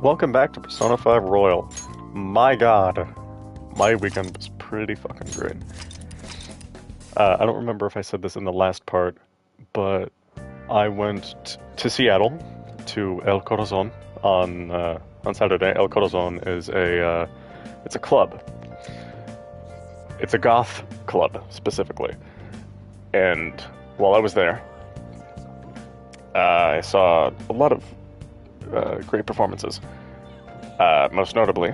welcome back to Persona 5 Royal. My god, my weekend was pretty fucking great. I don't remember if I said this in the last part, but I went to Seattle, to El Corazon, on Saturday. El Corazon is it's a club. It's a goth club, specifically. And while I was there, I saw a lot of great performances. Most notably,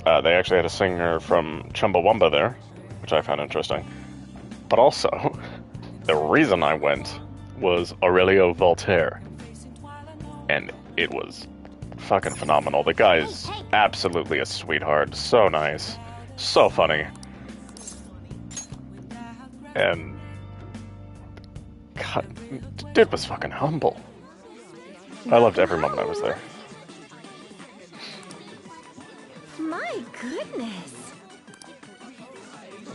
they actually had a singer from Chumbawamba there, which I found interesting. But also, the reason I went was Aurelio Voltaire. And it was fucking phenomenal. The guy's absolutely a sweetheart. So nice. So funny. And God, dude was fucking humble. I loved every moment I was there. My goodness.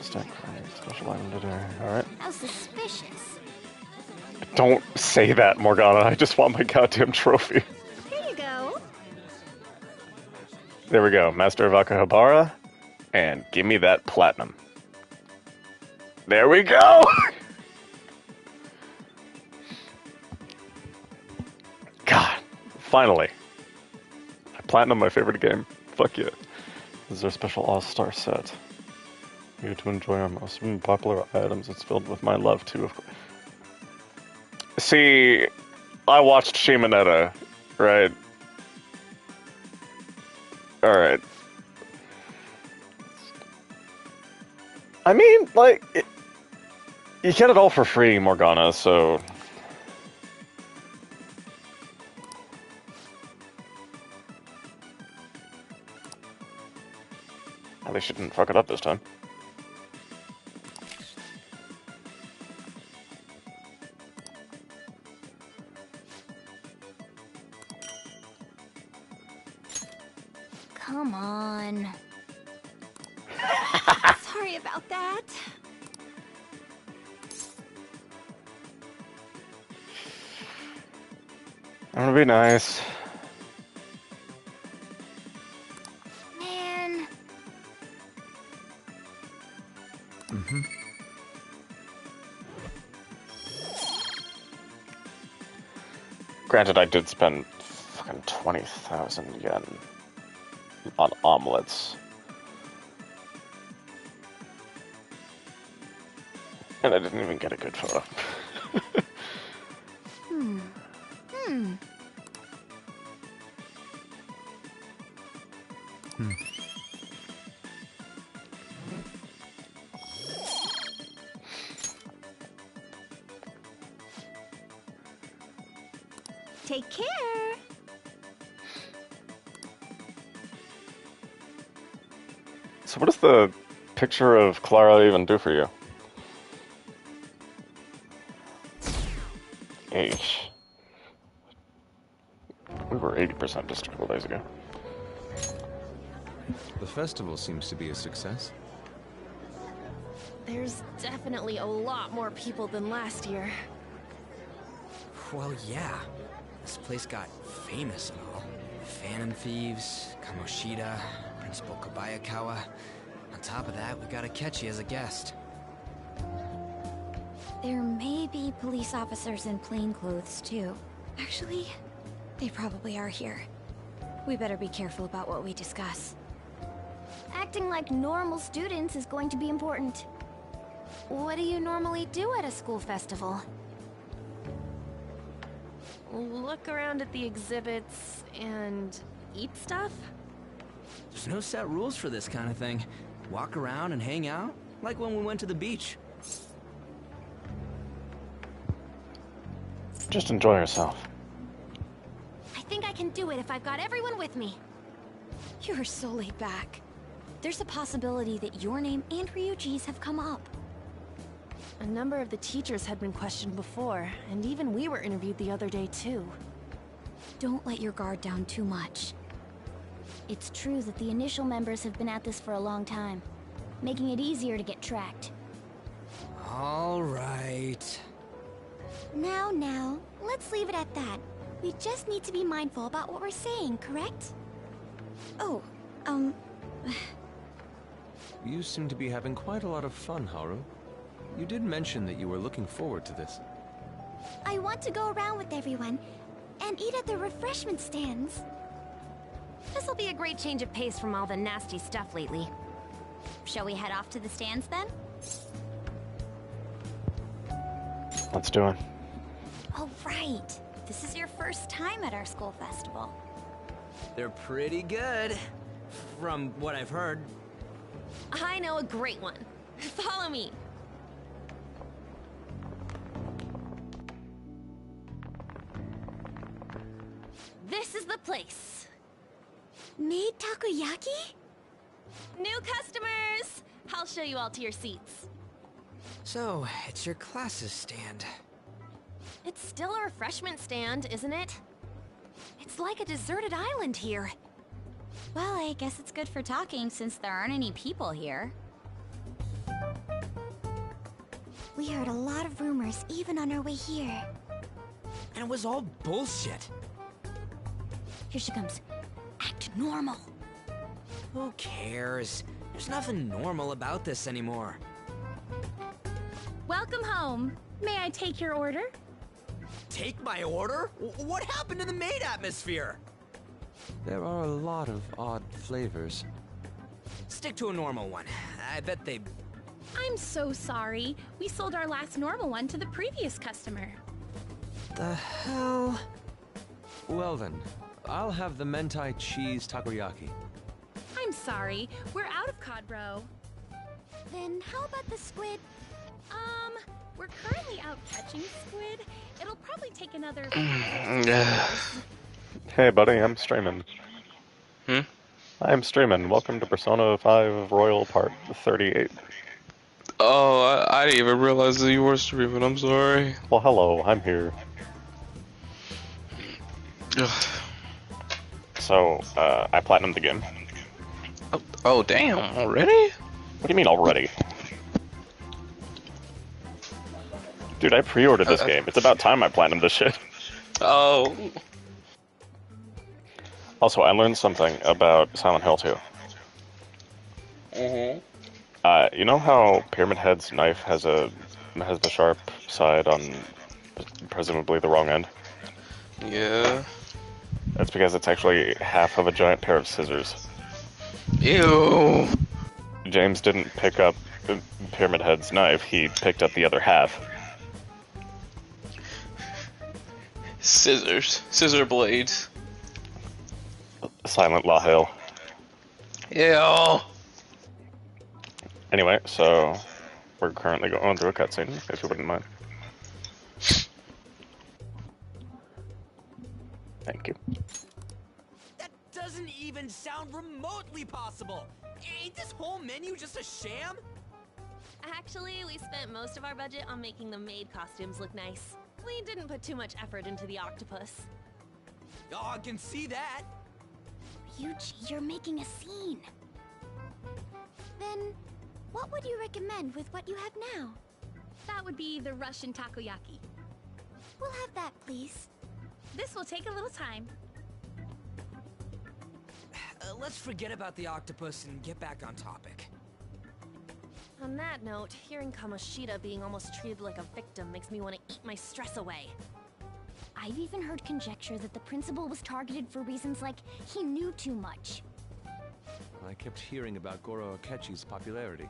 Special item today. Alright. How suspicious. Don't say that, Morgana. I just want my goddamn trophy. Here you go. There we go. Master of Akihabara. And give me that platinum. There we go! God. Finally. I platinum my favorite game. Fuck yeah. This is our special all-star set. We get to enjoy our most popular items. It's filled with my love, too. See, I watched Shimonetta, right? Alright. I mean, like, you get it all for free, Morgana, so... At least you didn't fuck it up this time. Come on. Sorry about that. I'm gonna be nice. Man. Granted, I did spend fucking 20,000 yen on omelets. And I didn't even get a good photo. Take care. So what does the picture of Clara even do for you? Eesh. We were 80% just a couple days ago. The festival seems to be a success. There's definitely a lot more people than last year. Well, yeah. This place got famous and all. Phantom Thieves, Kamoshida, Principal Kobayakawa. On top of that, we got Akechi as a guest. There may be police officers in plain clothes, too. Actually, they probably are here. We better be careful about what we discuss. Acting like normal students is going to be important. What do you normally do at a school festival? Look around at the exhibits and eat stuff? There's no set rules for this kind of thing. Walk around and hang out, like when we went to the beach. Just enjoy yourself. I think I can do it if I've got everyone with me. You're so laid back. There's a possibility that your name and Ryuji's have come up. A number of the teachers had been questioned before, and even we were interviewed the other day too. Don't let your guard down too much. It's true that the initial members have been at this for a long time, making it easier to get tracked. All right. Now, let's leave it at that. We just need to be mindful about what we're saying, correct? Oh, You seem to be having quite a lot of fun, Haru. You did mention that you were looking forward to this. I want to go around with everyone and eat at the refreshment stands. This'll be a great change of pace from all the nasty stuff lately. Shall we head off to the stands then? Let's do it. Oh, right. This is your first time at our school festival. They're pretty good, from what I've heard. I know a great one. Follow me. This is the place. Made takoyaki? New customers! I'll show you all to your seats. So, it's your class's stand. It's still a refreshment stand, isn't it? It's like a deserted island here. Well, I guess it's good for talking since there aren't any people here. We heard a lot of rumors even on our way here. And it was all bullshit. Here she comes. Act normal. Who cares? There's nothing normal about this anymore. Welcome home. May I take your order? Take my order? What happened to the maid atmosphere? There are a lot of odd flavors. Stick to a normal one. I bet they... I'm so sorry. We sold our last normal one to the previous customer. The hell? Well then, I'll have the mentai cheese takoyaki. I'm sorry. We're out of cod roe. Then how about the squid? We're currently out catching squid. It'll probably take another... Hey buddy, I'm streaming. I'm streaming. Welcome to Persona 5 Royal Part 38. Oh, I didn't even realize that you were streaming. I'm sorry. Well, hello, I'm here. Ugh. So, I platinumed the game. Oh, damn, already? What do you mean already? Dude, I pre-ordered this game. It's about time I platinumed this shit. Oh. Also, I learned something about Silent Hill 2. You know how Pyramid Head's knife has the sharp side on presumably the wrong end? Yeah. That's because it's actually half of a giant pair of scissors. Ew. James didn't pick up Pyramid Head's knife, he picked up the other half. Scissors. Scissor blades. Silent Law Hill. Ew. Anyway, so we're currently going through a cutscene, if you wouldn't mind. Thank you. That doesn't even sound remotely possible! Ain't this whole menu just a sham? Actually, we spent most of our budget on making the maid costumes look nice. We didn't put too much effort into the octopus. Oh, I can see that! Ryuji, you're making a scene. Then, what would you recommend with what you have now? That would be the Russian takoyaki. We'll have that, please. This will take a little time. Let's forget about the octopus and get back on topic. On that note, hearing Kamoshida being almost treated like a victim makes me want to eat my stress away. I've even heard conjecture that the principal was targeted for reasons like he knew too much. I kept hearing about Goro Akechi's popularity.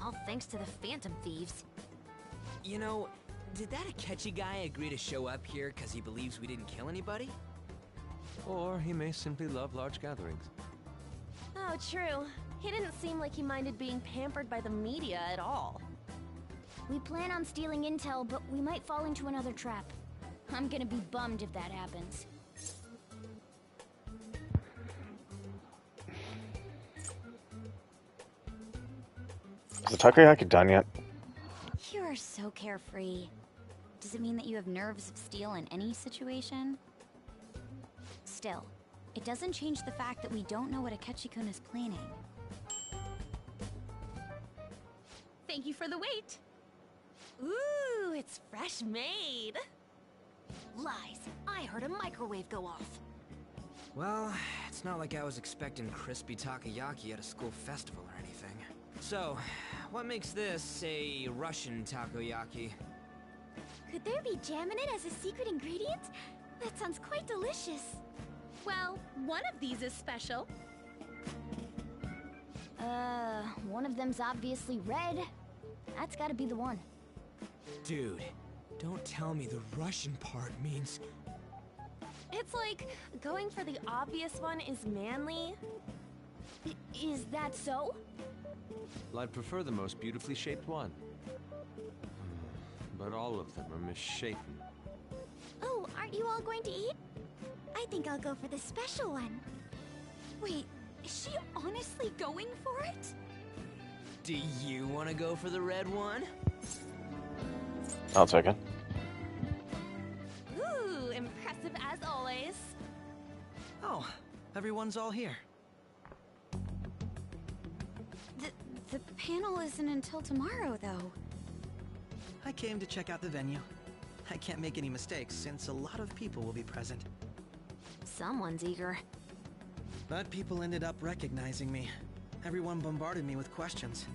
All thanks to the Phantom Thieves. You know, did that Akechi guy agree to show up here because he believes we didn't kill anybody? Or he may simply love large gatherings. Oh, true. He didn't seem like he minded being pampered by the media at all. We plan on stealing intel, but we might fall into another trap. I'm gonna be bummed if that happens. Is the takoyaki done yet? You are so carefree. Does it mean that you have nerves of steel in any situation? Still, it doesn't change the fact that we don't know what Akechi-kun is planning. Thank you for the wait. Ooh, it's fresh made. Lies. I heard a microwave go off. Well, it's not like I was expecting crispy takoyaki at a school festival or anything. So, what makes this a Russian takoyaki? Could there be jam in it as a secret ingredient? That sounds quite delicious. Well, one of these is special. One of them's obviously red. That's gotta be the one. Dude, don't tell me the Russian part means... It's like going for the obvious one is manly. Is that so? Well, I'd prefer the most beautifully shaped one. But all of them are misshapen. Oh, aren't you all going to eat? I think I'll go for the special one. Wait, is she honestly going for it? Do you want to go for the red one? I'll take it. Ooh, impressive as always. Oh, everyone's all here. The panel isn't until tomorrow, though. I came to check out the venue. I can't make any mistakes since a lot of people will be present. Someone's eager. But people ended up recognizing me. Everyone bombarded me with questions.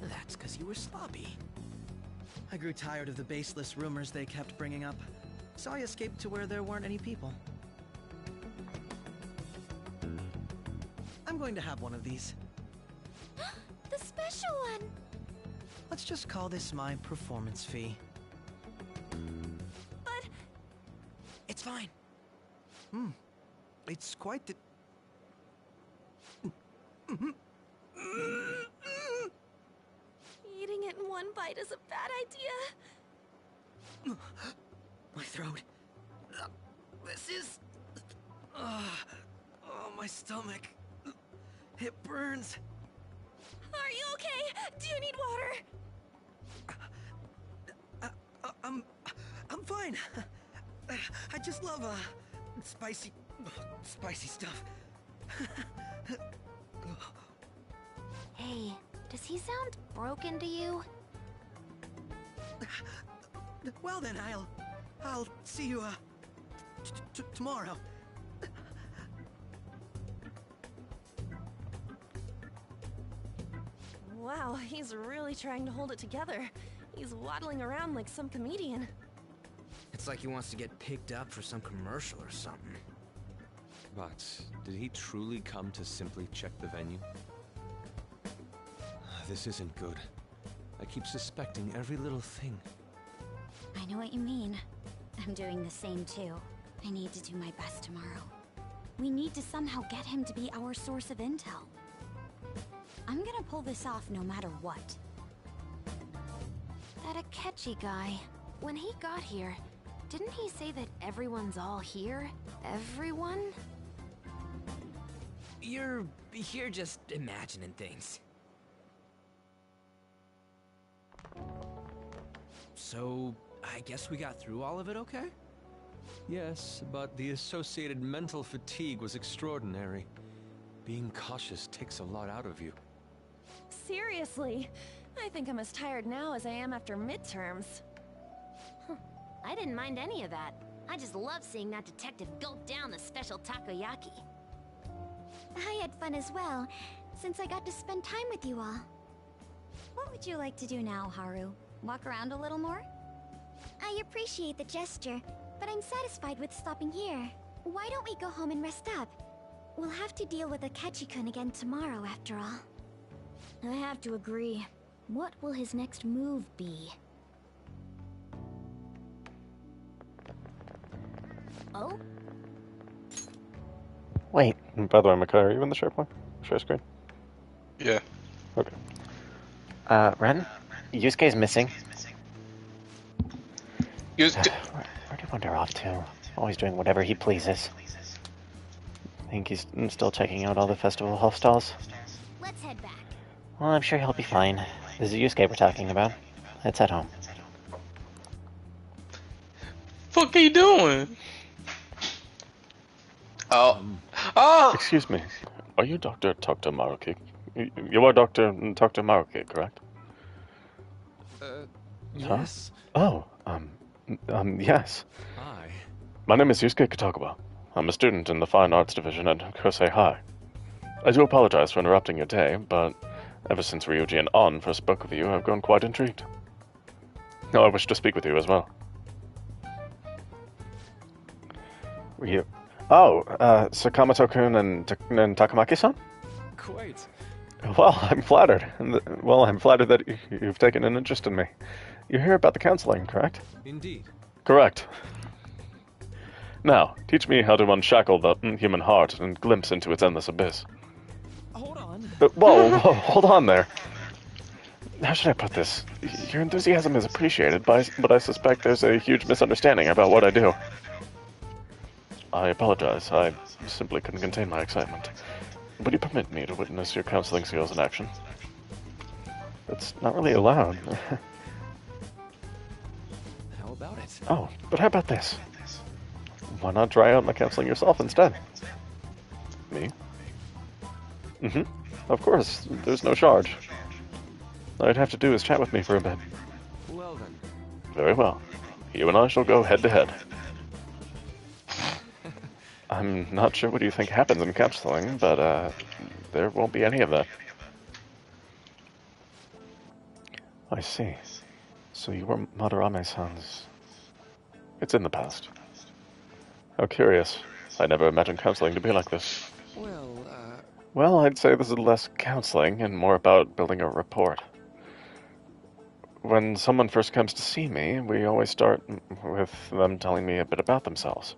That's because you were sloppy. I grew tired of the baseless rumors they kept bringing up, so I escaped to where there weren't any people. I'm going to have one of these. The special one! Let's just call this my performance fee. But It's fine. It's quite the... eating it in one bite is a bad idea. My throat. This is... oh, my stomach. It burns. Are you okay? Do you need water? I'm fine. I just love, spicy stuff. Hey, does he sound broken to you? Well then, I'll see you, tomorrow. Wow, he's really trying to hold it together. He's waddling around like some comedian. It's like he wants to get picked up for some commercial or something. But did he truly come to simply check the venue? This isn't good. I keep suspecting every little thing. I know what you mean. I'm doing the same too. I need to do my best tomorrow. We need to somehow get him to be our source of intel. I'm gonna pull this off no matter what. That Akechi guy, when he got here, didn't he say that everyone's all here? Everyone? You're just imagining things. So, I guess we got through all of it okay? Yes, but the associated mental fatigue was extraordinary. Being cautious takes a lot out of you. Seriously, I think I'm as tired now as I am after midterms. I didn't mind any of that. I just love seeing that detective gulp down the special takoyaki. I had fun as well, since I got to spend time with you all. What would you like to do now, Haru? Walk around a little more? I appreciate the gesture, but I'm satisfied with stopping here. Why don't we go home and rest up? We'll have to deal with Akechi-kun again tomorrow, after all. I have to agree. What will his next move be? Oh? Wait, by the way, Makai, are you in the share screen? Yeah. Okay. Ren? Yusuke's missing. Where'd Where did Wonder off to? Always doing whatever he pleases. I think he's still checking out all the festival hostels. Let's head back. Well, I'm sure he'll be fine. This is Yusuke we're talking about. Let's head home. fuck are you doing? Oh. Excuse me. Are you Dr. Maruki? You are Dr. Maruki, correct? Yes. Oh, yes. Hi. My name is Yusuke Katakuba. I'm a student in the Fine Arts Division at Kosei High. I do apologize for interrupting your day, but ever since Ryuji and An first spoke with you, I've grown quite intrigued. Now I wish to speak with you as well. Ryu. Oh, Sakamoto-kun and Takamaki-san? Quite. Well, I'm flattered. I'm flattered that you've taken an interest in me. You're here about the counseling, correct? Indeed. Correct. Now, teach me how to unshackle the human heart and glimpse into its endless abyss. Hold on. Whoa, hold on there. How should I put this? Your enthusiasm is appreciated, but I suspect there's a huge misunderstanding about what I do. I apologize. I simply couldn't contain my excitement. Would you permit me to witness your counseling skills in action? It's not really allowed. How about it? Oh, but how about this? Why not try out my counseling yourself instead? Me? Mm-hmm. Of course, there's no charge. All you'd have to do is chat with me for a bit. Well then. Very well. You and I shall go head to head. I'm not sure what you think happens in counseling, but there won't be any of that. I see. So you were Madarame-san's... It's in the past. How curious. I never imagined counseling to be like this. Well, I'd say this is less counseling and more about building a rapport. When someone first comes to see me, we always start with them telling me a bit about themselves.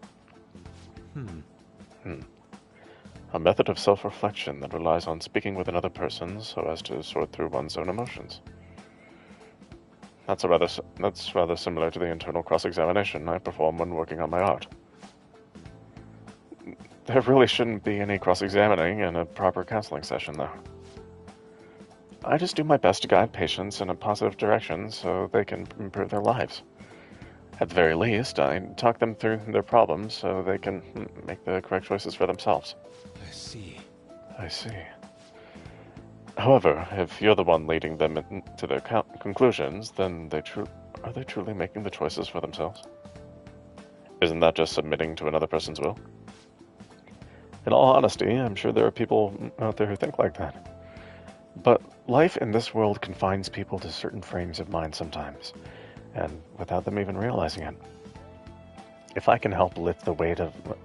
A method of self-reflection that relies on speaking with another person so as to sort through one's own emotions. That's rather similar to the internal cross-examination I perform when working on my art. There really shouldn't be any cross-examining in a proper counseling session, though. I just do my best to guide patients in a positive direction so they can improve their lives. At the very least, I talk them through their problems so they can make the correct choices for themselves. I see. However, if you're the one leading them to their conclusions, then are they truly making the choices for themselves? Isn't that just submitting to another person's will? In all honesty, I'm sure there are people out there who think like that. But life in this world confines people to certain frames of mind sometimes, and without them even realizing it. If I can help lift the weight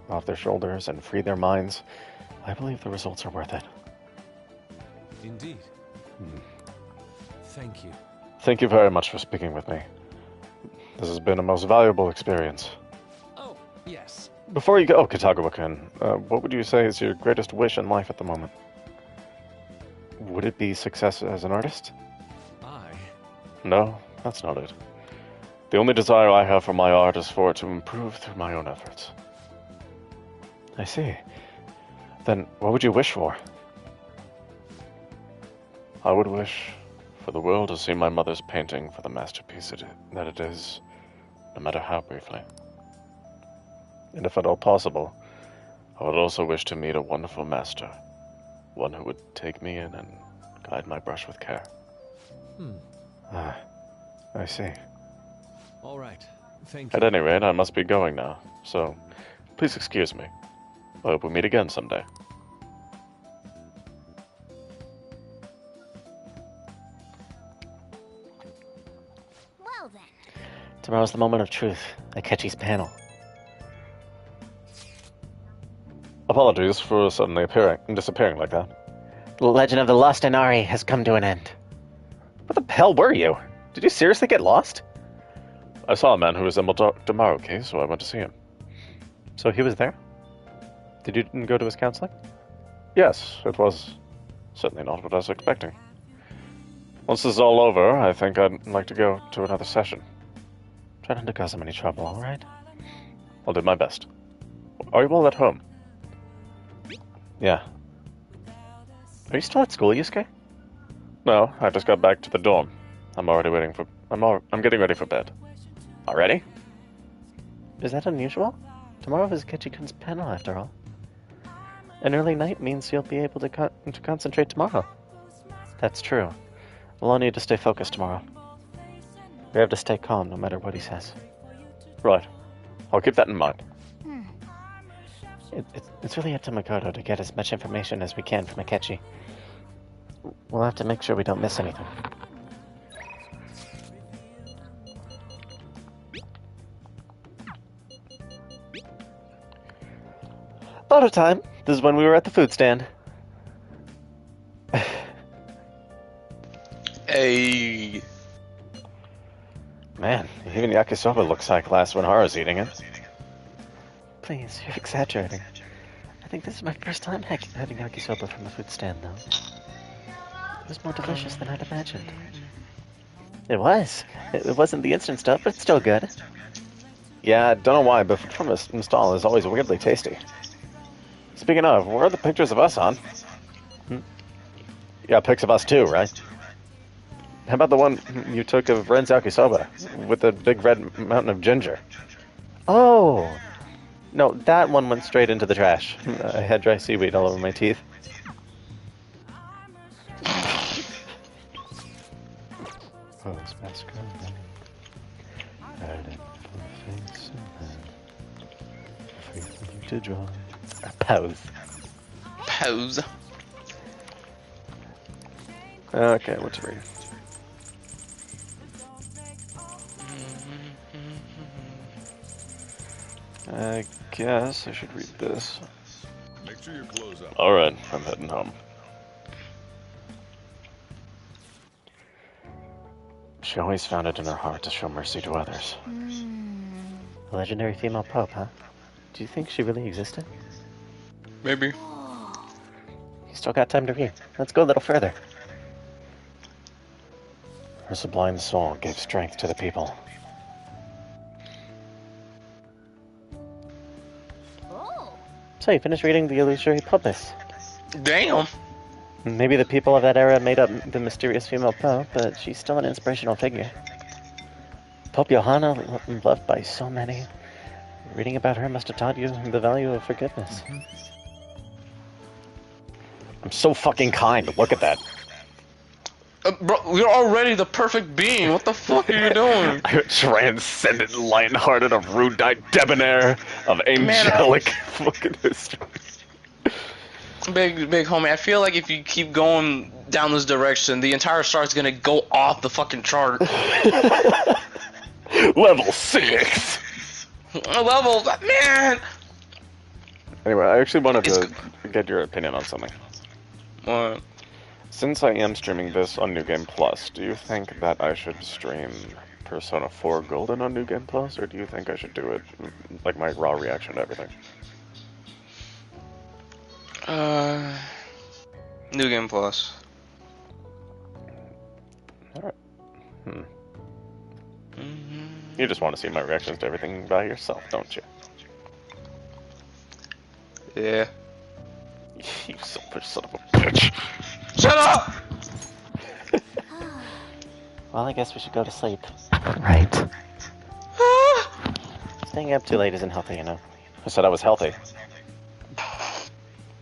off their shoulders and free their minds, I believe the results are worth it. Indeed. Thank you. Thank you very much for speaking with me. This has been a most valuable experience. Oh, yes. Before you go, Katakuba-kun, what would you say is your greatest wish in life at the moment? Would it be success as an artist? No, that's not it. The only desire I have for my art is for it to improve through my own efforts. I see. Then what would you wish for? I would wish for the world to see my mother's painting for the masterpiece that it is, no matter how briefly. And if at all possible, I would also wish to meet a wonderful master, one who would take me in and guide my brush with care. I see. All right. Thank you. At any rate, I must be going now, so please excuse me. I hope we meet again someday. Well then. Tomorrow's the moment of truth, Akechi's panel. Apologies for suddenly disappearing like that. The legend of the lost Inari has come to an end. Where the hell were you? Did you seriously get lost? I saw a man who resembled Damaruki, so I went to see him. So he was there? Did you go to his counseling? Yes, it was certainly not what I was expecting. Once this is all over, I think I'd like to go to another session. Try not to cause him any trouble, alright? I'll do my best. Are you all at home? Yeah. Are you still at school, Yusuke? No, I just got back to the dorm. I'm getting ready for bed. Already? Is that unusual? Tomorrow is Akechi-kun's panel, after all. An early night means you'll be able to concentrate tomorrow. That's true. We'll all need to stay focused tomorrow. We have to stay calm no matter what he says. Right. I'll keep that in mind. It's really up to Makoto to get as much information as we can from Akechi. We'll have to make sure we don't miss anything. Photo time! This is when we were at the food stand. Hey. Man, even yakisoba looks high class when Haru's eating it. Please, you're exaggerating. I think this is my first time having yakisoba from a food stand, though. It was more delicious than I'd imagined. It was. It wasn't the instant stuff, but it's still good. Yeah, I don't know why, but food from a stall is always weirdly tasty. Speaking of, where are the pictures of us on? Yeah, pics of us too, right? How about the one you took of Ren's yakisoba with the big red mountain of ginger? Oh! No, that one went straight into the trash. I had dry seaweed all over my teeth. To draw. Pose. Pose. Okay, what to read? I guess I should read this. Make sure your clothes up. Alright, I'm heading home. She always found it in her heart to show mercy to others. A legendary female pope, huh? Do you think she really existed? Maybe. You still got time to read. Let's go a little further. Her sublime soul gave strength to the people. So you finished reading The Illusory Purpose. Damn. Maybe the people of that era made up the mysterious female pope, but she's still an inspirational figure. Pope Johanna, loved by so many. Reading about her must have taught you the value of forgiveness. I'm so fucking kind. Look at that. Bro, you're already the perfect being. What the fuck are you doing? Transcendent, lion-hearted, of erudite, debonair, of angelic fucking history. Big homie, I feel like if you keep going down this direction, the entire star's gonna go off the fucking chart. Level 6! Level, man! Anyway, I actually wanted to get your opinion on something. What? Since I am streaming this on New Game Plus, do you think that I should stream Persona 4 Golden on New Game Plus, or do you think I should do it, like, my raw reaction to everything? New Game Plus. Alright. You just want to see my reactions to everything by yourself, don't you? Yeah. You selfish son of a bitch. Shut up! Well, I guess we should go to sleep. Right. Staying up too late isn't healthy, you know. I said I was healthy.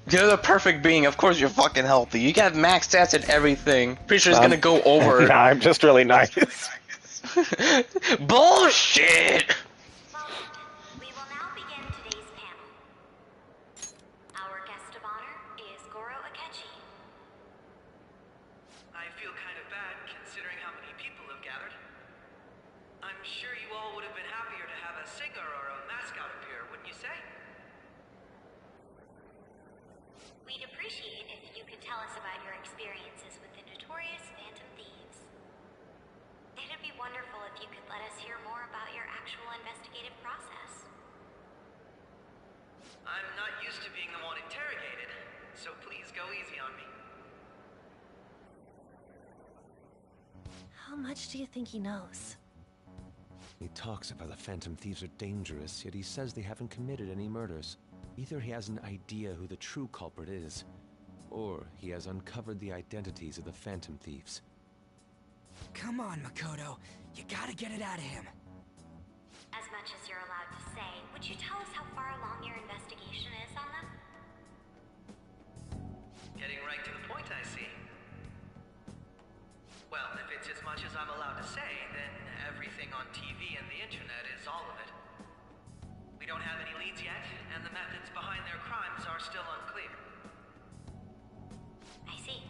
You're the perfect being. Of course you're fucking healthy. You got max stats and everything. Pretty sure it's gonna go over. Nah, I'm just really nice. Bullshit! We will now begin today's panel. Our guest of honor is Goro Akechi. I feel kind of bad considering how many people have gathered. I'm sure you all would have been happier to have a singer or a mascot appear, wouldn't you say? We'd appreciate if you could tell us about your experiences with the notorious Phantom Thieves. It'd be wonderful if you could let us hear more about your actual investigative process. I'm not used to being the one interrogated, so please go easy on me. How much do you think he knows? He talks about the Phantom Thieves are dangerous, yet he says they haven't committed any murders. Either he has an idea who the true culprit is, or he has uncovered the identities of the Phantom Thieves. Come on, Makoto. You gotta get it out of him. As much as you're allowed to say, would you tell us how far along your investigation is on them? Getting right to the point, I see. Well, if it's as much as I'm allowed to say, then everything on TV and the internet is all of it. We don't have any leads yet, and the methods behind their still unclear. I see.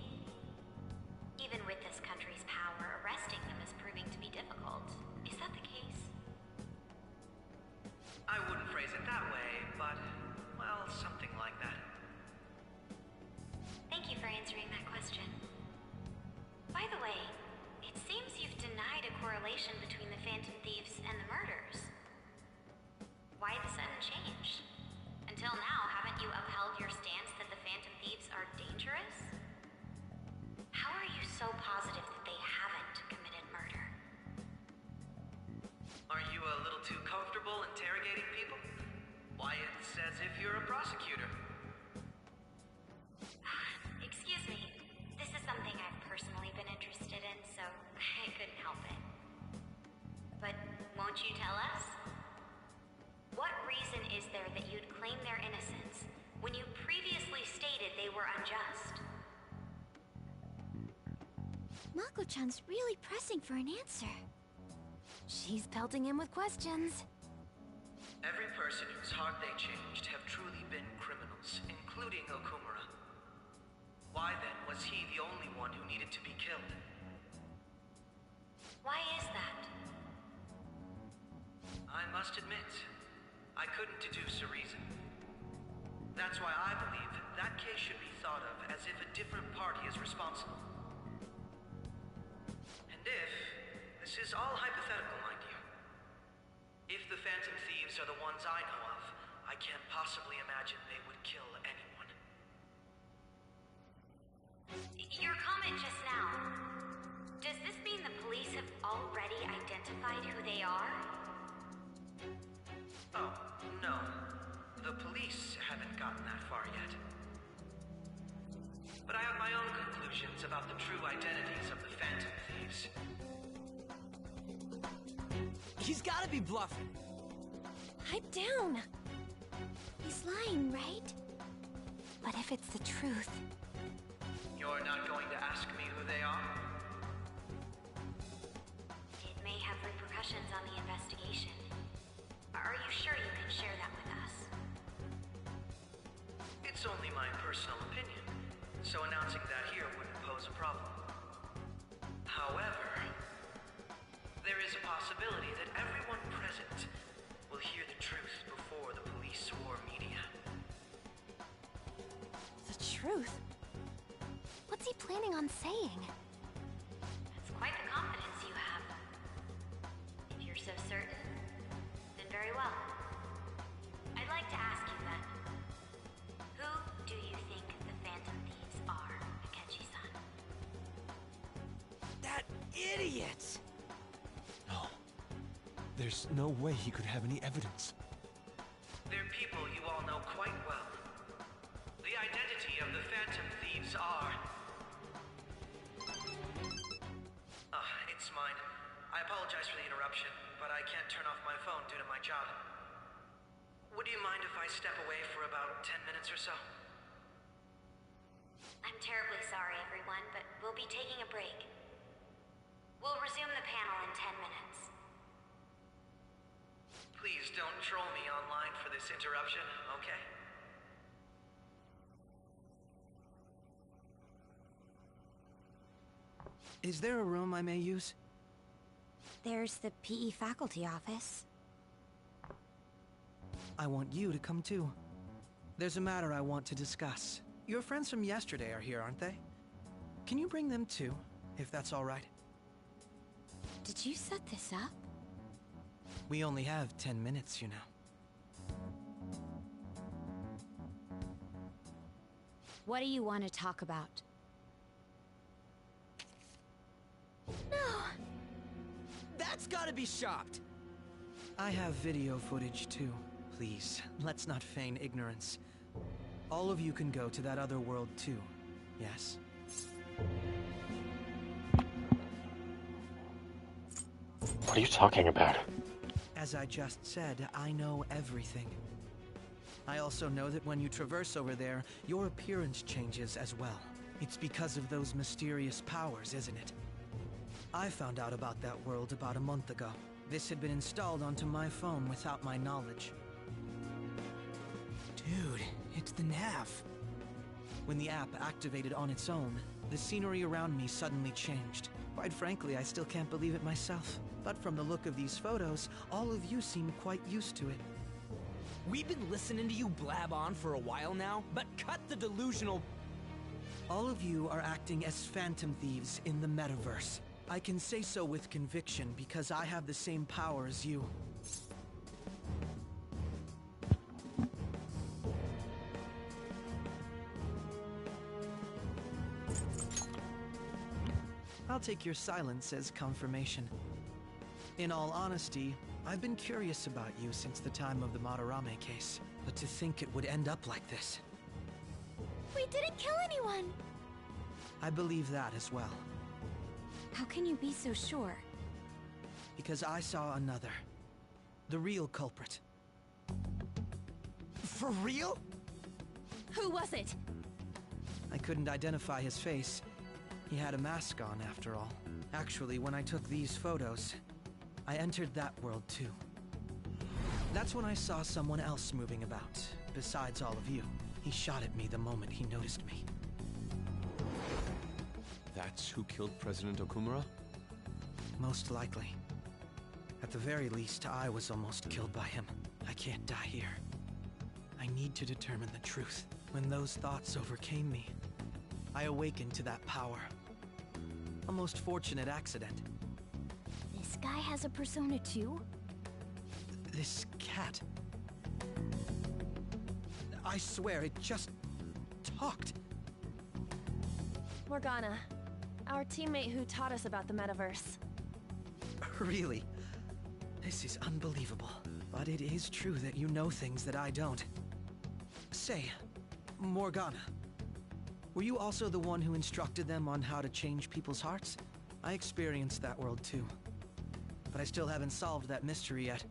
Even with this country's power, arresting them is proving to be difficult. Is that the case? I wouldn't phrase it that way, but, well, something like that. Thank you for answering that question. By the way, it seems you've denied a correlation between the Phantom Thieves and the murders. Why the sudden change? Until now, haven't you upheld your stance that the Phantom Thieves are dangerous? How are you so positive that they haven't committed murder? Are you a little too comfortable interrogating people? Why, it's as if you're a prosecutor. Excuse me. This is something I've personally been interested in, so I couldn't help it. But won't you tell us? What reason is there that you'd claim their innocence when you previously stated they were unjust? Mako-chan's really pressing for an answer. She's pelting him with questions. Every person whose heart they changed have truly been criminals, including Okumura. Why then was he the only one who needed to be killed? Why is that? I must admit, I couldn't deduce a reason. That's why I believe that case should be thought of as if a different party is responsible. And if, this is all hypothetical, mind you, if the Phantom Thieves are the ones I know of, I can't possibly imagine they would kill anyone. Your comment just now, does this mean the police have already identified who they are? Oh, no. The police haven't gotten that far yet. But I have my own conclusions about the true identities of the Phantom Thieves. He's gotta be bluffing. Pipe down. He's lying, right? But if it's the truth... You're not going to ask me who they are? It may have repercussions on the investigation. Are you sure you can share that with us? It's only my personal opinion, so announcing that here wouldn't pose a problem. However, there is a possibility that everyone present will hear the truth before the police or media. The truth? What's he planning on saying? That's quite the confidence you have. If you're so certain, then very well. I'd like to ask you then, who do you think the Phantom Thieves are, Akechi-san? That idiot! No. There's no way he could have any evidence. They're people you all know quite well. The identity of the Phantom Thieves are... it's mine. I apologize for the interruption, but I can't turn off my phone due to my job. Would you mind if I step away for about 10 minutes or so? I'm terribly sorry, everyone, but we'll be taking a break. We'll resume the panel in 10 minutes. Please don't troll me online for this interruption, okay? Is there a room I may use? There's the PE faculty office. I want you to come too. There's a matter I want to discuss. Your friends from yesterday are here, aren't they? Can you bring them too, if that's all right? Did you set this up? We only have 10 minutes, you know. What do you want to talk about? No! That's gotta be shopped! I have video footage too. Please, let's not feign ignorance. All of you can go to that other world too, yes? What are you talking about? As I just said, I know everything. I also know that when you traverse over there, your appearance changes as well. It's because of those mysterious powers, isn't it? I found out about that world about a month ago. This had been installed onto my phone without my knowledge. Dude, It's the nav. When the app activated on its own, the scenery around me suddenly changed. Quite frankly, I still can't believe it myself. But from the look of these photos, all of you seem quite used to it. We've been listening to you blab on for a while now, but cut the delusional... All of you are acting as phantom thieves in the metaverse. I can say so with conviction because I have the same power as you. I'll take your silence as confirmation. In all honesty, I've been curious about you since the time of the Madarame case, but to think it would end up like this. We didn't kill anyone! I believe that as well. How can you be so sure? Because I saw another. The real culprit. For real? Who was it? I couldn't identify his face. He had a mask on, after all. Actually, when I took these photos, I entered that world too. That's when I saw someone else moving about, besides all of you. He shot at me the moment he noticed me. That's who killed President Okumura? Most likely. At the very least, I was almost killed by him. I can't die here. I need to determine the truth. When those thoughts overcame me, I awakened to that power. A most fortunate accident. This guy has a persona too? This cat. I swear, it just talked. Morgana, our teammate who taught us about the metaverse. Really? This is unbelievable. But it is true that you know things that I don't. Say, Morgana, were you also the one who instructed them on how to change people's hearts? I experienced that world too. But I still haven't solved that mystery yet.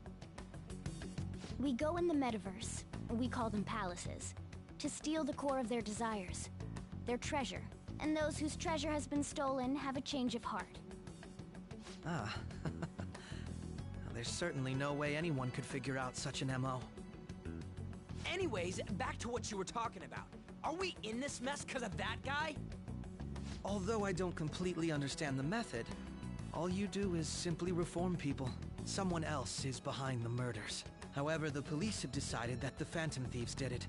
We go in the metaverse, we call them palaces, to steal the core of their desires, their treasure. And those whose treasure has been stolen have a change of heart. Ah. There's certainly no way anyone could figure out such an MO. Anyways, back to what you were talking about. Are we in this mess because of that guy? Although I don't completely understand the method, all you do is simply reform people. Someone else is behind the murders. However, the police have decided that the Phantom Thieves did it.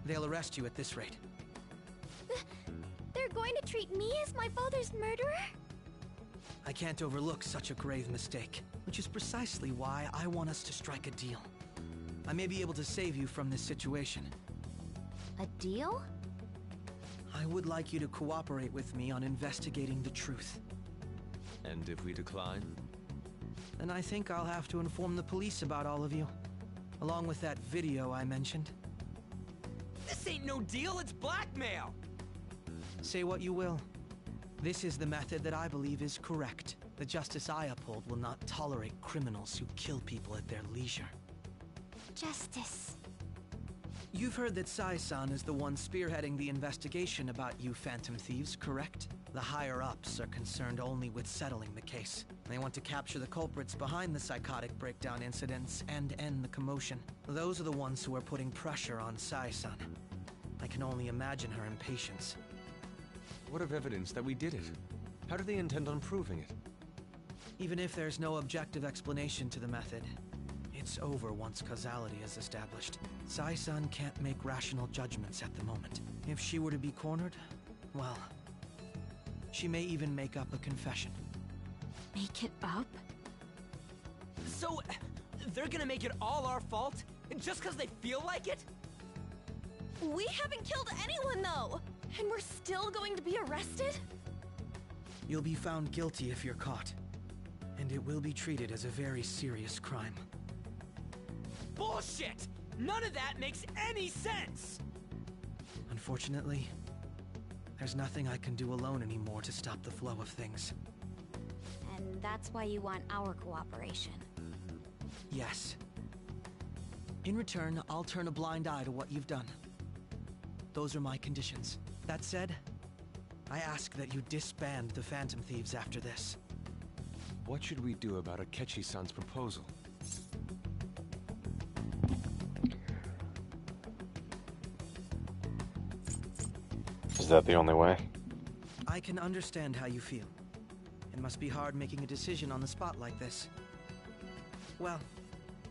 They'll arrest you at this rate. They're going to treat me as my father's murderer? I can't overlook such a grave mistake, which is precisely why I want us to strike a deal. I may be able to save you from this situation. A deal? I would like you to cooperate with me on investigating the truth. And if we decline? Then I think I'll have to inform the police about all of you, along with that video I mentioned. This ain't no deal, it's blackmail! Say what you will. This is the method that I believe is correct. The justice I uphold will not tolerate criminals who kill people at their leisure. Justice. You've heard that Sai-san is the one spearheading the investigation about you Phantom Thieves, correct? The higher-ups are concerned only with settling the case. They want to capture the culprits behind the psychotic breakdown incidents and end the commotion. Those are the ones who are putting pressure on Sai-san. I can only imagine her impatience. What of evidence that we did it? How do they intend on proving it? Even if there's no objective explanation to the method, it's over once causality is established. Sai-san can't make rational judgments at the moment. If she were to be cornered, well, she may even make up a confession. Make it up? So, they're gonna make it all our fault? Just because they feel like it? We haven't killed anyone, though! And we're still going to be arrested? You'll be found guilty if you're caught. And it will be treated as a very serious crime. Bullshit! None of that makes any sense! Unfortunately, there's nothing I can do alone anymore to stop the flow of things. And that's why you want our cooperation. Yes. In return, I'll turn a blind eye to what you've done. Those are my conditions. That said, I ask that you disband the Phantom Thieves after this. What should we do about Akechi-san's proposal? Is that the only way? I can understand how you feel. It must be hard making a decision on the spot like this. Well,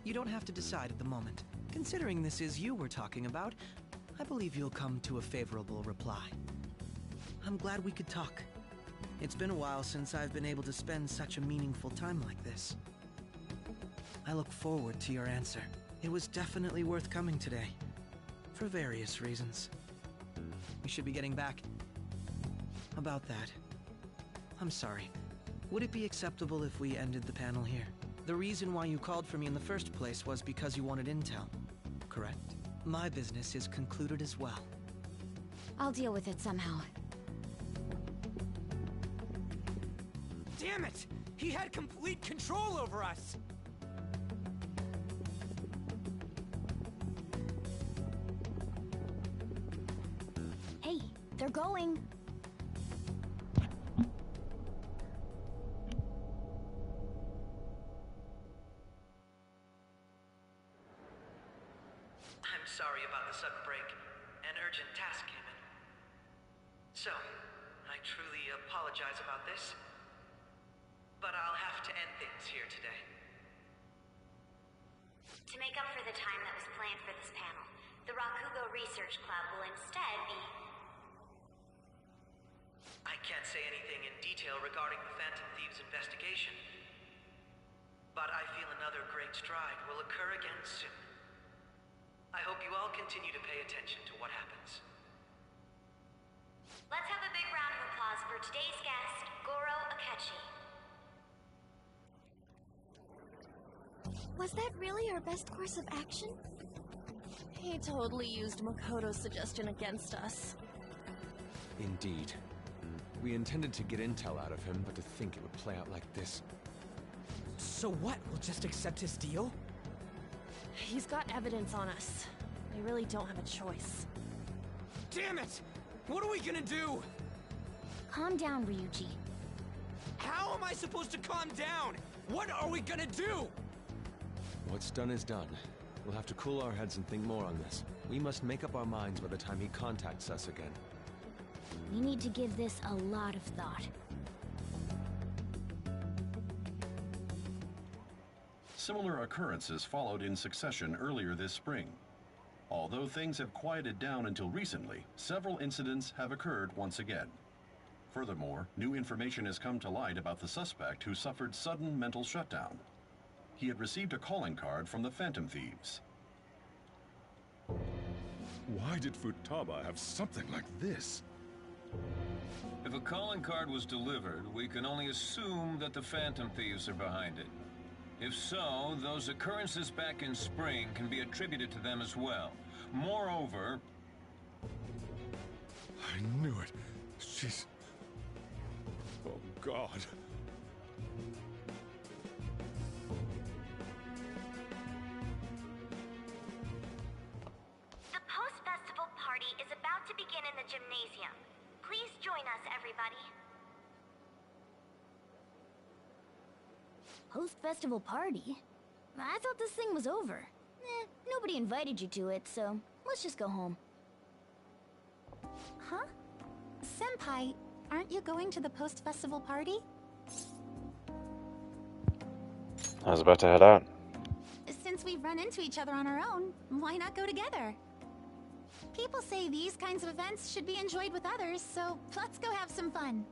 you don't have to decide at the moment. Considering this is you we're talking about, I believe you'll come to a favorable reply. I'm glad we could talk. It's been a while since I've been able to spend such a meaningful time like this. I look forward to your answer. It was definitely worth coming today, for various reasons. We should be getting back. About that, I'm sorry. Would it be acceptable if we ended the panel here? The reason why you called for me in the first place was because you wanted intel, correct? My business is concluded as well. I'll deal with it somehow. Damn it! He had complete control over us! Hey, they're going. I'm sorry about the sudden break. An urgent task came in. So, I truly apologize about this. But I'll have to end things here today. To make up for the time that was planned for this panel, the Rakugo Research Club will instead be... I can't say anything in detail regarding the Phantom Thieves investigation. But I feel another great stride will occur again soon. I hope you all continue to pay attention to what happens. Let's have a big round of applause for today's guest, Goro Akechi. Was that really our best course of action? He totally used Makoto's suggestion against us. Indeed. We intended to get intel out of him, but to think it would play out like this. So what? We'll just accept his deal? He's got evidence on us. We really don't have a choice. Damn it! What are we gonna do? Calm down, Ryuji. How am I supposed to calm down? What are we gonna do? What's done is done. We'll have to cool our heads and think more on this. We must make up our minds by the time he contacts us again. We need to give this a lot of thought. Similar occurrences followed in succession earlier this spring. Although things have quieted down until recently, several incidents have occurred once again. Furthermore, new information has come to light about the suspect who suffered sudden mental shutdown. He had received a calling card from the Phantom Thieves. Why did Futaba have something like this? If a calling card was delivered, we can only assume that the Phantom Thieves are behind it. If so, those occurrences back in spring can be attributed to them as well. Moreover... I knew it. She's... Oh, God. The post-festival party is about to begin in the gymnasium. Please join us, everybody. Post-festival party? I thought this thing was over. Nobody invited you to it, so let's just go home. Huh? Senpai, aren't you going to the post-festival party? I was about to head out. Since we've run into each other on our own, why not go together? People say these kinds of events should be enjoyed with others, so let's go have some fun.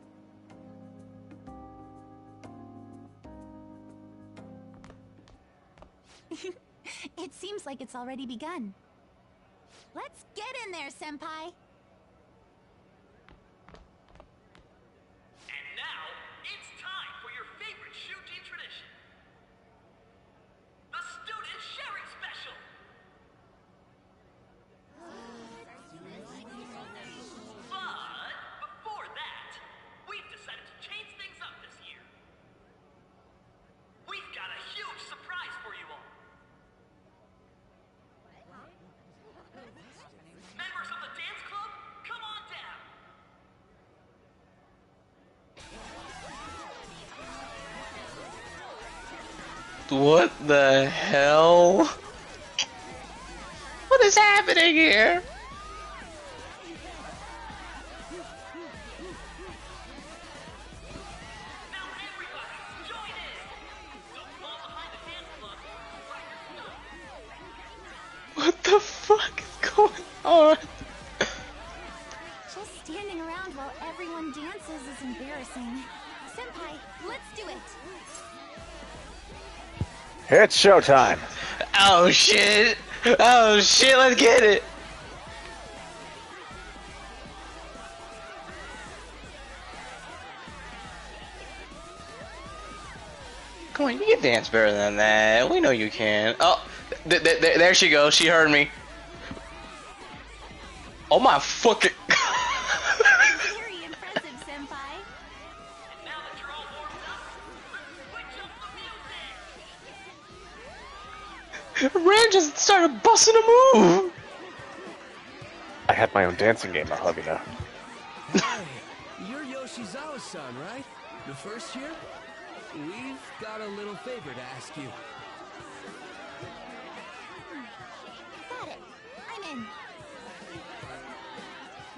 It seems like it's already begun. Let's get in there, Senpai! And now, it's time for your favorite Shuji tradition. The Student Sharing Special! But, before that, we've decided to change things up this year. We've got a huge surprise for you all. Members of the dance club, come on down. What the hell? What is happening here? the fuck is going on? Just standing around while everyone dances is embarrassing. Senpai, let's do it. It's showtime. Oh shit! Oh shit! Let's get it. Come on, you can dance better than that. We know you can. Oh, there she goes. She heard me. Oh my fucking. Very impressive, Senpai. Ran just started busting a move. I had my own dancing game, I'll have you know. Hey, you're Yoshizawa-san, right? The first year? We've got a little favor to ask you. Got it. I'm in.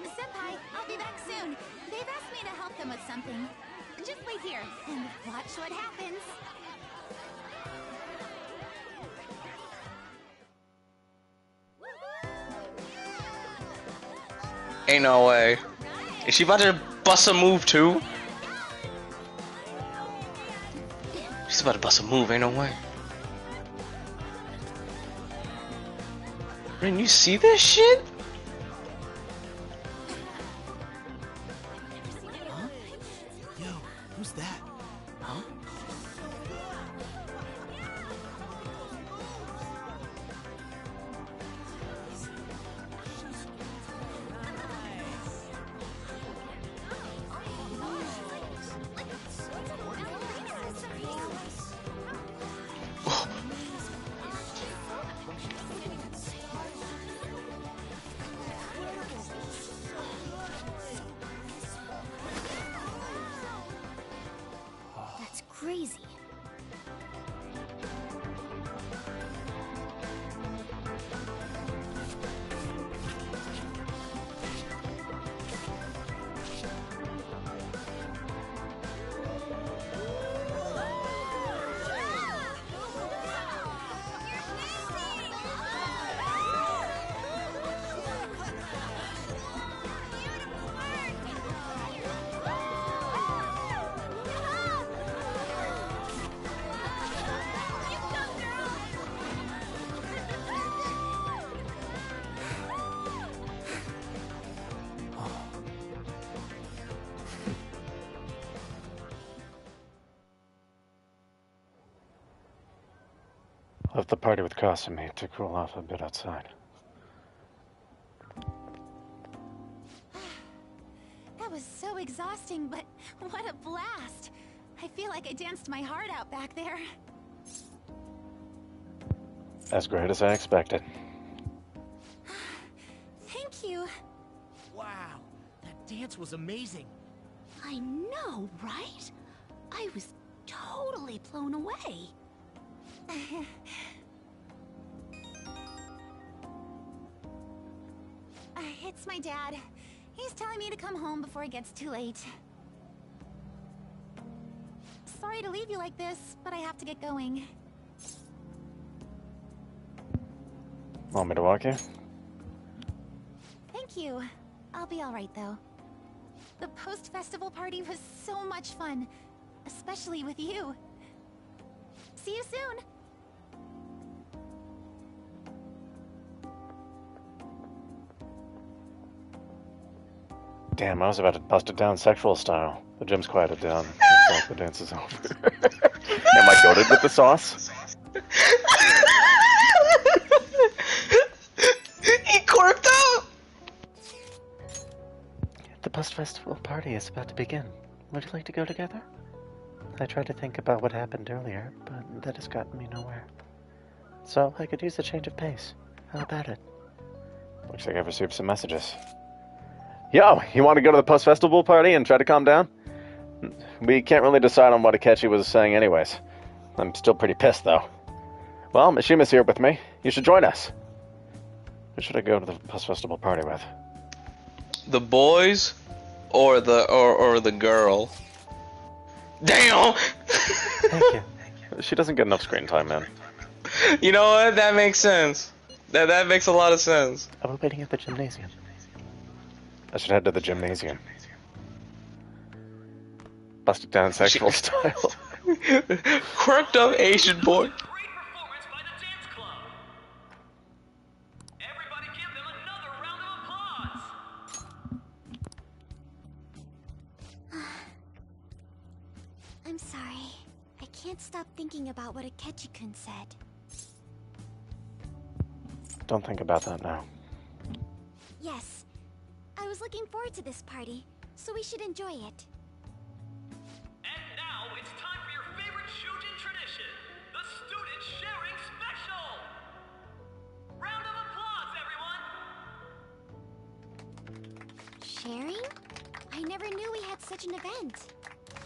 Senpai, I'll be back soon. They've asked me to help them with something. Just wait here and watch what happens. Ain't no way. Is she about to bust a move too? She's about to bust a move, ain't no way. Rin, you see this shit? Huh? Yo, who's that? Huh? That's crazy. Left the party with Kasumi to cool off a bit outside. That was so exhausting, but what a blast. I feel like I danced my heart out back there. As great as I expected. Thank you. Wow, that dance was amazing. I know, right? I was totally blown away. It's my dad. He's telling me to come home before it gets too late. Sorry to leave you like this, but I have to get going. Want me to walk you? Thank you. I'll be alright though. The post-festival party was so much fun, especially with you. See you soon! Damn, I was about to bust it down sexual style. The gym's quieted down. Looks like the dance is over. Am I goated with the sauce? He corked out! The post-festival party is about to begin. Would you like to go together? I tried to think about what happened earlier, but that has gotten me nowhere. So I could use a change of pace. How about it? Looks like I've received some messages. Yo, you want to go to the post-festival party and try to calm down? We can't really decide on what Akechi was saying anyways. I'm still pretty pissed, though. Well, Mishima's here with me. You should join us. Who should I go to the post-festival party with? The boys or the girl? Damn! Thank you. She doesn't get enough screen time, man. You know what? That makes sense. That makes a lot of sense. I was waiting at the gymnasium. I should head to the gymnasium. Bust it down sexual style. Quirked up Asian boy. I'm sorry. I can't stop thinking about what Akechi-kun said. Don't think about that now. Yes. I was looking forward to this party, so we should enjoy it. And now it's time for your favorite Shujin tradition, the Student Sharing Special! Round of applause, everyone! Sharing? I never knew we had such an event.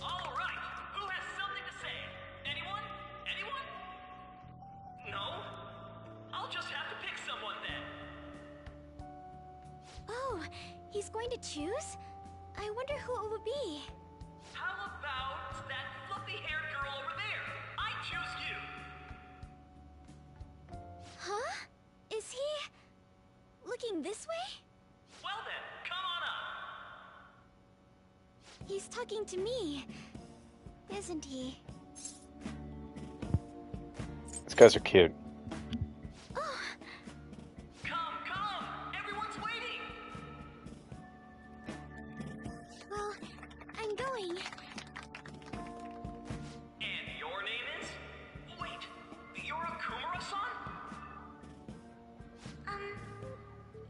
All right, who has something to say? Anyone? Anyone? No? I'll just have to pick someone then. Oh, he's going to choose? I wonder who it would be. How about that fluffy-haired girl over there? I choose you. Huh? Is he looking this way? Well then, come on up. He's talking to me, isn't he? These guys are cute. Come, everyone's waiting. Well, I'm going. And your name is? Wait, you're a Kumura-san?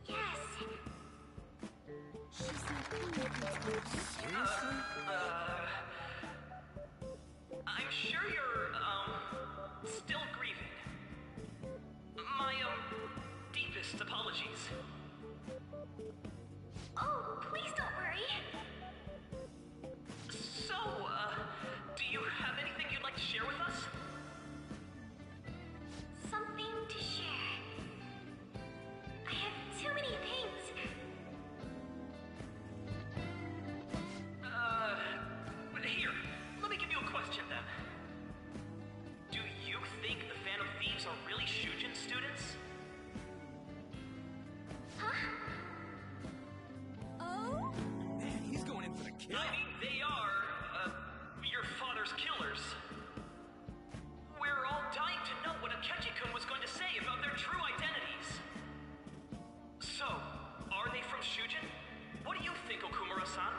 Yes. She's not coming. Seriously? I'm sure you're, still grieving. My, deepest apologies. Oh, please don't worry. So, do you have anything you'd like to share with us? Something to share. I have too many things. Here, let me give you a question then. Do you think the Phantom Thieves are really Shujin students? Huh? Oh? Man, he's going in for the kill. I mean, they are, your father's killers. We're all dying to know what Akechi-kun was going to say about their true identities. So, are they from Shujin? What do you think, Okumura-san?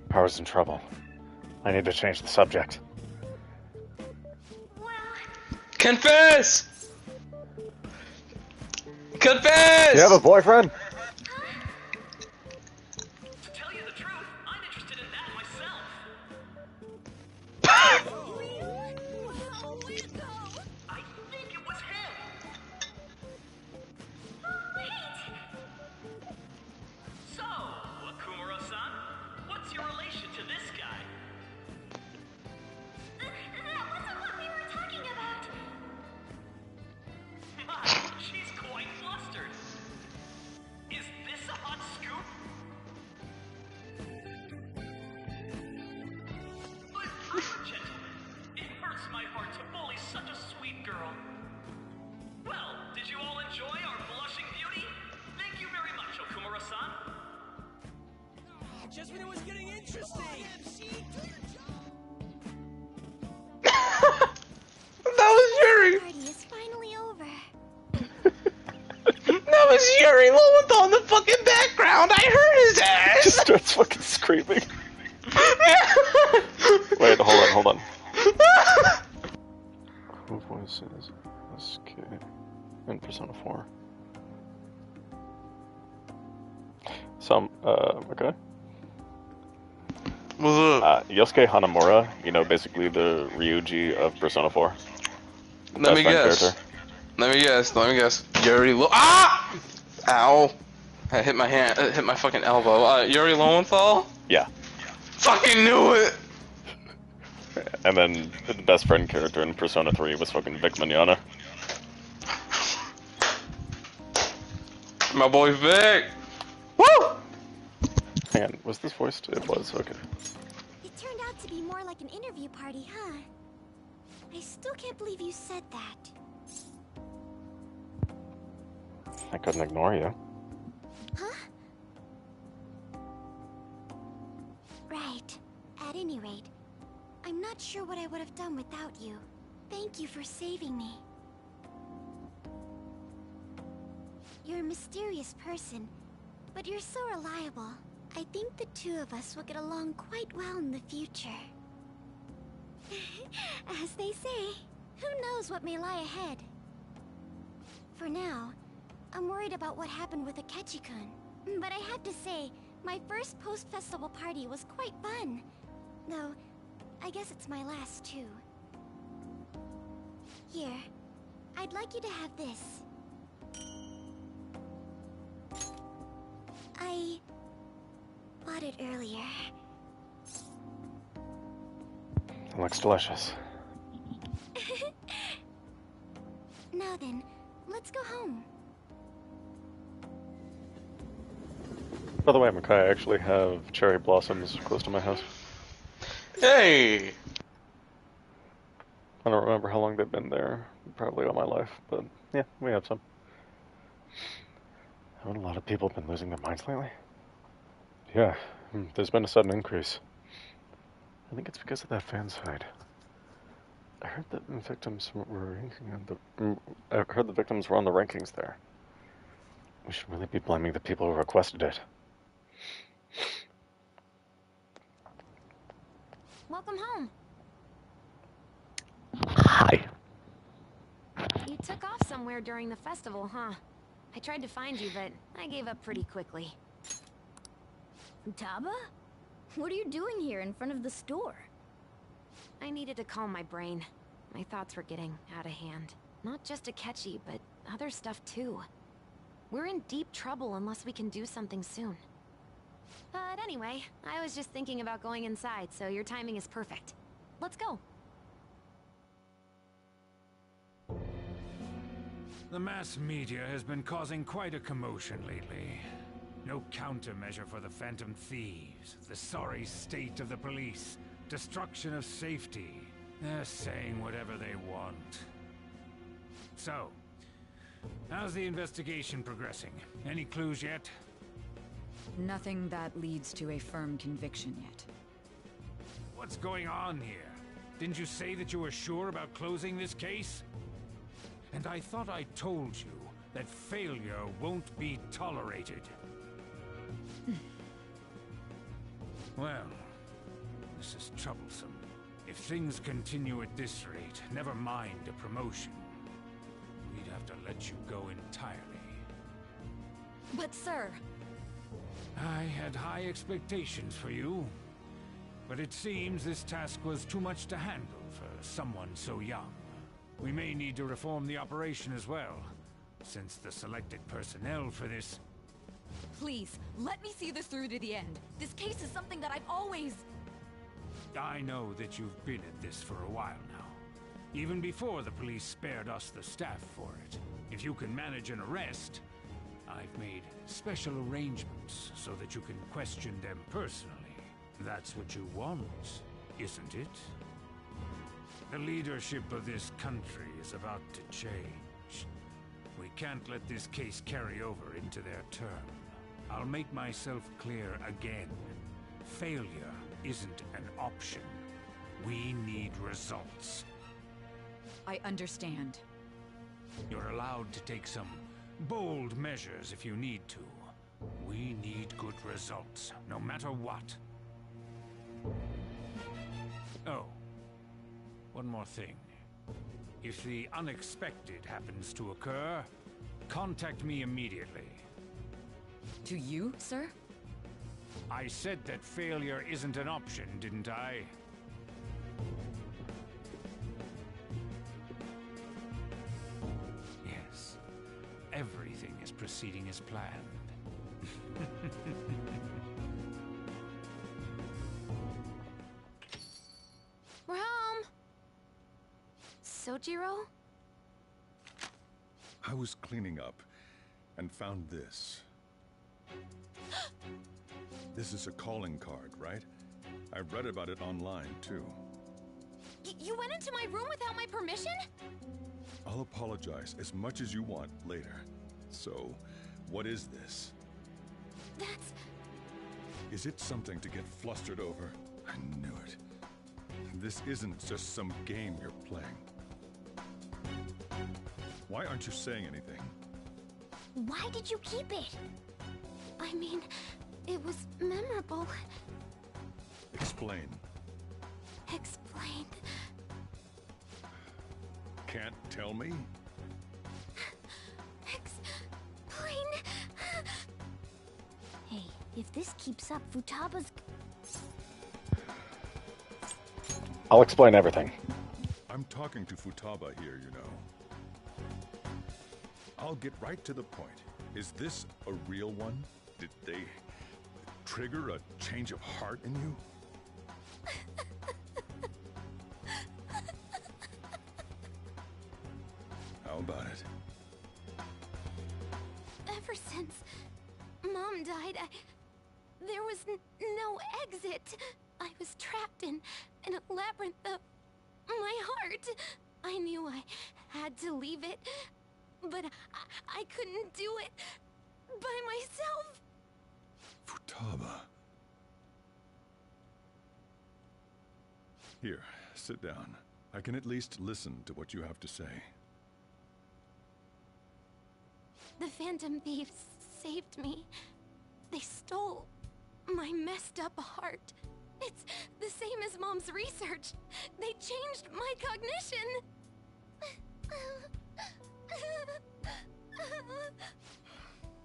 Power's in trouble. I need to change the subject. Confess! Confess! You have a boyfriend? To tell you the truth, I'm interested in that myself. I think it was him. So, Akumura-san, what's your relation to this guy? That wasn't what we were talking about. My, she's quite flustered. Is this a hot scoop? But I'm a gentleman. It hurts my heart to bully such a sweet girl. Well, did you all enjoy our blushing beauty? Thank you very much, Okumura-san. Just when it was getting interesting. That was Yuri! The party is finally over. That was Yuri Lowenthal in the fucking background! I heard his ass! Just starts fucking screaming. Wait, hold on. Who voices SK in Persona 4? Okay. What's up? Yosuke Hanamura, you know, basically the Ryuji of Persona 4. Let me guess. Let me guess. Yuri Ah! Ow. I hit my hand, hit my fucking elbow. Yuri Lowenthal? Yeah. Fucking knew it! And then the best friend character in Persona 3 was fucking Vic Mignogna. My boy Vic! Woo! Hang on, was this voiced? It was, okay. It turned out to to be more like an interview party, huh? I still can't believe you said that. I couldn't ignore you. Huh? Right. At any rate, I'm not sure what I would have done without you. Thank you for saving me. You're a mysterious person, but you're so reliable. I think the two of us will get along quite well in the future. As they say, who knows what may lie ahead? For now, I'm worried about what happened with Akechi-kun. But I have to say, my first post-festival party was quite fun. Though, I guess it's my last too. Here, I'd like you to have this. I bought it earlier. It looks delicious. Now then, let's go home. By the way, Makai, I actually have cherry blossoms close to my house. Hey! I don't remember how long they've been there. Probably all my life, but yeah, we have some. Haven't a lot of people been losing their minds lately? Yeah, there's been a sudden increase. I think it's because of that fan side. I heard that victims were the victims were on the rankings there. We should really be blaming the people who requested it. Welcome home. Hi. You took off somewhere during the festival, huh? I tried to find you, but I gave up pretty quickly. Taba? What are you doing here in front of the store? I needed to calm my brain. My thoughts were getting out of hand. Not just Akechi, but other stuff too. We're in deep trouble unless we can do something soon. But anyway, I was just thinking about going inside, so your timing is perfect. Let's go. The mass media has been causing quite a commotion lately. No countermeasure for the Phantom Thieves, the sorry state of the police, destruction of safety. They're saying whatever they want. So, how's the investigation progressing? Any clues yet? Nothing that leads to a firm conviction yet. What's going on here? Didn't you say that you were sure about closing this case? And I thought I told you that failure won't be tolerated. Well, this is troublesome. If things continue at this rate, never mind a promotion. We'd have to let you go entirely. But sir... I had high expectations for you. But it seems this task was too much to handle for someone so young. We may need to reform the operation as well, since the selected personnel for this... Please, let me see this through to the end. This case is something that I've always... I know that you've been at this for a while now. Even before the police spared us the staff for it. If you can manage an arrest, I've made special arrangements so that you can question them personally. That's what you want, isn't it? The leadership of this country is about to change. We can't let this case carry over into their term. I'll make myself clear again. Failure isn't an option. We need results. I understand. You're allowed to take some bold measures if you need to. We need good results, no matter what. Oh, one more thing. If the unexpected happens to occur, contact me immediately. To you, sir? I said that failure isn't an option, didn't I? Yes. Everything is proceeding as planned. We're home! Sojiro? I was cleaning up and found this. This is a calling card, right? I read about it online, too. You went into my room without my permission? I'll apologize as much as you want later. So, what is this? That's... Is it something to get flustered over? I knew it. This isn't just some game you're playing. Why aren't you saying anything? Why did you keep it? I mean, it was memorable. Explain. Explain. Can't tell me? Explain. Hey, if this keeps up, Futaba's... I'll explain everything. I'm talking to Futaba here, you know. I'll get right to the point. Is this a real one? Did they trigger a change of heart in you? How about it? Ever since Mom died, there was no exit. I was trapped in a labyrinth of my heart. I knew I had to leave it, but I couldn't do it by myself. Futaba. Here, sit down. I can at least listen to what you have to say. The Phantom Thieves saved me. They stole my messed up heart. It's the same as Mom's research. They changed my cognition.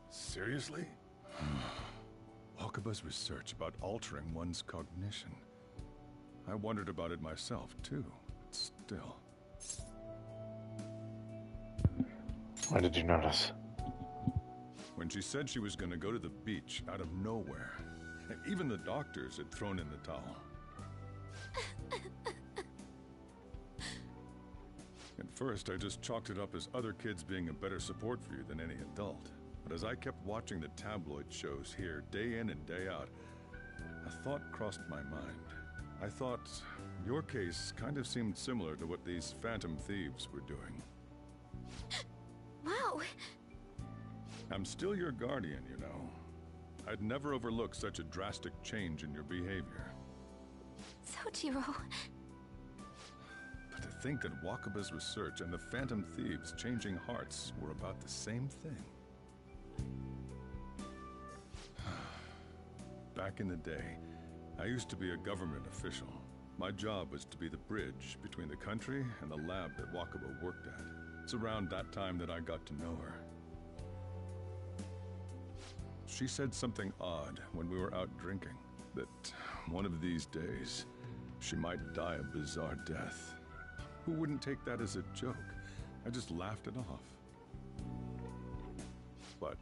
Seriously? Wakaba's research about altering one's cognition. I wondered about it myself, too. But still. When did you notice? When she said she was going to go to the beach out of nowhere. Even the doctors had thrown in the towel. At first, I just chalked it up as other kids being a better support for you than any adult. But as I kept watching the tabloid shows here, day in and day out, a thought crossed my mind. I thought your case kind of seemed similar to what these Phantom Thieves were doing. Wow. I'm still your guardian, you know. I'd never overlook such a drastic change in your behavior. Sojiro. But to think that Wakaba's research and the Phantom Thieves changing hearts were about the same thing. Back in the day, I used to be a government official. My job was to be the bridge between the country and the lab that Wakaba worked at. It's around that time that I got to know her. She said something odd when we were out drinking, that one of these days, she might die a bizarre death. Who wouldn't take that as a joke? I just laughed it off. But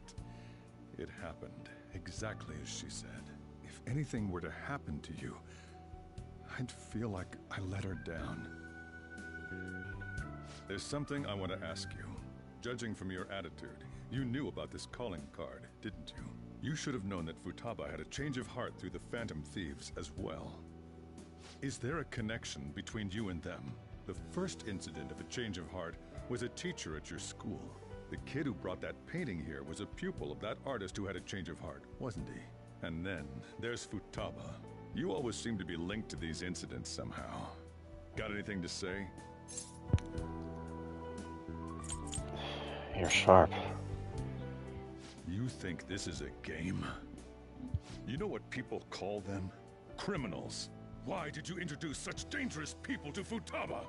it happened exactly as she said. If anything were to happen to you, I'd feel like I let her down. There's something I want to ask you. Judging from your attitude, you knew about this calling card, didn't you? You should have known that Futaba had a change of heart through the Phantom Thieves as well. Is there a connection between you and them? The first incident of a change of heart was a teacher at your school. The kid who brought that painting here was a pupil of that artist who had a change of heart, wasn't he? And then there's Futaba. You always seem to be linked to these incidents somehow. Got anything to say? You're sharp. You think this is a game? You know what people call them? Criminals. Why did you introduce such dangerous people to Futaba?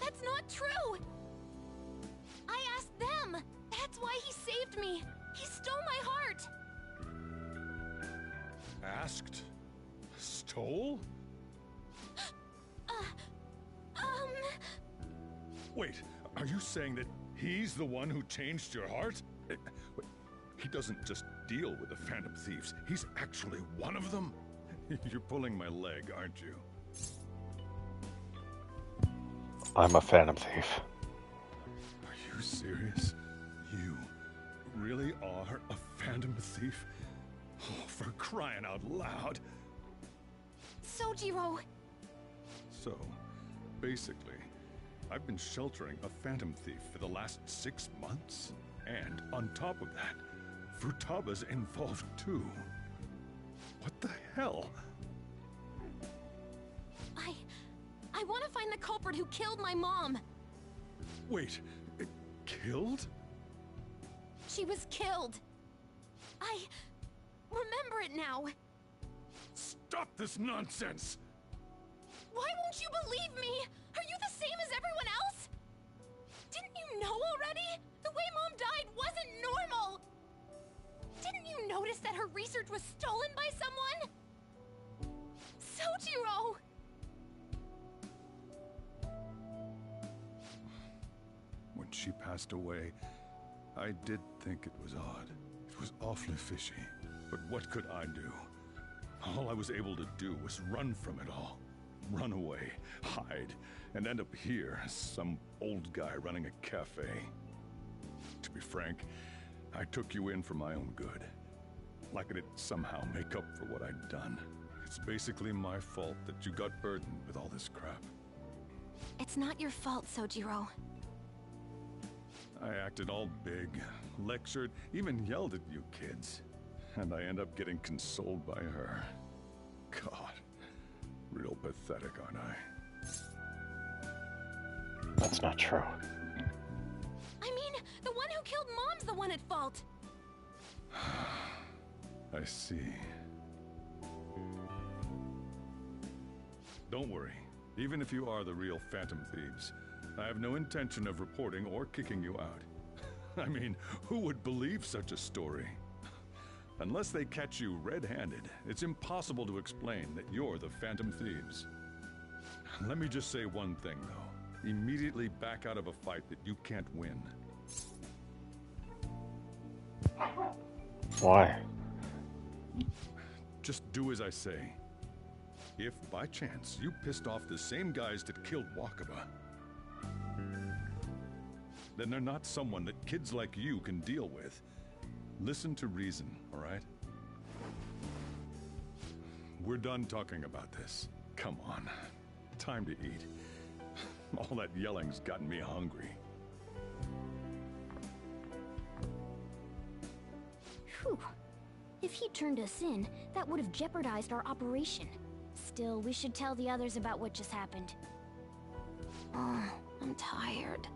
That's not true! I asked them! That's why he saved me! He stole my heart! Asked? Stole? Wait, are you saying that he's the one who changed your heart? He doesn't just deal with the Phantom Thieves. He's actually one of them? You're pulling my leg, aren't you? I'm a Phantom Thief. Are you serious? You really are a Phantom Thief? Oh, for crying out loud. Sojiro! So, basically, I've been sheltering a phantom thief for the last 6 months. And on top of that, Futaba's involved too. What the hell? I want to find the culprit who killed my mom. Wait, killed? She was killed. I remember it now. Stop this nonsense! Why won't you believe me? Are you the same as everyone else? Didn't you know already? The way Mom died wasn't normal. Didn't you notice that her research was stolen by someone? Sojiro! When she passed away, I did think it was odd. It was awfully fishy. But what could I do? All I was able to do was run from it all. Run away, hide, and end up here as some old guy running a cafe. To be frank, I took you in for my own good. Like it'd somehow make up for what I'd done. It's basically my fault that you got burdened with all this crap. It's not your fault, Sojiro. I acted all big, lectured, even yelled at you kids. And I end up getting consoled by her. God, real pathetic, aren't I? That's not true. I mean, the one who killed Mom's the one at fault. I see. Don't worry. Even if you are the real Phantom Thieves, I have no intention of reporting or kicking you out. I mean, who would believe such a story? Unless they catch you red-handed, it's impossible to explain that you're the Phantom Thieves. Let me just say one thing, though. Immediately back out of a fight that you can't win. Why? Just do as I say. If, by chance, you pissed off the same guys that killed Wakaba, then they're not someone that kids like you can deal with. Listen to reason, all right? We're done talking about this. Come on. Time to eat. All that yelling's gotten me hungry. Whew. If he turned us in, that would have jeopardized our operation. Still, we should tell the others about what just happened. Oh, I'm tired.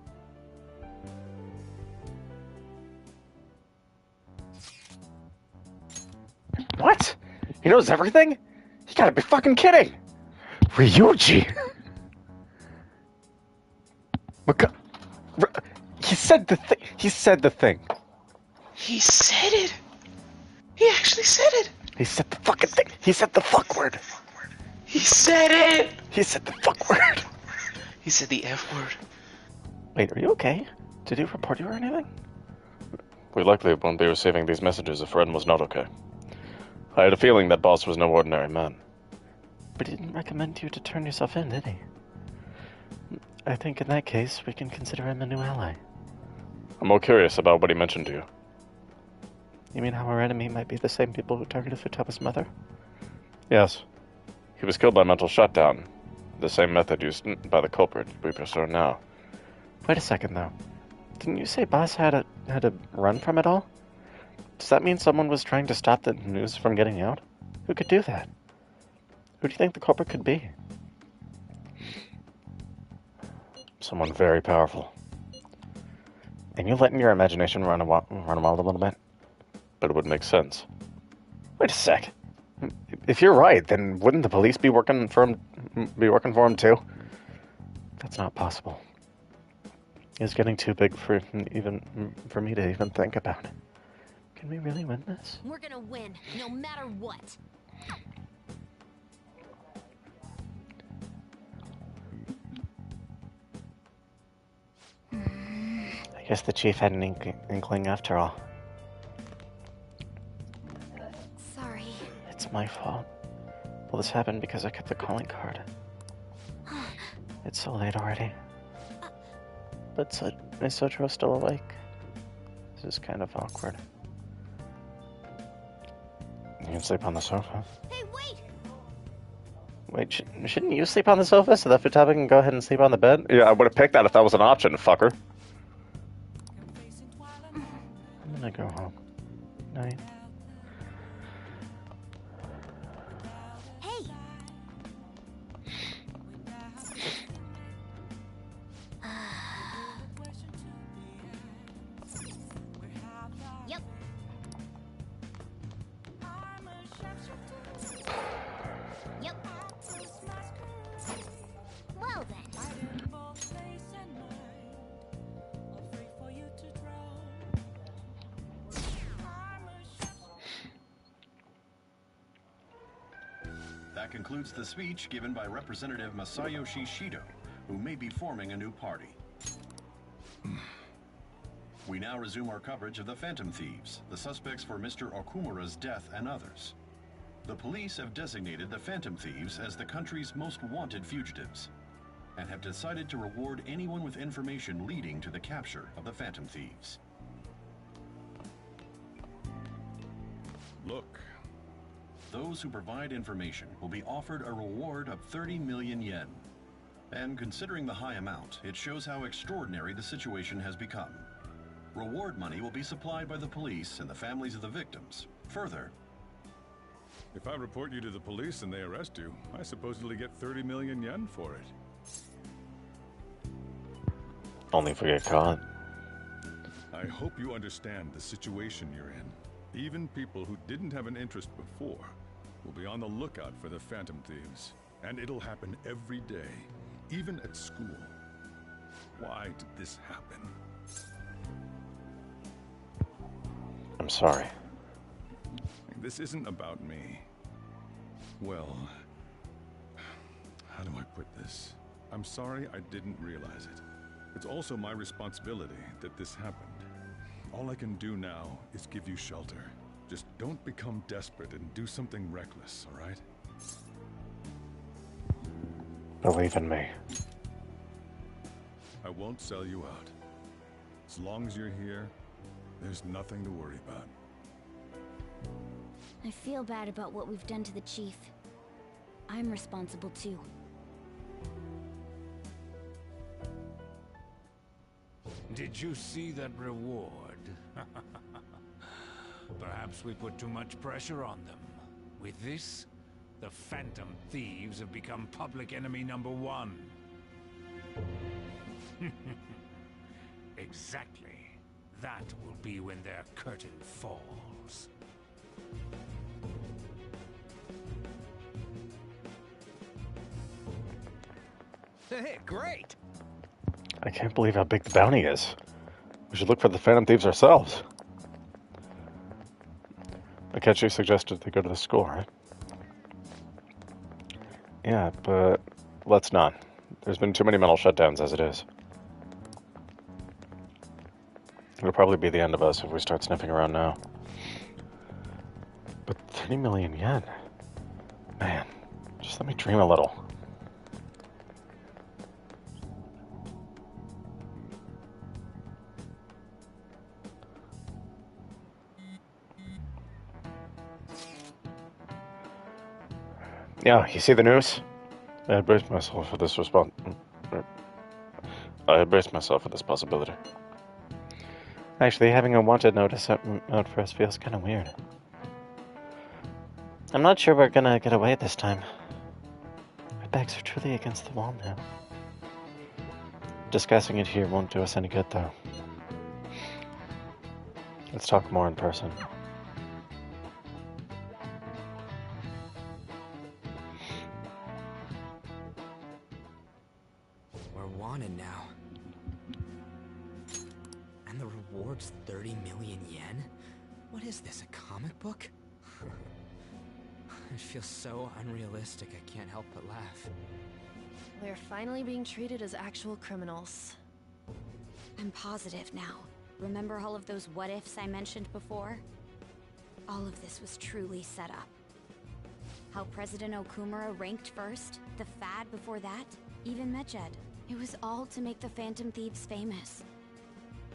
What? He knows everything? You gotta be fucking kidding! Ryuji! He said the thing. He said the thing. He said it. He actually said it. He said the fucking thing. He said the fuck word. He said it. He said the fuck word. He said the F word. Wait, are you okay? Did he report you or anything? We likely won't be receiving these messages if Ren was not okay. I had a feeling that boss was no ordinary man. But he didn't recommend you to turn yourself in, did he? I think in that case, we can consider him a new ally. I'm more curious about what he mentioned to you. You mean how our enemy might be the same people who targeted Futaba's mother? Yes. He was killed by mental shutdown. The same method used by the culprit we pursue now. Wait a second, though. Didn't you say Boss had to run from it all? Does that mean someone was trying to stop the news from getting out? Who could do that? Who do you think the culprit could be? Someone very powerful. And you letting your imagination run wild a little bit? But it would make sense. Wait a sec. If you're right, then wouldn't the police be working for him too? That's not possible. It's getting too big for me to even think about. Can we really win this? We're gonna win, no matter what. I guess the chief had an inkling after all. Sorry. It's my fault. Well, this happened because I kept the calling card. It's so late already. But is Sojiro still awake? This is kind of awkward. You can sleep on the sofa. Hey, wait! Wait, shouldn't you sleep on the sofa so that Futaba can go ahead and sleep on the bed? Yeah, I would have picked that if that was an option, fucker. I'm gonna go home. Night. Hey! Yep. Yep. Well then. That concludes the speech given by Representative Masayoshi Shido, who may be forming a new party. We now resume our coverage of the Phantom Thieves, the suspects for Mr. Okumura's death and others. The police have designated the Phantom Thieves as the country's most wanted fugitives, and have decided to reward anyone with information leading to the capture of the Phantom Thieves. Look. Those who provide information will be offered a reward of 30 million yen. And considering the high amount, it shows how extraordinary the situation has become. Reward money will be supplied by the police and the families of the victims. Further, If I report you to the police and they arrest you, I supposedly get 30 million yen for it. Only if we get caught. I hope you understand the situation you're in. Even people who didn't have an interest before will be on the lookout for the Phantom Thieves. And it'll happen every day, even at school. Why did this happen? I'm sorry. This isn't about me. Well, how do I put this? I'm sorry I didn't realize it. It's also my responsibility that this happened. All I can do now is give you shelter. Just don't become desperate and do something reckless, all right? Believe in me. I won't sell you out. As long as you're here, there's nothing to worry about. I feel bad about what we've done to the chief. I'm responsible too. Did you see that reward? Perhaps we put too much pressure on them. With this, the Phantom Thieves have become public enemy #1. Exactly. That will be when their curtain falls. Hey, great! I can't believe how big the bounty is. We should look for the Phantom Thieves ourselves. Akechi suggested they go to the school, right? Yeah, but let's not. There's been too many mental shutdowns as it is. It'll probably be the end of us if we start sniffing around now. But 30 million yen? Man, just let me dream a little. Yeah, you see the news? I had braced myself for this possibility. Actually, having a wanted notice out for us feels kind of weird. I'm not sure we're gonna get away this time. Our backs are truly against the wall now. Discussing it here won't do us any good, though. Let's talk more in person. We're wanted now. And the reward's 30 million yen? What is this, a comic book? It feels so unrealistic, I can't help but laugh. We're finally being treated as actual criminals. I'm positive now. Remember all of those what-ifs I mentioned before? All of this was truly set up. How President Okumura ranked first, the Fad before that, even Medjed. It was all to make the Phantom Thieves famous.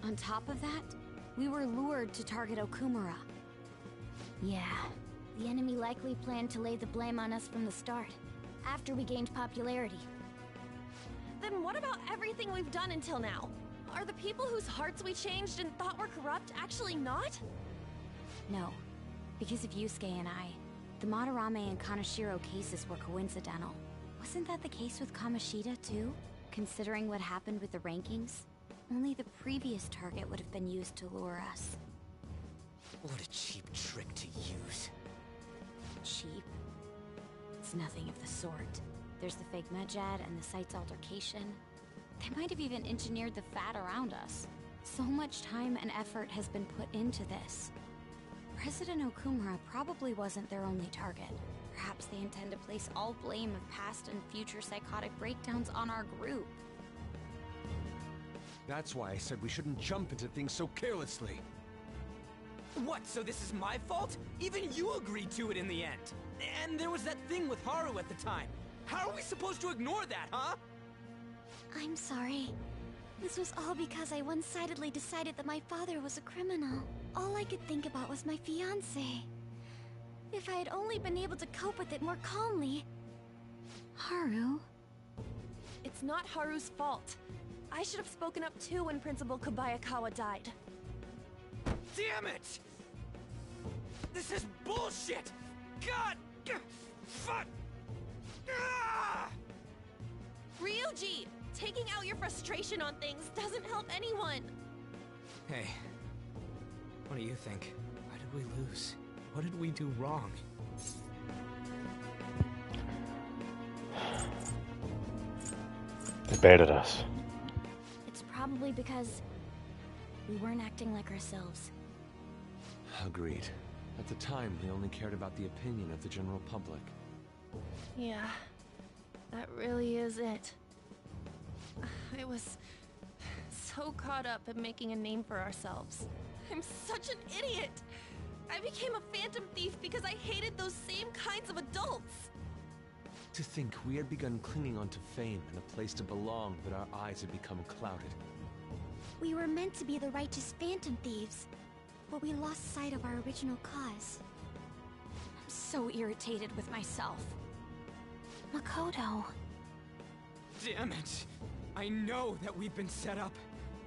On top of that, we were lured to target Okumura. Yeah, the enemy likely planned to lay the blame on us from the start. after we gained popularity. Then what about everything we've done until now? Are the people whose hearts we changed and thought were corrupt actually not? No. Because of Yusuke and I, the Madarame and Kaneshiro cases were coincidental. Wasn't that the case with Kamoshida, too? Considering what happened with the rankings, only the previous target would have been used to lure us. What a cheap trick to use. Cheap? It's nothing of the sort. There's the fake Medjed and the site's altercation. They might have even engineered the fat around us. So much time and effort has been put into this. President Okumura probably wasn't their only target. Perhaps they intend to place all blame of past and future psychotic breakdowns on our group. That's why I said we shouldn't jump into things so carelessly. What, so this is my fault? Even you agreed to it in the end. And there was that thing with Haru at the time. How are we supposed to ignore that, huh? I'm sorry. This was all because I one-sidedly decided that my father was a criminal. All I could think about was my fiancé. If I had only been able to cope with it more calmly... Haru? It's not Haru's fault. I should have spoken up too when Principal Kobayakawa died. Damn it! This is bullshit! God! Fuck! Ah! Ryuji! Taking out your frustration on things doesn't help anyone! Hey, what do you think? Why did we lose? What did we do wrong? They baited us. It's probably because we weren't acting like ourselves. Agreed. At the time, we only cared about the opinion of the general public. Yeah, that really is it. I was so caught up in making a name for ourselves. I'm such an idiot! I became a phantom thief because I hated those same kinds of adults! To think we had begun clinging onto fame and a place to belong, but our eyes had become clouded. We were meant to be the righteous phantom thieves, but we lost sight of our original cause. I'm so irritated with myself. Makoto. Damn it! I know that we've been set up,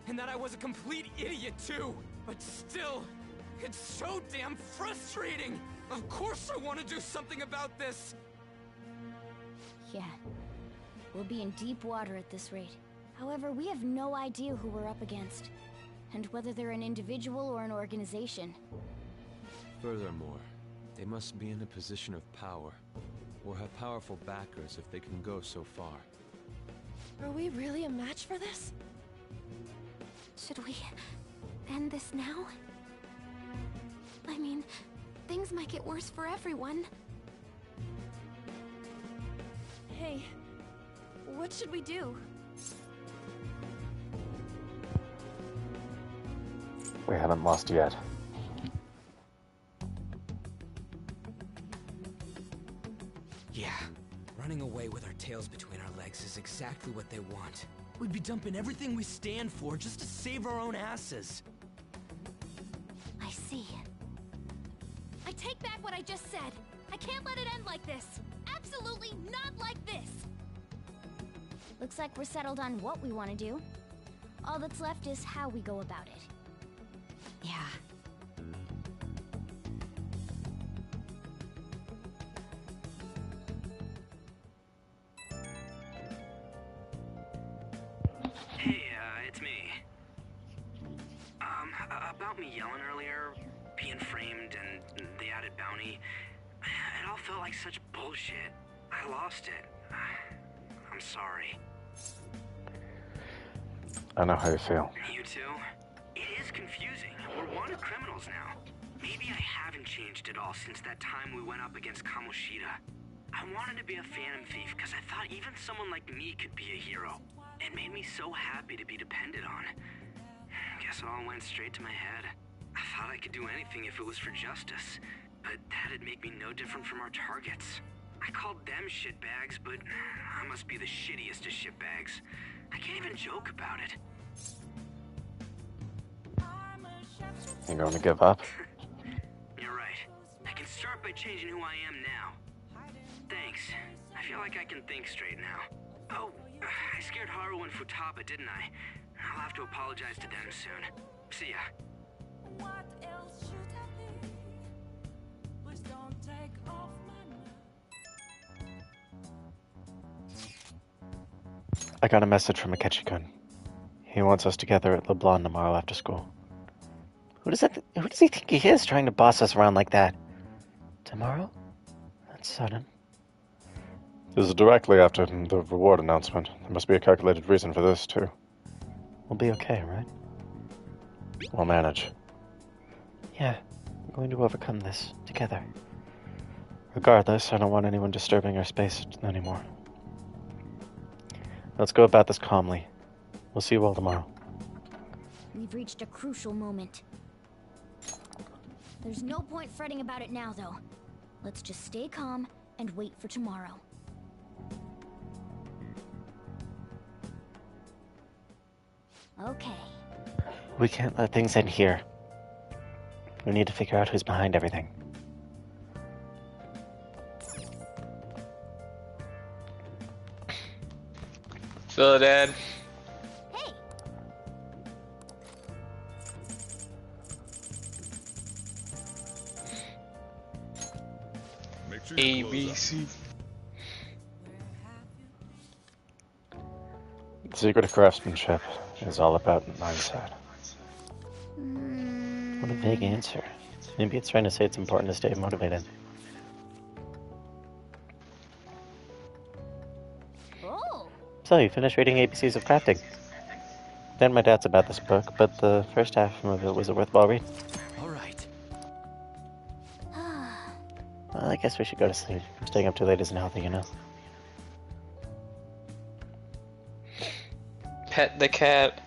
and that I was a complete idiot too, but still, it's so damn frustrating! Of course I want to do something about this! Yeah. We'll be in deep water at this rate. However, we have no idea who we're up against, and whether they're an individual or an organization. Furthermore, they must be in a position of power, or have powerful backers if they can go so far. Are we really a match for this? Should we end this now? I mean, things might get worse for everyone. Hey, what should we do? We haven't lost yet. Yeah, running away with our tails between our legs is exactly what they want. We'd be dumping everything we stand for just to save our own asses. I see. I take back what I just said. I can't let it end like this. Absolutely not like this! Looks like we're settled on what we want to do. All that's left is how we go about it. Yeah. Hey, it's me. About me yelling earlier, being framed, and the added bounty, it all felt like such bullshit. I lost it. I'm sorry. I know how you feel. You too? It is confusing. We're wanted criminals now. Maybe I haven't changed at all since that time we went up against Kamoshida. I wanted to be a phantom thief because I thought even someone like me could be a hero. It made me so happy to be depended on. Guess it all went straight to my head. I thought I could do anything if it was for justice, but that'd make me no different from our targets. I called them shitbags, but I must be the shittiest of shitbags. I can't even joke about it. You going to give up? You're right. I can start by changing who I am now. Thanks. I feel like I can think straight now. Oh, I scared Haru and Futaba, didn't I? I'll have to apologize to them soon. See ya. What else should I be? Please don't take off my mask. I got a message from Akechi-kun. He wants us together at LeBlanc tomorrow after school. Who does he think he is, trying to boss us around like that? Tomorrow? That's sudden. This is directly after the reward announcement. There must be a calculated reason for this, too. We'll be okay, right? We'll manage. Yeah, we're going to overcome this together. Regardless, I don't want anyone disturbing our space anymore. Let's go about this calmly. We'll see you all tomorrow. We've reached a crucial moment. There's no point fretting about it now, though. Let's just stay calm and wait for tomorrow. Okay. We can't let things end here. We need to figure out who's behind everything. So, Dad. Hey. Make sure ABC. The secret of craftsmanship is all about mindset. What a vague answer. Maybe it's trying to say it's important to stay motivated. Oh. So, you finished reading ABCs of Crafting. Then my dad's about this book, but the first half of it was a worthwhile read. Alright. Well, I guess we should go to sleep. Staying up too late isn't healthy, you know. Pet the cat.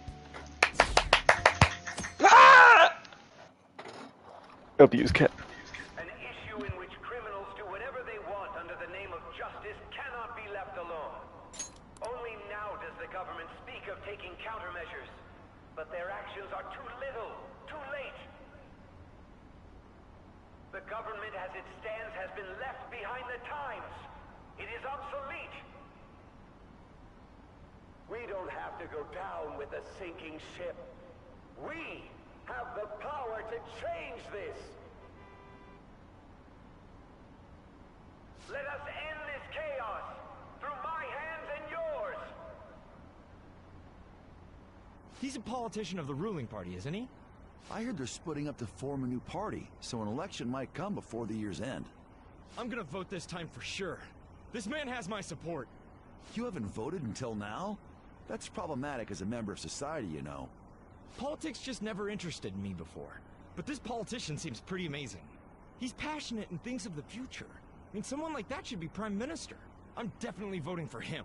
Ah! Abuse cat. An issue in which criminals do whatever they want under the name of justice cannot be left alone. Only now does the government speak of taking countermeasures, but their actions are too little, too late. The government as it stands has been left behind the times. It is obsolete. We don't have to go down with a sinking ship. We have the power to change this. Let us end this chaos through my hands and yours. He's a politician of the ruling party, isn't he? I heard they're splitting up to form a new party, so an election might come before the year's end. I'm gonna vote this time for sure. This man has my support. You haven't voted until now? That's problematic as a member of society, you know. Politics just never interested me before. But this politician seems pretty amazing. He's passionate and thinks of the future. I mean, someone like that should be prime minister. I'm definitely voting for him.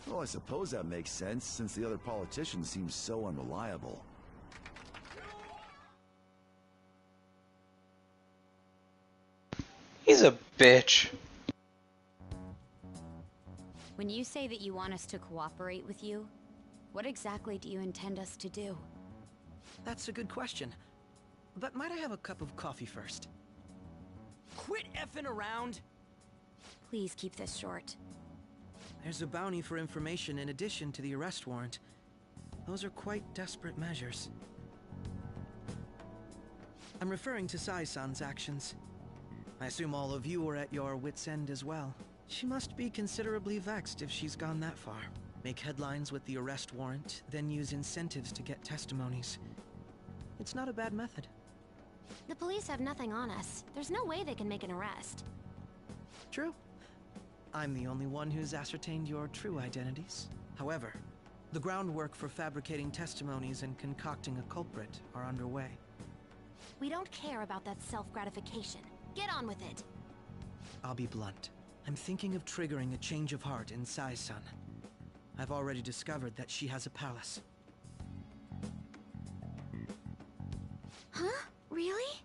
Well, I suppose that makes sense, since the other politicians seem so unreliable. He's a bitch. When you say that you want us to cooperate with you, what exactly do you intend us to do? That's a good question. But might I have a cup of coffee first? Quit effing around! Please keep this short. There's a bounty for information in addition to the arrest warrant. Those are quite desperate measures. I'm referring to Sai-san's actions. I assume all of you are at your wits' end as well. She must be considerably vexed if she's gone that far. Make headlines with the arrest warrant, then use incentives to get testimonies. It's not a bad method. The police have nothing on us. There's no way they can make an arrest. True. I'm the only one who's ascertained your true identities. However, the groundwork for fabricating testimonies and concocting a culprit are underway. We don't care about that self-gratification. Get on with it. I'll be blunt. I'm thinking of triggering a change of heart in Sai-san. I've already discovered that she has a palace. Huh? Really?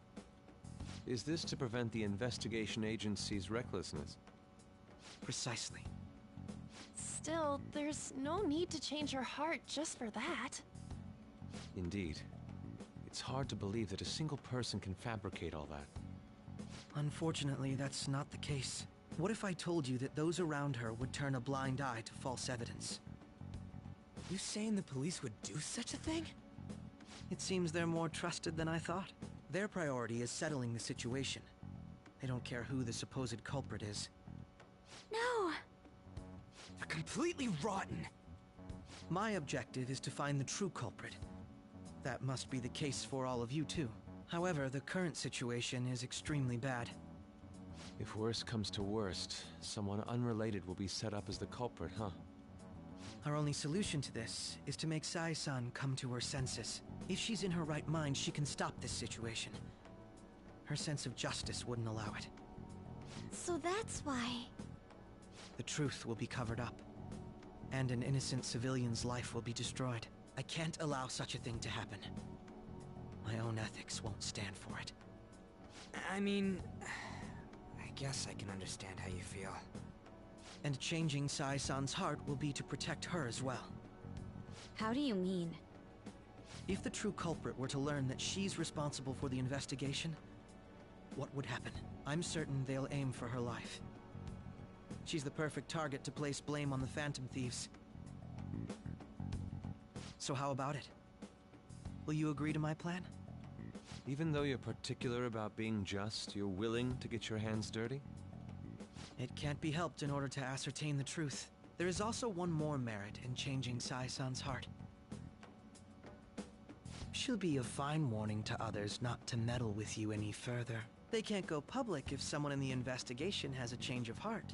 Is this to prevent the investigation agency's recklessness? Precisely. Still, there's no need to change her heart just for that. Indeed. It's hard to believe that a single person can fabricate all that. Unfortunately, that's not the case. What if I told you that those around her would turn a blind eye to false evidence? You saying the police would do such a thing? It seems they're more trusted than I thought. Their priority is settling the situation. They don't care who the supposed culprit is. No! They're completely rotten! My objective is to find the true culprit. That must be the case for all of you too. However, the current situation is extremely bad. If worst comes to worst, someone unrelated will be set up as the culprit, huh? Our only solution to this is to make Sai-san come to her senses. If she's in her right mind, she can stop this situation. Her sense of justice wouldn't allow it. So that's why... The truth will be covered up, and an innocent civilian's life will be destroyed. I can't allow such a thing to happen. My own ethics won't stand for it. I mean... I guess I can understand how you feel. And changing Sai-san's heart will be to protect her as well. How do you mean? If the true culprit were to learn that she's responsible for the investigation, what would happen? I'm certain they'll aim for her life. She's the perfect target to place blame on the Phantom Thieves. So how about it? Will you agree to my plan? Even though you're particular about being just, you're willing to get your hands dirty? It can't be helped in order to ascertain the truth. There is also one more merit in changing Sai-san's heart. She'll be a fine warning to others not to meddle with you any further. They can't go public if someone in the investigation has a change of heart.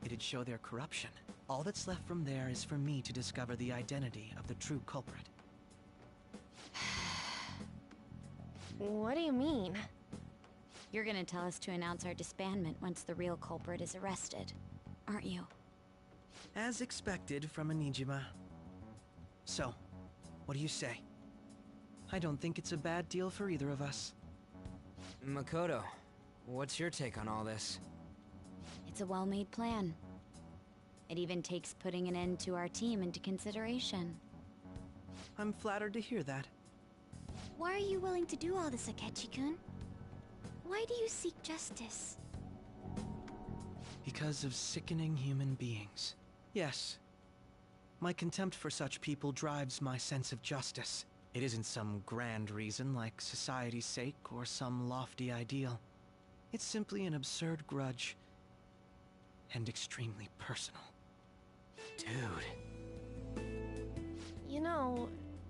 It'd show their corruption. All that's left from there is for me to discover the identity of the true culprit. What do you mean? You're gonna tell us to announce our disbandment once the real culprit is arrested, aren't you? As expected from Onijima. So, what do you say? I don't think it's a bad deal for either of us. Makoto, what's your take on all this? It's a well-made plan. It even takes putting an end to our team into consideration. I'm flattered to hear that. Why are you willing to do all this, Akechi-kun? Why do you seek justice? Because of sickening human beings. Yes. My contempt for such people drives my sense of justice. It isn't some grand reason like society's sake or some lofty ideal. It's simply an absurd grudge. And extremely personal. Dude. You know,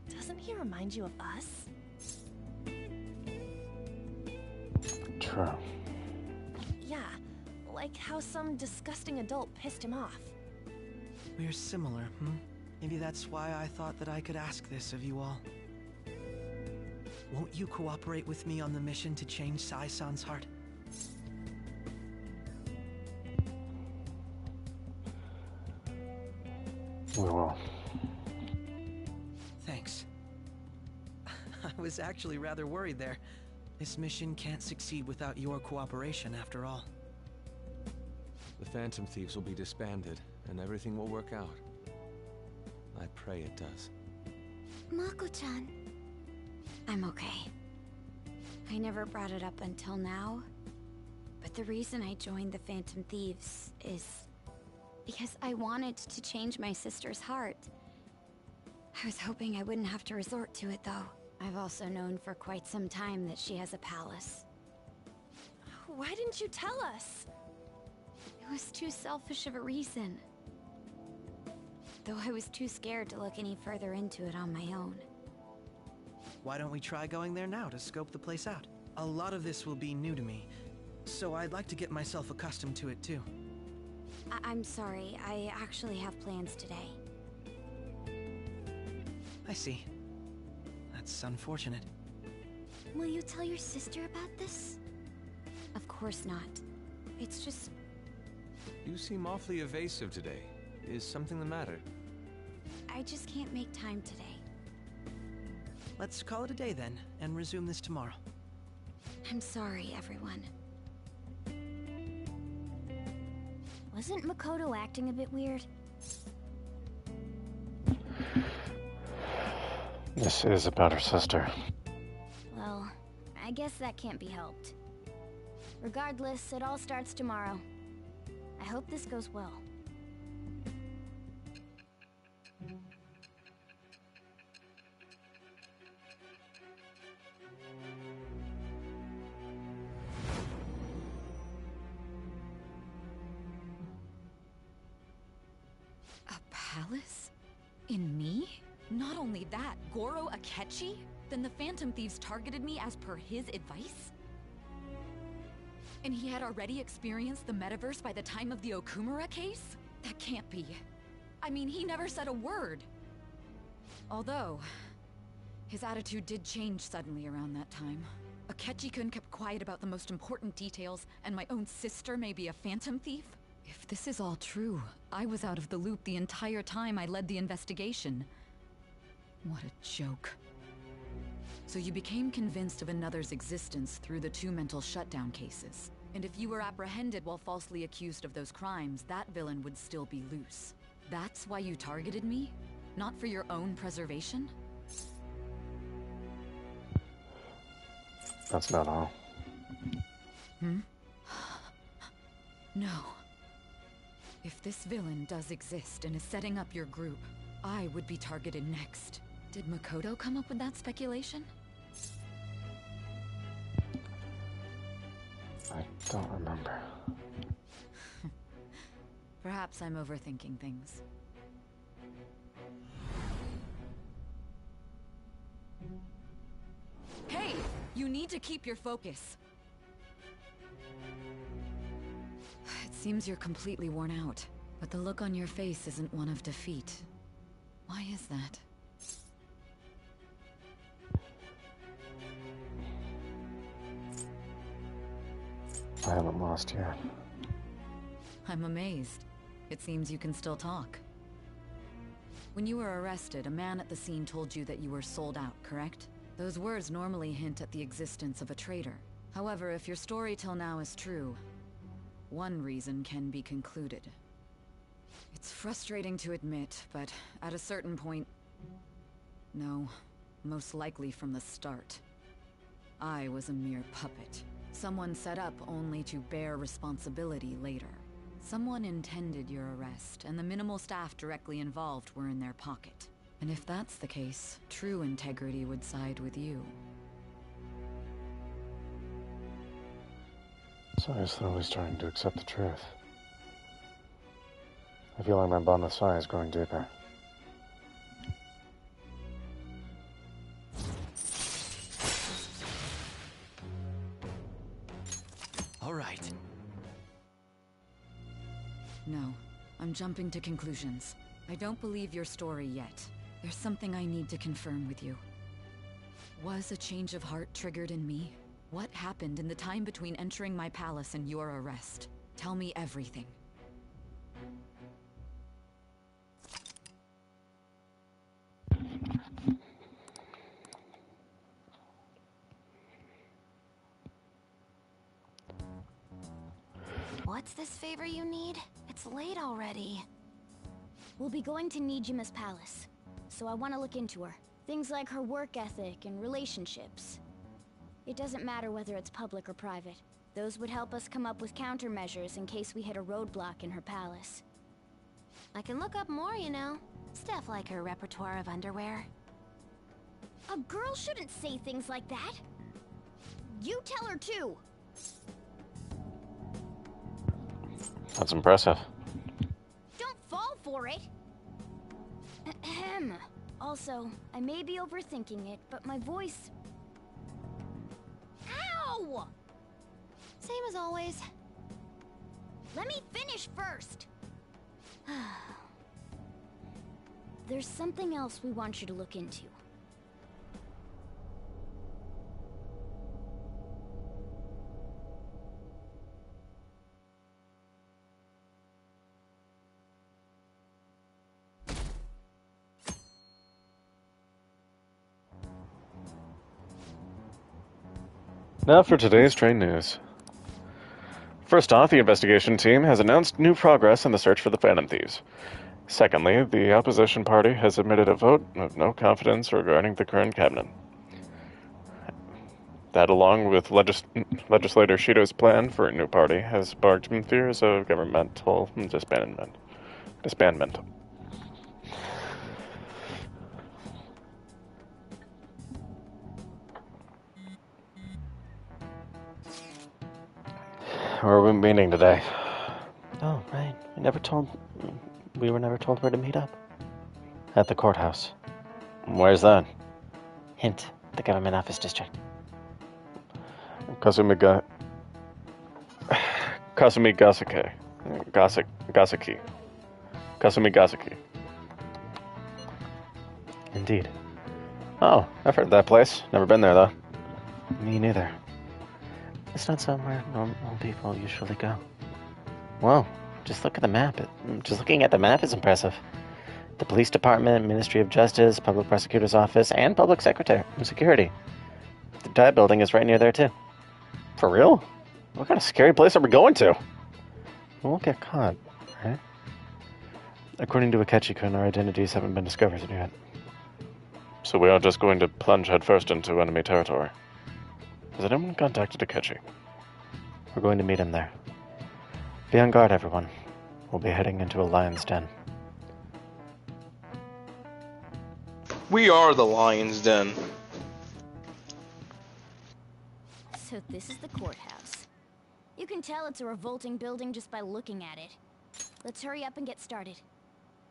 doesn't he remind you of us? True. Yeah, like how some disgusting adult pissed him off. We're similar, Maybe that's why I thought that I could ask this of you all. Won't you cooperate with me on the mission to change Sai-san's heart? We will. Thanks. I was actually rather worried there. This mission can't succeed without your cooperation, after all. The Phantom Thieves will be disbanded, and everything will work out. I pray it does. Mako-chan. I'm okay. I never brought it up until now, but the reason I joined the Phantom Thieves is because I wanted to change my sister's heart. I was hoping I wouldn't have to resort to it, though. I've also known for quite some time that she has a palace. Why didn't you tell us? It was too selfish of a reason. Though I was too scared to look any further into it on my own. Why don't we try going there now to scope the place out? A lot of this will be new to me, so I'd like to get myself accustomed to it too. I'm sorry, I actually have plans today. I see. That's unfortunate. Will you tell your sister about this? Of course not. It's just... You seem awfully evasive today. Is something the matter? I just can't make time today. Let's call it a day then, and resume this tomorrow. I'm sorry, everyone. Wasn't Makoto acting a bit weird? This is about her sister. Well, I guess that can't be helped. Regardless, it all starts tomorrow. I hope this goes well. A palace? In me? Not only that, Goro Akechi? Then the Phantom Thieves targeted me as per his advice? And he had already experienced the metaverse by the time of the Okumura case? That can't be. I mean, he never said a word. Although, his attitude did change suddenly around that time. Akechi-kun kept quiet about the most important details, and my own sister may be a Phantom Thief? If this is all true, I was out of the loop the entire time I led the investigation. What a joke. So you became convinced of another's existence through the 2 mental shutdown cases. And if you were apprehended while falsely accused of those crimes, that villain would still be loose. That's why you targeted me? Not for your own preservation? That's not all. No. If this villain does exist and is setting up your group, I would be targeted next. Did Makoto come up with that speculation? I don't remember. Perhaps I'm overthinking things. Hey! You need to keep your focus. It seems you're completely worn out, but the look on your face isn't one of defeat. Why is that? I haven't lost yet. I'm amazed. It seems you can still talk. When you were arrested, a man at the scene told you that you were sold out, correct? Those words normally hint at the existence of a traitor. However, if your story till now is true, one reason can be concluded. It's frustrating to admit, but at a certain point... No, most likely from the start. I was a mere puppet. Someone set up only to bear responsibility later. Someone intended your arrest, and the minimal staff directly involved were in their pocket. And if that's the case, true integrity would side with you. Sai is slowly starting to accept the truth. I feel like my bond with Sai is growing deeper. All right. No, I'm jumping to conclusions. I don't believe your story yet. There's something I need to confirm with you. Was a change of heart triggered in me? What happened in the time between entering my palace and your arrest? Tell me everything. What's this favor you need? It's late already. We'll be going to Nijima's palace, so I want to look into her. Things like her work ethic and relationships. It doesn't matter whether it's public or private. Those would help us come up with countermeasures in case we hit a roadblock in her palace. I can look up more, you know. Stuff like her repertoire of underwear. A girl shouldn't say things like that. You tell her too. That's impressive. Don't fall for it. Ahem. Also, I may be overthinking it, but my voice... Ow! Same as always. Let me finish first. There's something else we want you to look into. Now for today's train news. First off, the investigation team has announced new progress in the search for the Phantom Thieves. Secondly, the opposition party has submitted a vote of no confidence regarding the current cabinet. That, along with Legislator Shido's plan for a new party, has sparked fears of governmental disbandment. Where are we meeting today? Oh, right. We were never told where to meet up. At the courthouse. Where's that? Hint, the government office district. Kasumi Gasaki. Kasumi Gasaki. Indeed. Oh, I've heard of that place. Never been there, though. Me neither. It's not somewhere normal people usually go. Wow. Just look at the map. Just looking at the map is impressive. The police department, Ministry of Justice, Public Prosecutor's Office, and Public Security. The dive building is right near there, too. For real? What kind of scary place are we going to? We won't get caught, right? According to Akechi-kun, our identities haven't been discovered yet. So we are just going to plunge headfirst into enemy territory. Has anyone contacted Akechi? We're going to meet him there. Be on guard, everyone. We'll be heading into a lion's den. We are the lion's den. So this is the courthouse. You can tell it's a revolting building just by looking at it. Let's hurry up and get started.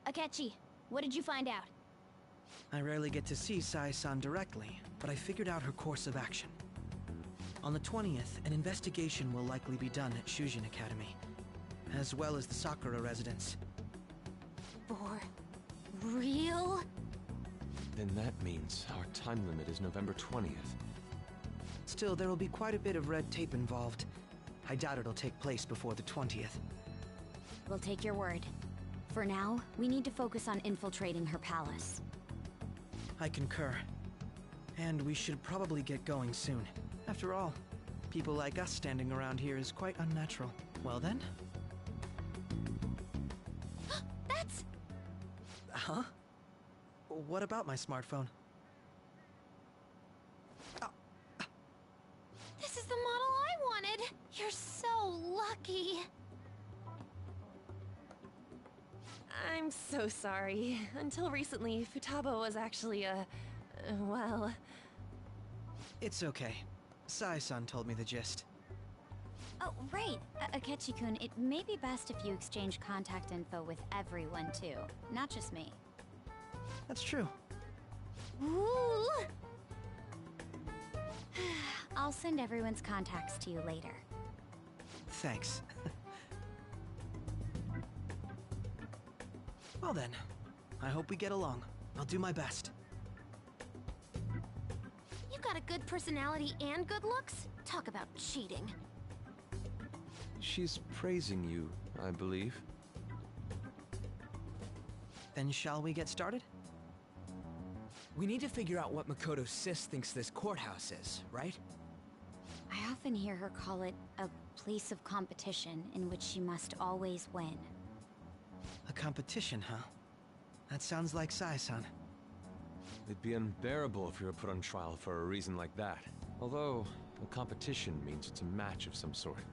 Akechi, what did you find out? I rarely get to see Sai-san directly, but I figured out her course of action. On the 20th, an investigation will likely be done at Shujin Academy, as well as the Sakura residence. For real? Then that means our time limit is November 20th. Still, there will be quite a bit of red tape involved. I doubt it'll take place before the 20th. We'll take your word. For now, we need to focus on infiltrating her palace. I concur. And we should probably get going soon. After all, people like us standing around here is quite unnatural. Well then? That's... Huh? What about my smartphone? This is the model I wanted! You're so lucky! I'm so sorry. Until recently, Futaba was actually well... It's okay. Sai-san told me the gist. Oh, right. Akechi-kun, it may be best if you exchange contact info with everyone, too. Not just me. That's true. Ooh! I'll send everyone's contacts to you later. Thanks. Well then, I hope we get along. I'll do my best. You got a good personality and good looks? Talk about cheating. She's praising you, I believe. Then shall we get started? We need to figure out what Makoto Sis thinks this courthouse is, right? I often hear her call it a place of competition in which she must always win. A competition, huh? That sounds like Sai-san. It'd be unbearable if you were put on trial for a reason like that. Although, a competition means it's a match of some sort.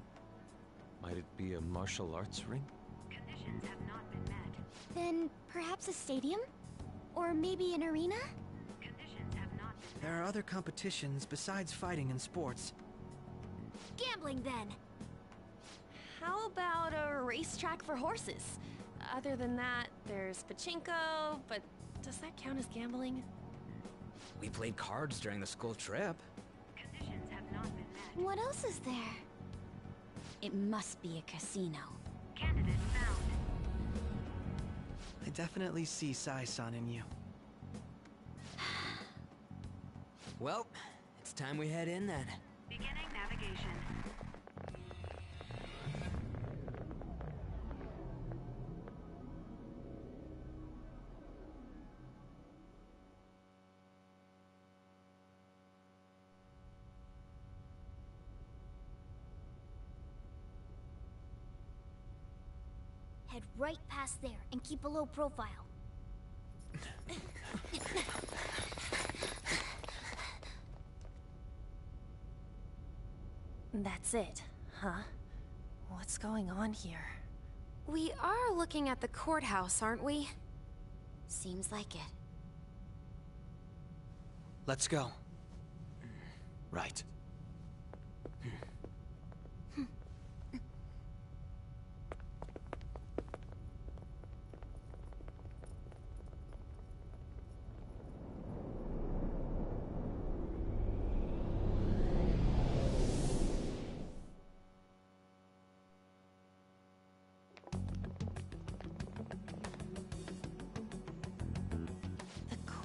Might it be a martial arts ring? Conditions have not been met. Then perhaps a stadium? Or maybe an arena? Conditions have not been met. There are other competitions besides fighting and sports. Gambling, then! How about a racetrack for horses? Other than that, there's pachinko, but does that count as gambling? We played cards during the school trip. Conditions have not been met. What else is there? It must be a casino. Candidate found. I definitely see Sai-san in you. Well, it's time we head in then. Beginning navigation. Head right past there and keep a low profile. That's it, huh? What's going on here? We are looking at the courthouse, aren't we? Seems like it. Let's go. Right.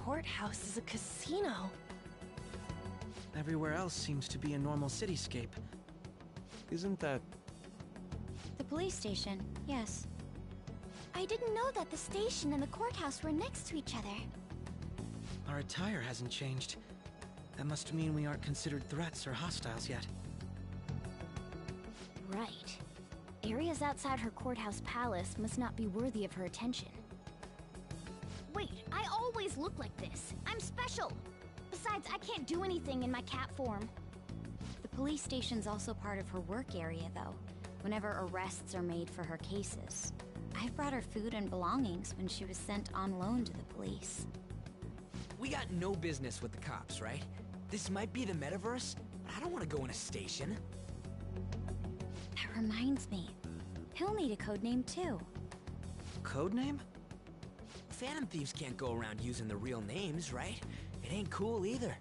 Courthouse is a casino. Everywhere else seems to be a normal cityscape. Isn't that... The police station, yes. I didn't know that the station and the courthouse were next to each other. Our attire hasn't changed. That must mean we aren't considered threats or hostiles yet. Right. Areas outside her courthouse palace must not be worthy of her attention. Wait, I always look like this. I'm special. Besides, I can't do anything in my cat form. The police station's also part of her work area, though, whenever arrests are made for her cases. I've brought her food and belongings when she was sent on loan to the police. We got no business with the cops, right? This might be the metaverse, but I don't want to go in a station. That reminds me. He'll need a codename, too. Codename? Phantom Thieves can't go around using the real names, right? It ain't cool either.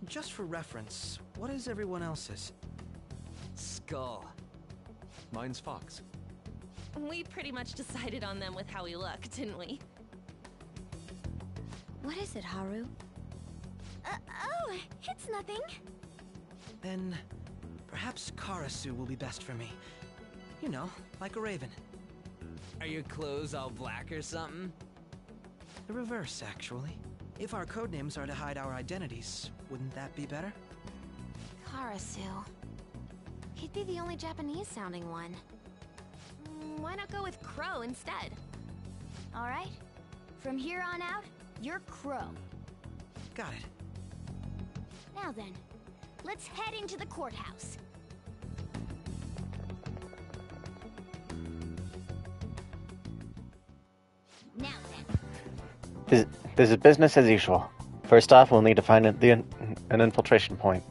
Just for reference, what is everyone else's? Skull. Mine's Fox. We pretty much decided on them with how we look, didn't we? What is it, Haru? Oh, it's nothing. Then, perhaps Karasu will be best for me. You know, like a raven. Are your clothes all black or something? The reverse, actually. If our codenames are to hide our identities, wouldn't that be better? Karasu. He'd be the only Japanese-sounding one. Why not go with Crow instead? All right. From here on out, you're Crow. Got it. Now then, let's head into the courthouse. Now then. This is business as usual. First off, we'll need to find an infiltration point.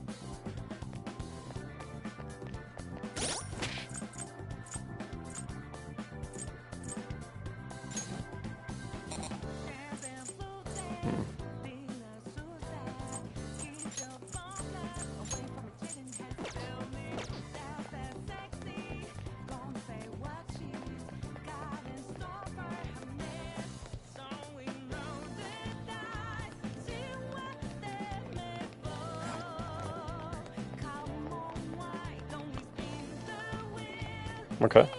Okay.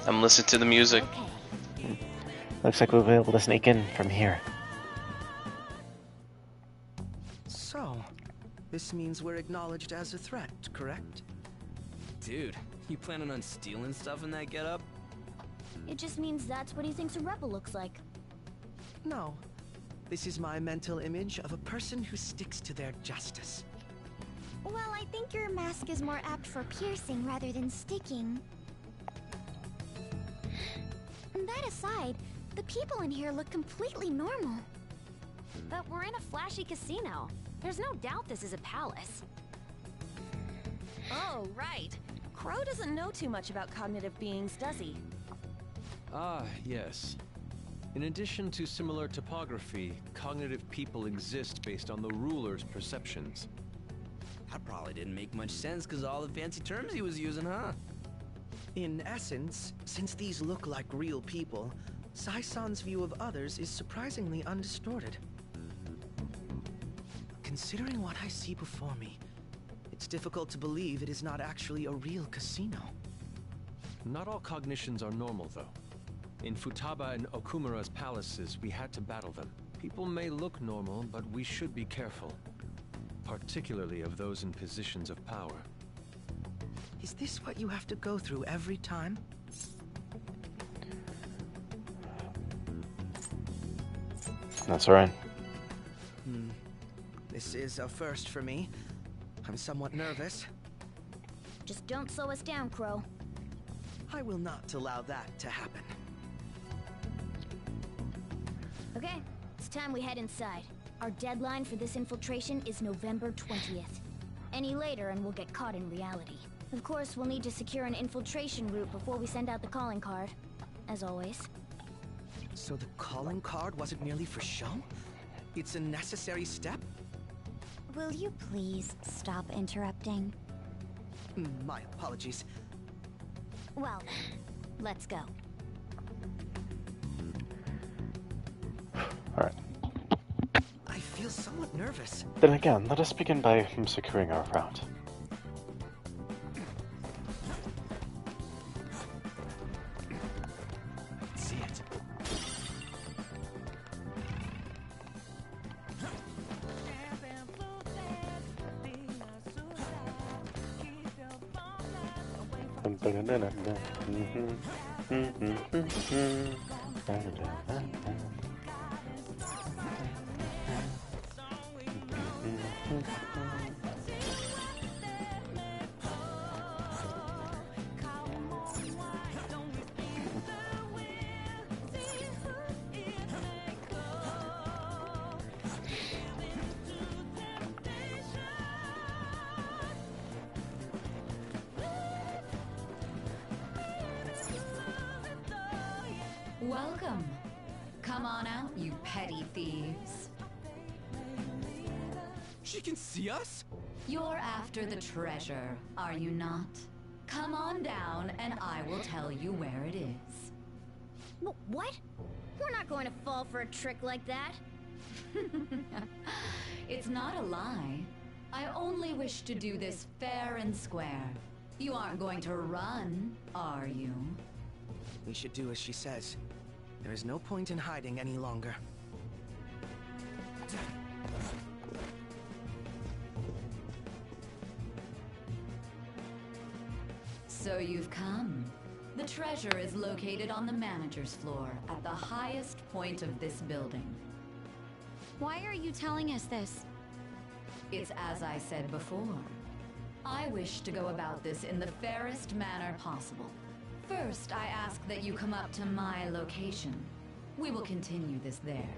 I'm listening to the music. Looks like we'll be able to sneak in from here. So, this means we're acknowledged as a threat, correct? Dude, you planning on stealing stuff in that getup? It just means that's what he thinks a rebel looks like. No. This is my mental image of a person who sticks to their justice. Well, I think your mask is more apt for piercing rather than sticking. And that aside, the people in here look completely normal. But we're in a flashy casino. There's no doubt this is a palace. Oh, right. Crow doesn't know too much about cognitive beings, does he? Ah, yes. In addition to similar topography, cognitive people exist based on the ruler's perceptions. That probably didn't make much sense because all the fancy terms he was using, huh? In essence, since these look like real people, Sai-san's view of others is surprisingly undistorted. Considering what I see before me, it's difficult to believe it is not actually a real casino. Not all cognitions are normal, though. In Futaba and Okumura's palaces, we had to battle them. People may look normal, but we should be careful. Particularly of those in positions of power. Is this what you have to go through every time? That's right. This is a first for me. I'm somewhat nervous. Just don't slow us down, Crow. I will not allow that to happen. Okay, it's time we head inside. Our deadline for this infiltration is November 20th. Any later and we'll get caught in reality. Of course, we'll need to secure an infiltration route before we send out the calling card. As always. So the calling card wasn't merely for show? It's a necessary step? Will you please stop interrupting? My apologies. Well, let's go. Alright. I feel somewhat nervous. Then again, let us begin by securing our route. See it. Welcome. Come on out, you petty thieves. She can see us? You're after the treasure, are you not? Come on down and I will tell you where it is. What? We're not going to fall for a trick like that. It's not a lie. I only wish to do this fair and square. You aren't going to run, are you? We should do as she says. There is no point in hiding any longer. So you've come. The treasure is located on the manager's floor at the highest point of this building. Why are you telling us this? It's as I said before. I wish to go about this in the fairest manner possible. First, I ask that you come up to my location. We will continue this there.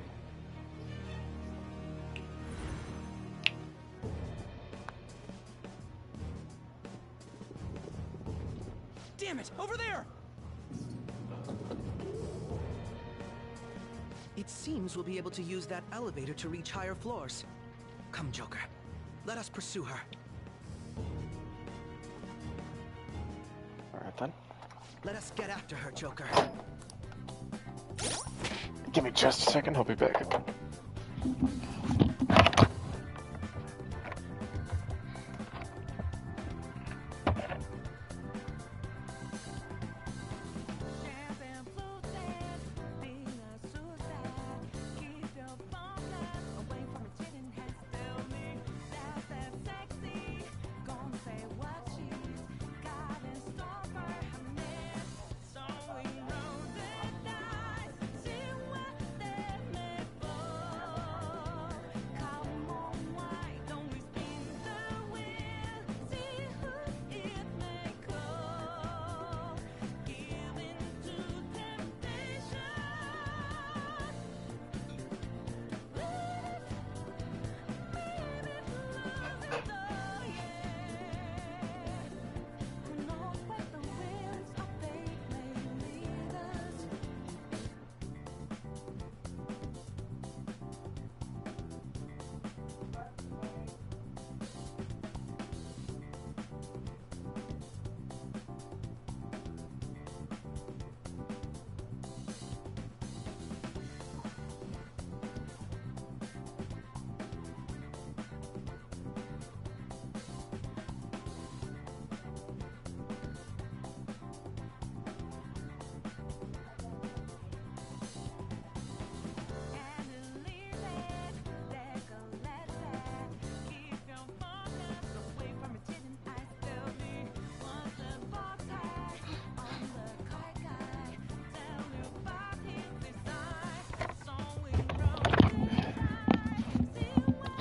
Damn it! Over there! It seems we'll be able to use that elevator to reach higher floors. Come, Joker. Let us pursue her. Alright then. Let us get after her, Joker. Give me just a second, I'll be back.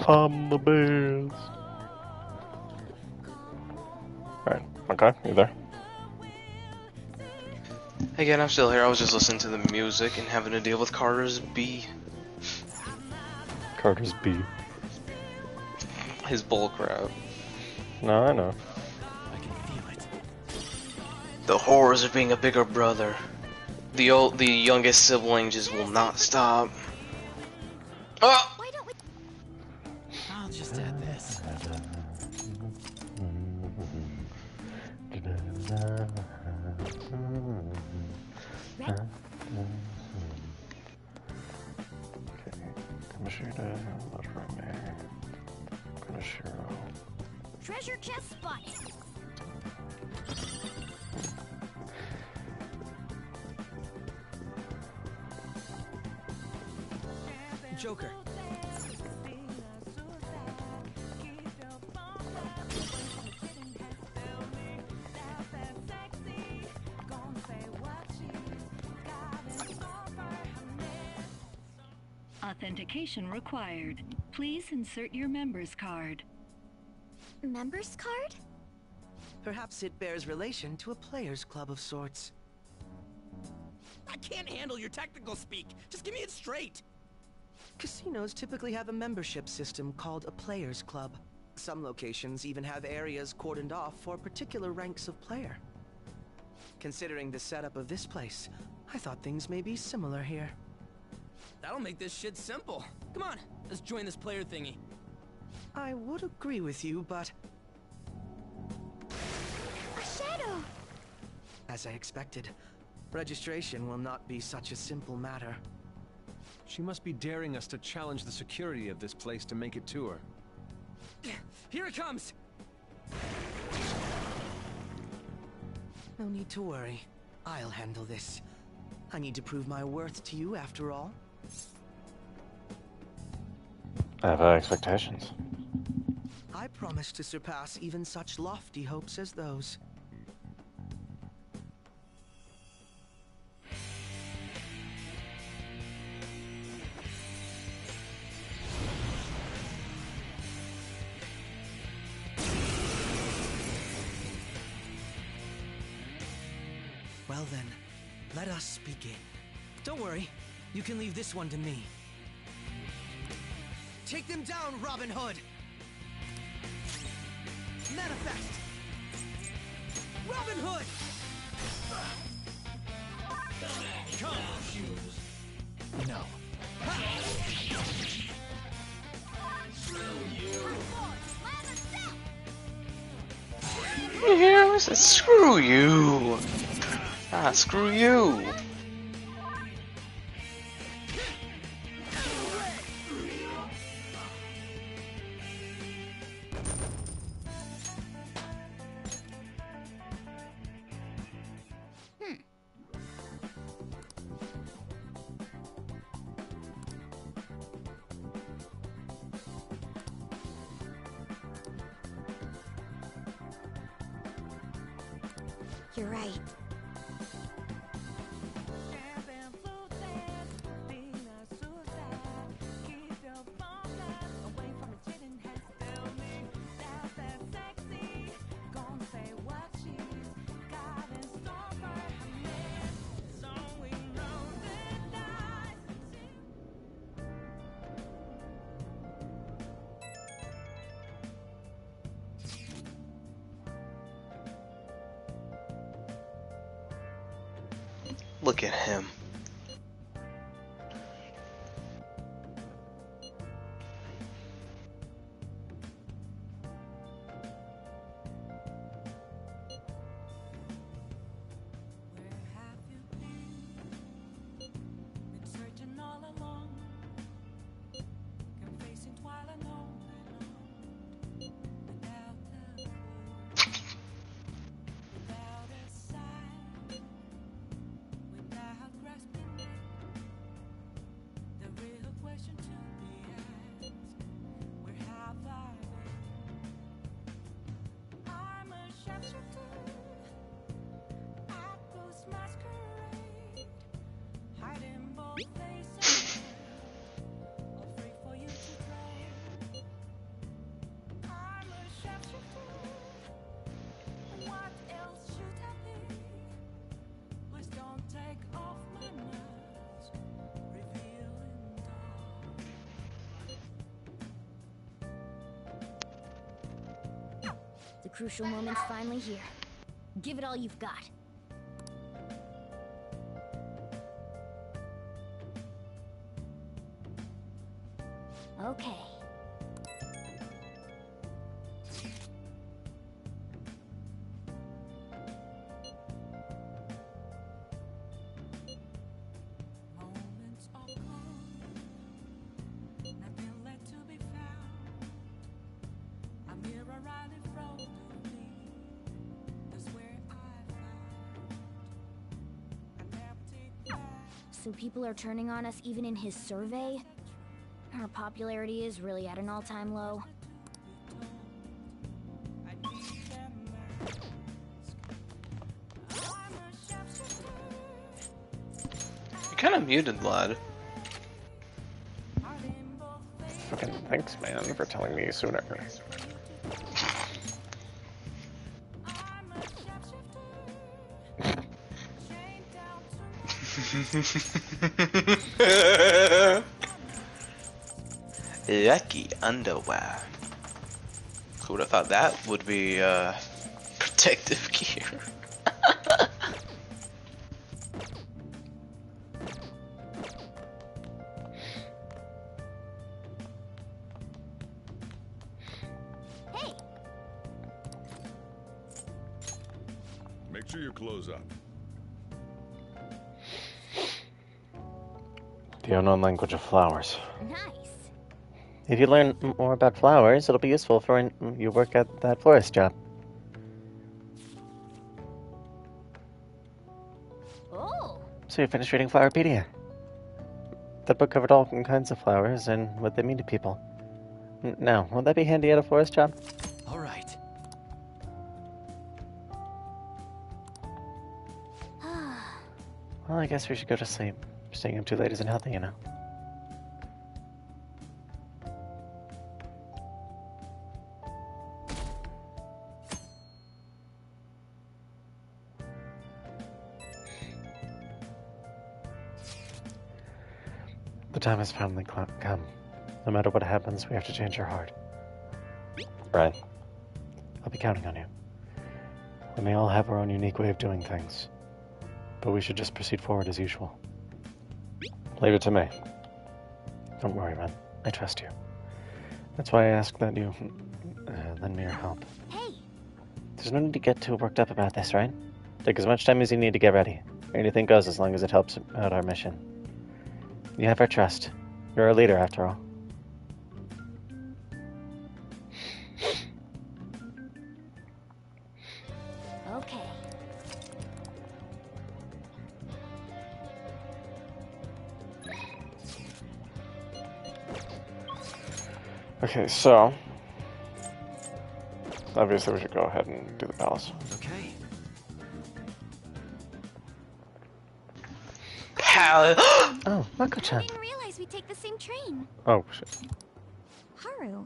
I'm the best. Okay, you there? Again, I'm still here. I was just listening to the music and having to deal with Carter's B. Carter's B. His bullcrap. No, I know. I can feel it. The horrors of being a bigger brother. The youngest sibling just will not stop. Oh! I'll just add this. Treasure chest spotted. Joker. Authentication required. Please insert your member's card. Member's card? Perhaps it bears relation to a player's club of sorts. I can't handle your technical speak. Just give me it straight. Casinos typically have a membership system called a player's club. Some locations even have areas cordoned off for particular ranks of player. Considering the setup of this place, I thought things may be similar here. That'll make this shit simple. Come on, let's join this player thingy. I would agree with you, but... A shadow! As I expected, registration will not be such a simple matter. She must be daring us to challenge the security of this place to make it to her. Here it comes! No need to worry. I'll handle this. I need to prove my worth to you after all. I have high expectations. I promise to surpass even such lofty hopes as those. Well then, let us begin. Don't worry, you can leave this one to me. Take them down, Robin Hood! Manifest! Robin Hood! Come, shoes. No. You hear him? I said, screw you! Ah, screw you! You're right. Look at him. The crucial moment's finally here. Give it all you've got. Okay. So people are turning on us even in his survey? Our popularity is really at an all-time low. You're kind of muted, lad. Fucking thanks, man, for telling me sooner. Lucky underwear. Who would have thought that would be protective gear? Hey! Make sure you close up. The unknown language of flowers. Nice. If you learn more about flowers, it'll be useful for when you work at that florist job. Oh! So you finished reading Flowerpedia? That book covered all kinds of flowers and what they mean to people. Now, will that be handy at a florist job? All right. Well, I guess we should go to sleep. Staying up too late isn't healthy, you know. The time has finally come. No matter what happens, we have to change our heart. Right. I'll be counting on you. We may all have our own unique way of doing things, but we should just proceed forward as usual. Leave it to me. Don't worry, Ren. I trust you. That's why I ask that you lend me your help. Hey! There's no need to get too worked up about this, right? Take as much time as you need to get ready. Anything goes as long as it helps out our mission. You have our trust. You're our leader, after all. Okay. Okay, so obviously we should go ahead and do the palace. Okay. Palace. Oh, Mako-chan. I didn't realize we'd take the same train. Oh, shit. Haru,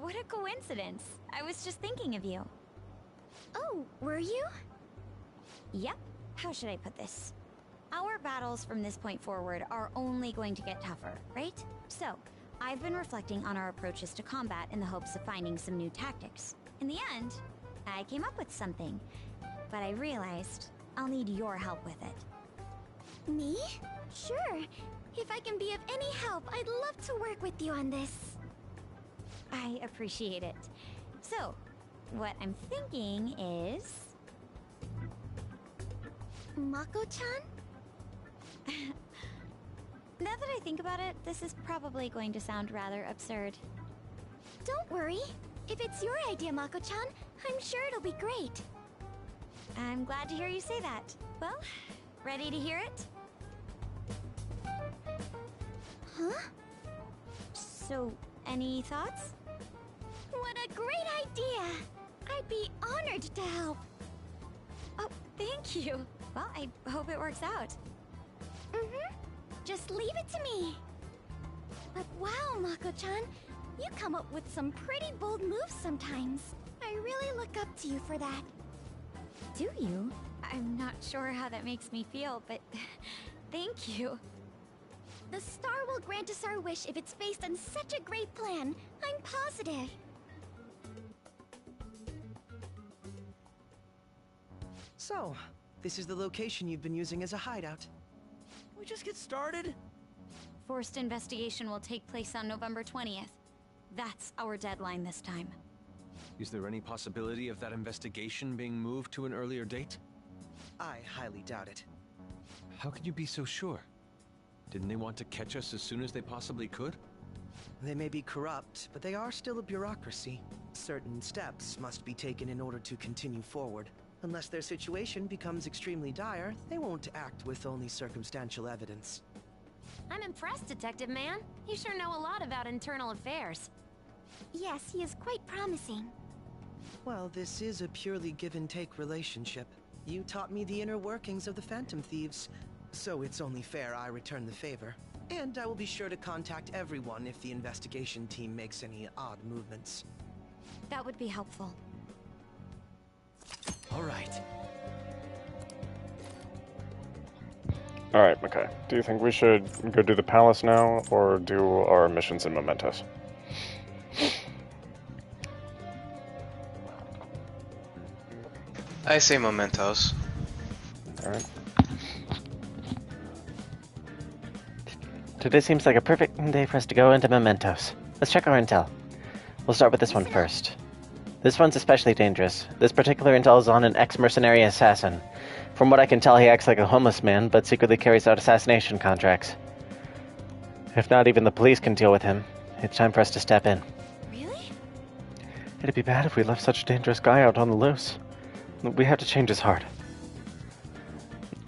what a coincidence. I was just thinking of you. Oh, were you? Yep. How should I put this? Our battles from this point forward are only going to get tougher, right? So, I've been reflecting on our approaches to combat in the hopes of finding some new tactics. In the end, I came up with something, but I realized I'll need your help with it. Me? Sure. If I can be of any help, I'd love to work with you on this. I appreciate it. So, what I'm thinking is... Mako-chan? Now that I think about it, this is probably going to sound rather absurd. Don't worry. If it's your idea, Mako-chan, I'm sure it'll be great. I'm glad to hear you say that. Well, ready to hear it? Huh? So, any thoughts? What a great idea! I'd be honored to help. Oh, thank you. Well, I hope it works out. Mm-hmm. Just leave it to me. But wow, Mako-chan, you come up with some pretty bold moves sometimes. I really look up to you for that. Do you? I'm not sure how that makes me feel, but thank you. The star will grant us our wish if it's based on such a great plan. I'm positive. So, this is the location you've been using as a hideout. We just get started? Forced investigation will take place on November 20th. That's our deadline this time. Is there any possibility of that investigation being moved to an earlier date? I highly doubt it. How could you be so sure? Didn't they want to catch us as soon as they possibly could? They may be corrupt, but they are still a bureaucracy. Certain steps must be taken in order to continue forward. Unless their situation becomes extremely dire, they won't act with only circumstantial evidence. I'm impressed, Detective Man. You sure know a lot about internal affairs. Yes, he is quite promising. Well, this is a purely give-and-take relationship. You taught me the inner workings of the Phantom Thieves, so it's only fair I return the favor. And I will be sure to contact everyone if the investigation team makes any odd movements. That would be helpful. All right. Alright, okay. Do you think we should go do the palace now, or do our missions in Mementos? I say Mementos. Alright. Today seems like a perfect day for us to go into Mementos. Let's check our intel. We'll start with this one first. This one's especially dangerous. This particular intel is on an ex-mercenary assassin. From what I can tell, he acts like a homeless man, but secretly carries out assassination contracts. If not even the police can deal with him, it's time for us to step in. Really? It'd be bad if we left such a dangerous guy out on the loose. We have to change his heart.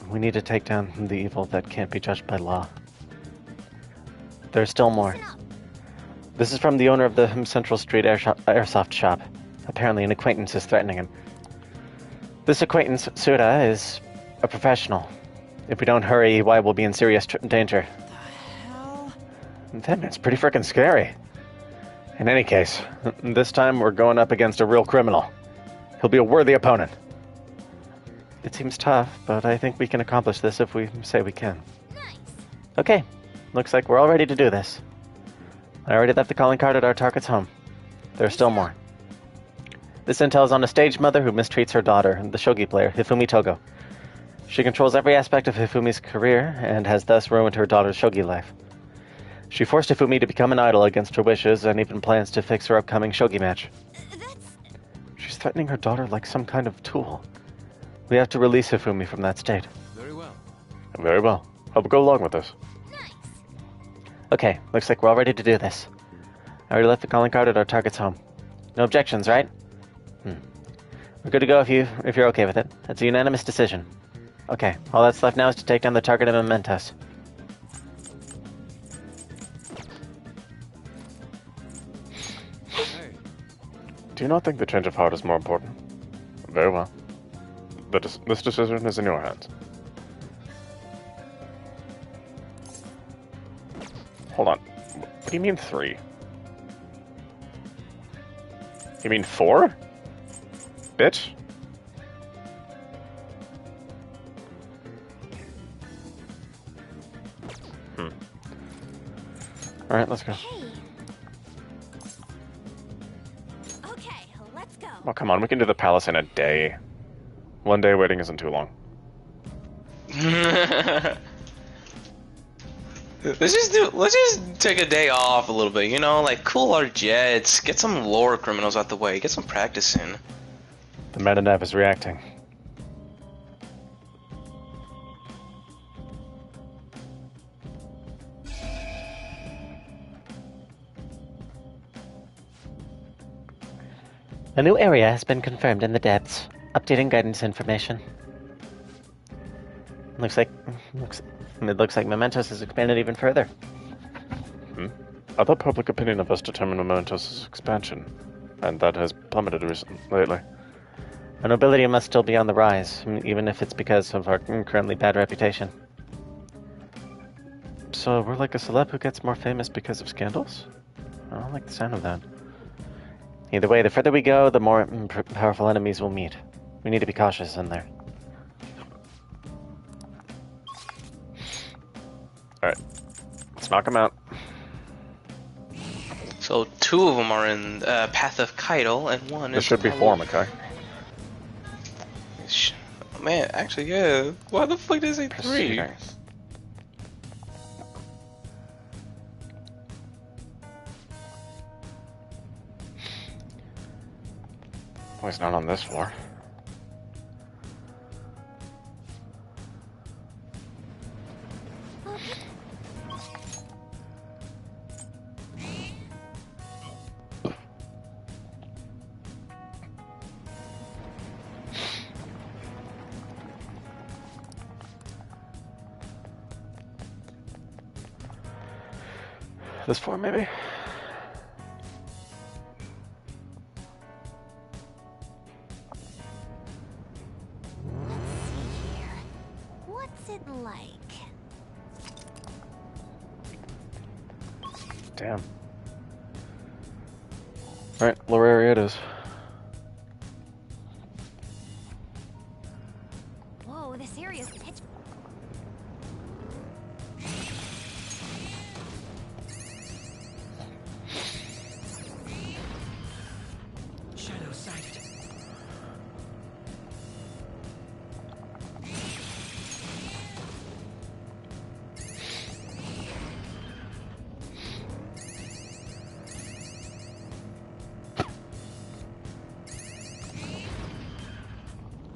We need to take down the evil that can't be judged by law. There's still more. This is from the owner of the Central Street airsoft shop. Apparently an acquaintance is threatening him. This acquaintance, Suda, is a professional. If we don't hurry, EY will be in serious danger. That man's pretty freaking scary. In any case, this time we're going up against a real criminal. He'll be a worthy opponent. It seems tough, but I think we can accomplish this if we say we can. Nice. Okay, looks like we're all ready to do this. I already left the calling card at our target's home. There's still more. This intel is on a stage mother who mistreats her daughter, the shogi player, Hifumi Togo. She controls every aspect of Hifumi's career and has thus ruined her daughter's shogi life. She forced Hifumi to become an idol against her wishes and even plans to fix her upcoming shogi match. She's threatening her daughter like some kind of tool. We have to release Hifumi from that state. Very well. Very well. I'll go along with this. Okay, looks like we're all ready to do this. I already left the calling card at our target's home. No objections, right? We're good to go if you're okay with it. That's a unanimous decision. Okay, all that's left now is to take down the target of Mementos. Hey. Do you not think the change of heart is more important? Very well. This decision is in your hands. Hold on. What do you mean 3? You mean 4? Bitch? Alright, let's go. Okay, let's go. Oh, come on, we can do the palace in a day. One day waiting isn't too long. Let's just take a day off a little bit, you know, like cool our jets, get some lower criminals out the way, get some practice in. The Meta-Nav is reacting. A new area has been confirmed in the depths. Updating guidance information. It looks like Mementos has expanded even further. I thought public opinion of us determined Mementos' expansion, and that has plummeted lately. Our nobility must still be on the rise, even if it's because of our currently bad reputation. So we're like a celeb who gets more famous because of scandals? I don't like the sound of that. Either way, the further we go, the more powerful enemies we'll meet. We need to be cautious in there. Alright. Let's knock them out. So 2 of them are in Path of Kaido, and 1 is... There should be 4, Makai. man, actually, yeah. Why the fuck did it say 3? Oh, he's not on this floor. This floor, maybe? What's it like? Damn. Alright, lower area it is. Whoa, this area's pitch. Shadow sighted.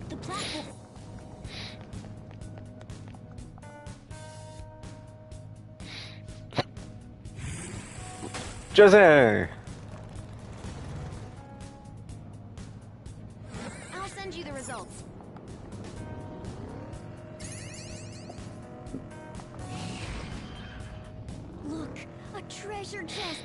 The platform. Jose! I'll send you the results. Look, a treasure chest.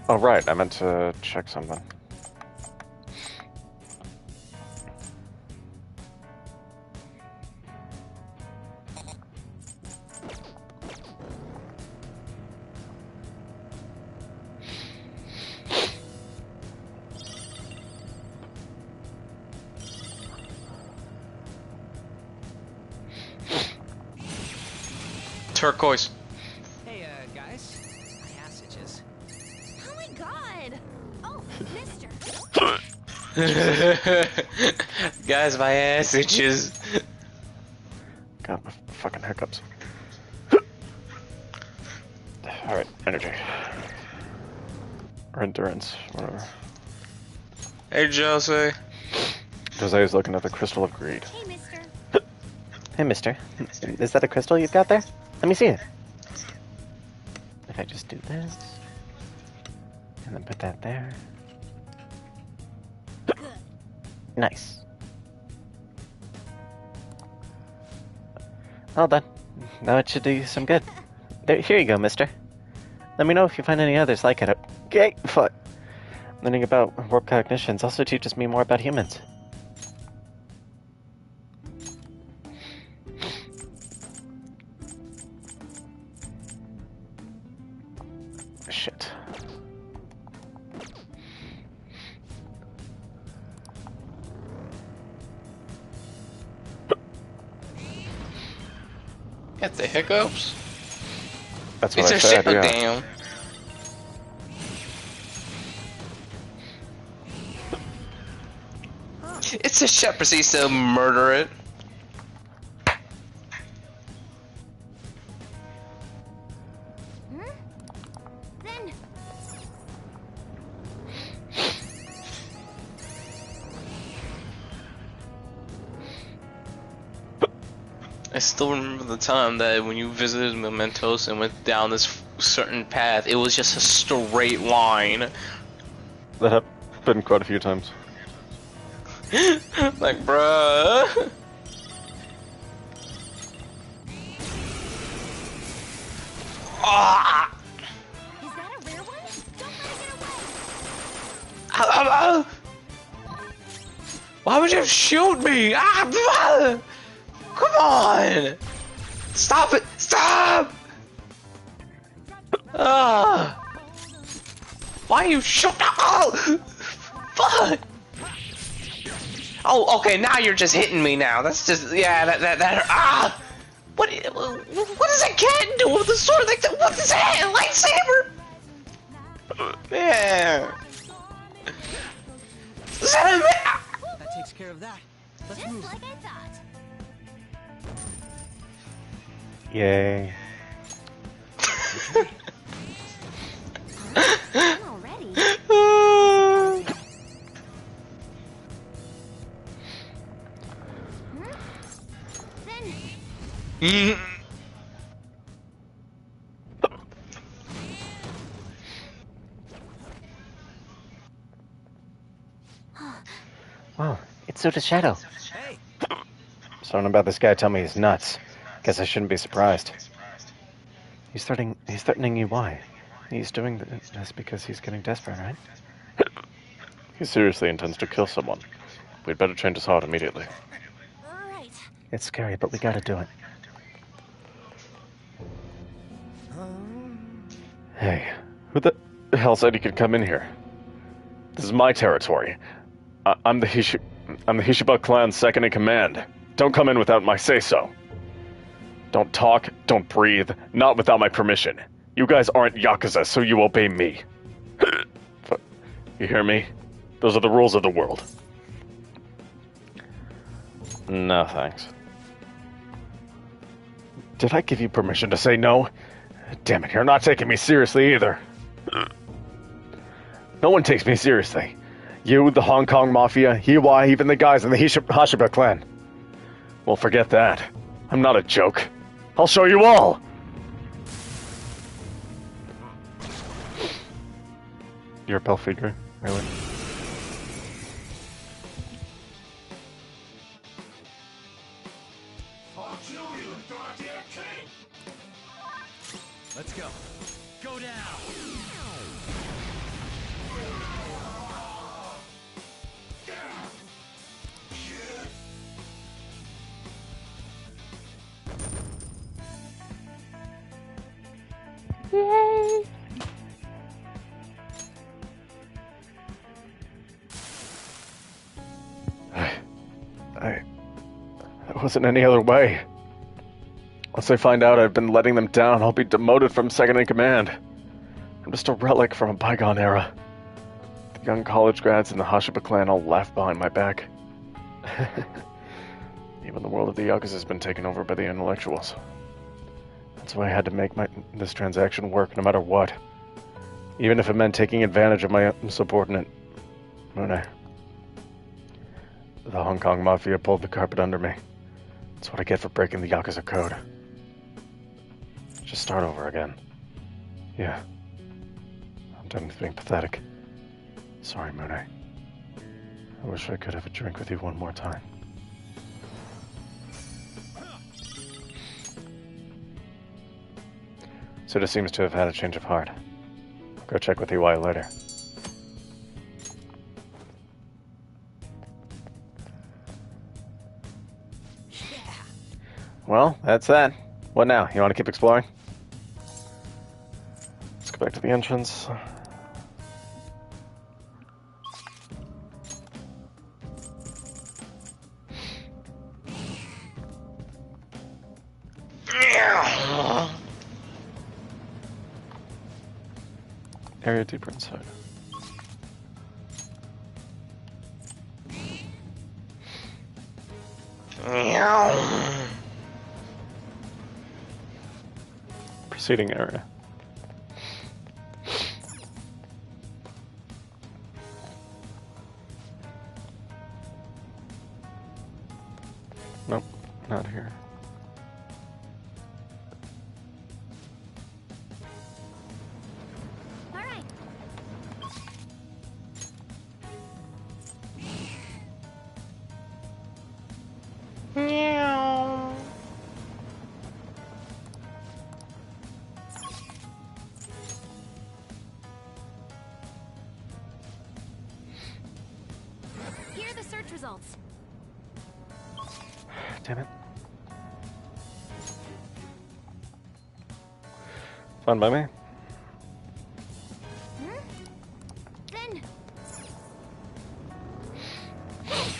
Oh, right, I meant to check something. Turquoise. Hey, guys. My passages. Oh my god! Oh, mister. Guys, my ass itches. God, my fucking hiccups. Alright, energy. Or endurance, whatever. Hey, Jose. Jose is looking at the Crystal of Greed. Hey, mister. Hey, mister. Is that a crystal you've got there? Let me see it. If I just do this, and then put that there. Nice. All done. Now it should do you some good. There, here you go, mister. Let me know if you find any others like it. Okay, foot. Learning about warp cognitions also teaches me more about humans. Shit. Got the hiccups? That's what I said, yeah. Damn. It's a shit. Proceeds to murder it. Then. I still remember the time that when you visited Mementos and went down this certain path, it was just a straight line. That happened quite a few times. Like, bruh. Ah! Is that a rare one? Don't let it get away. Why would you shoot me? Ah! Come on! Stop it! Stop! Ah! Why are you shooting? Oh! Fuck! Oh, okay, now you're just hitting me now. That's just, yeah, that, ah! What does a cat do with a sword like that? What is that? A lightsaber? Man. Is that a That takes care of that. Let's move. Like I thought. Yay. Already. Wow, it's Suda Shadow. Something about this guy tell me he's nuts. Guess I shouldn't be surprised. He's threatening you. Why? He's doing this because he's getting desperate, right? He seriously intends to kill someone. We'd better change his heart immediately. Right. It's scary, but we gotta do it. Hey, who the hell said he could come in here? This is my territory. I'm the Hishiba clan's second in command. Don't come in without my say-so. Don't talk, don't breathe, not without my permission. You guys aren't Yakuza, so you obey me. You hear me? Those are the rules of the world. No, thanks. Did I give you permission to say no? Damn it, you're not taking me seriously either. No one takes me seriously. You, the Hong Kong Mafia, Hiwa, even the guys in the Hashiba clan. Well, forget that. I'm not a joke. I'll show you all! You're a Belphegor? Really? Let's go. Go down. Yay! There wasn't any other way. Once they find out I've been letting them down, I'll be demoted from second in command. I'm just a relic from a bygone era. The young college grads in the Hashiba clan all laugh behind my back. Even the world of the Yakuza has been taken over by the intellectuals. That's why I had to make this transaction work no matter what. Even if it meant taking advantage of my subordinate, Mune. The Hong Kong Mafia pulled the carpet under me. That's what I get for breaking the Yakuza code. Just start over again. Yeah. I'm done with being pathetic. Sorry, Mune. I wish I could have a drink with you one more time. Suda seems to have had a change of heart. I'll go check with EY later. Well, that's that. What now? You want to keep exploring? Let's go back to the entrance. Area deeper inside. Proceeding area. Nope, not here. Here are the search results. Damn it. Fine by me. Then. Oh,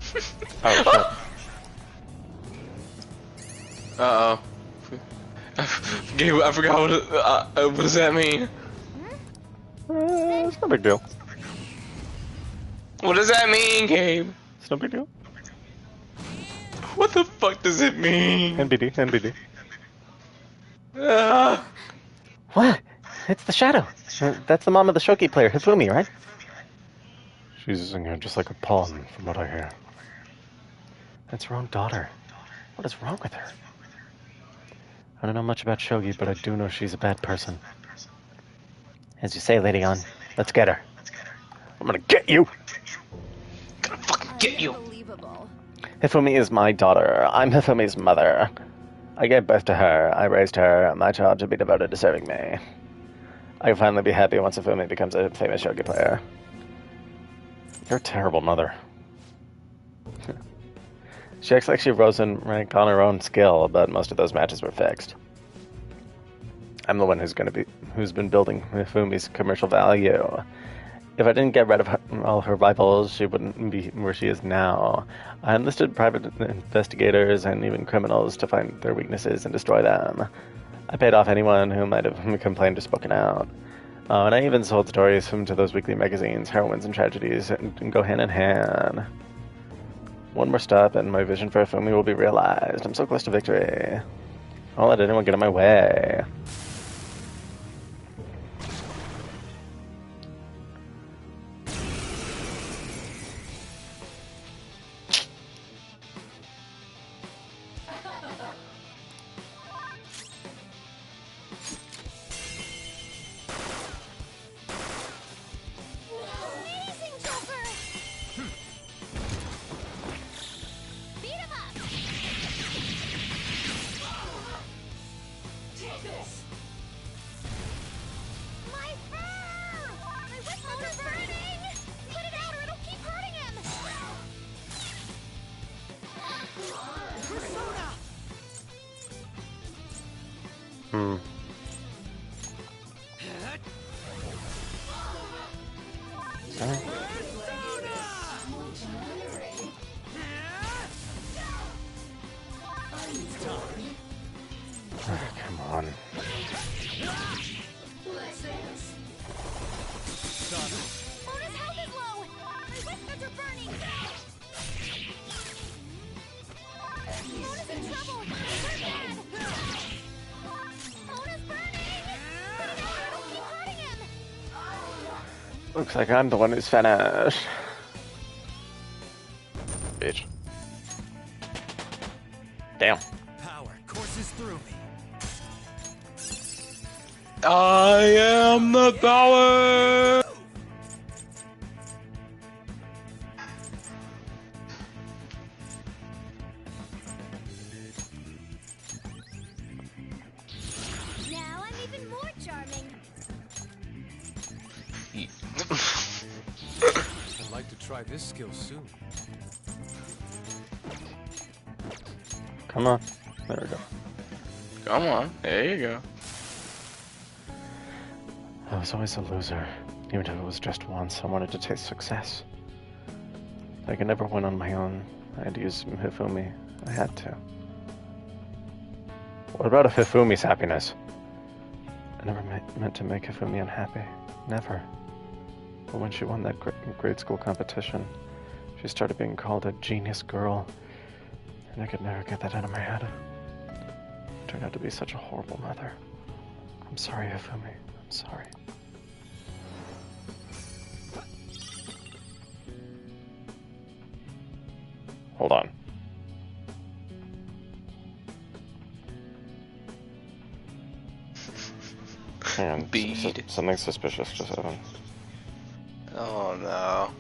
shit. Uh-oh. Gabe, I forgot what does that mean? It's no big deal. What does that mean, Gabe? It's no big deal. What the fuck does it mean? NBD, NBD. What? It's the Shadow. That's the mom of the shogi player, Hifumi, right? She's using her just like a pawn, from what I hear. That's her own daughter. What is wrong with her? I don't know much about shogi, but I do know she's a bad person. As you say, Lady Ann, let's get her. I'm gonna get you! I'm gonna fucking get you! Hifumi is my daughter. I'm Hifumi's mother. I gave birth to her. I raised her. My child should be devoted to serving me. I can finally be happy once Hifumi becomes a famous shogi player. You're a terrible mother. She acts like she rose in rank on her own skill, but most of those matches were fixed. I'm the one who's been building Hifumi's commercial value. If I didn't get rid of all her rivals, she wouldn't be where she is now. I enlisted private investigators and even criminals to find their weaknesses and destroy them. I paid off anyone who might have complained or spoken out. And I even sold stories to those weekly magazines. Heroines and tragedies and go hand in hand. One more step and my vision for Hifumi will be realized. I'm so close to victory. I won't let anyone get in my way. Come on. Looks like I'm the one who's finished. Bitch. Damn. Power courses through me. I am the power! Now I'm even more charming. I'd like to try this skill soon. Come on. There we go. Come on. There you go. I was always a loser. Even if it was just once, I wanted to taste success. I could never win on my own. I had to use Hifumi. I had to. What about Hifumi's happiness? I never meant to make Hifumi unhappy. Never. But when she won that grade school competition, she started being called a genius girl. And I could never get that out of my head. Turned out to be such a horrible mother. I'm sorry, Hifumi. I'm sorry. Hold on. Hang on. Bead. Something suspicious just happened. Oh no.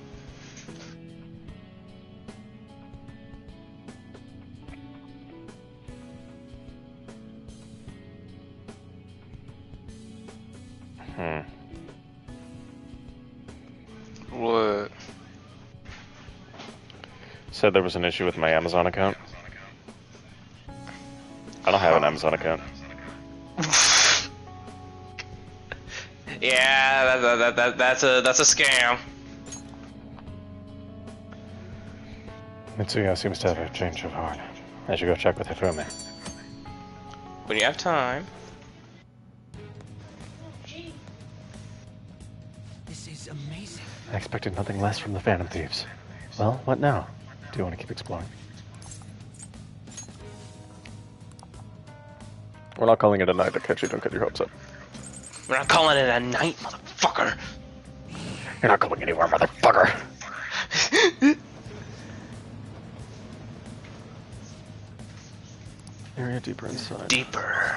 What? Said there was an issue with my Amazon account. I don't have an Amazon account. Yeah, that's a scam. Mitsuya seems to have a change of heart. I should go check with Hifumi. When you have time. This is amazing. I expected nothing less from the Phantom Thieves. Well, what now? Do you want to keep exploring? We're not calling it a night, Akechi. Don't get your hopes up. We're not calling it a night, motherfucker. You're not going anywhere, motherfucker. Area deeper inside. Deeper.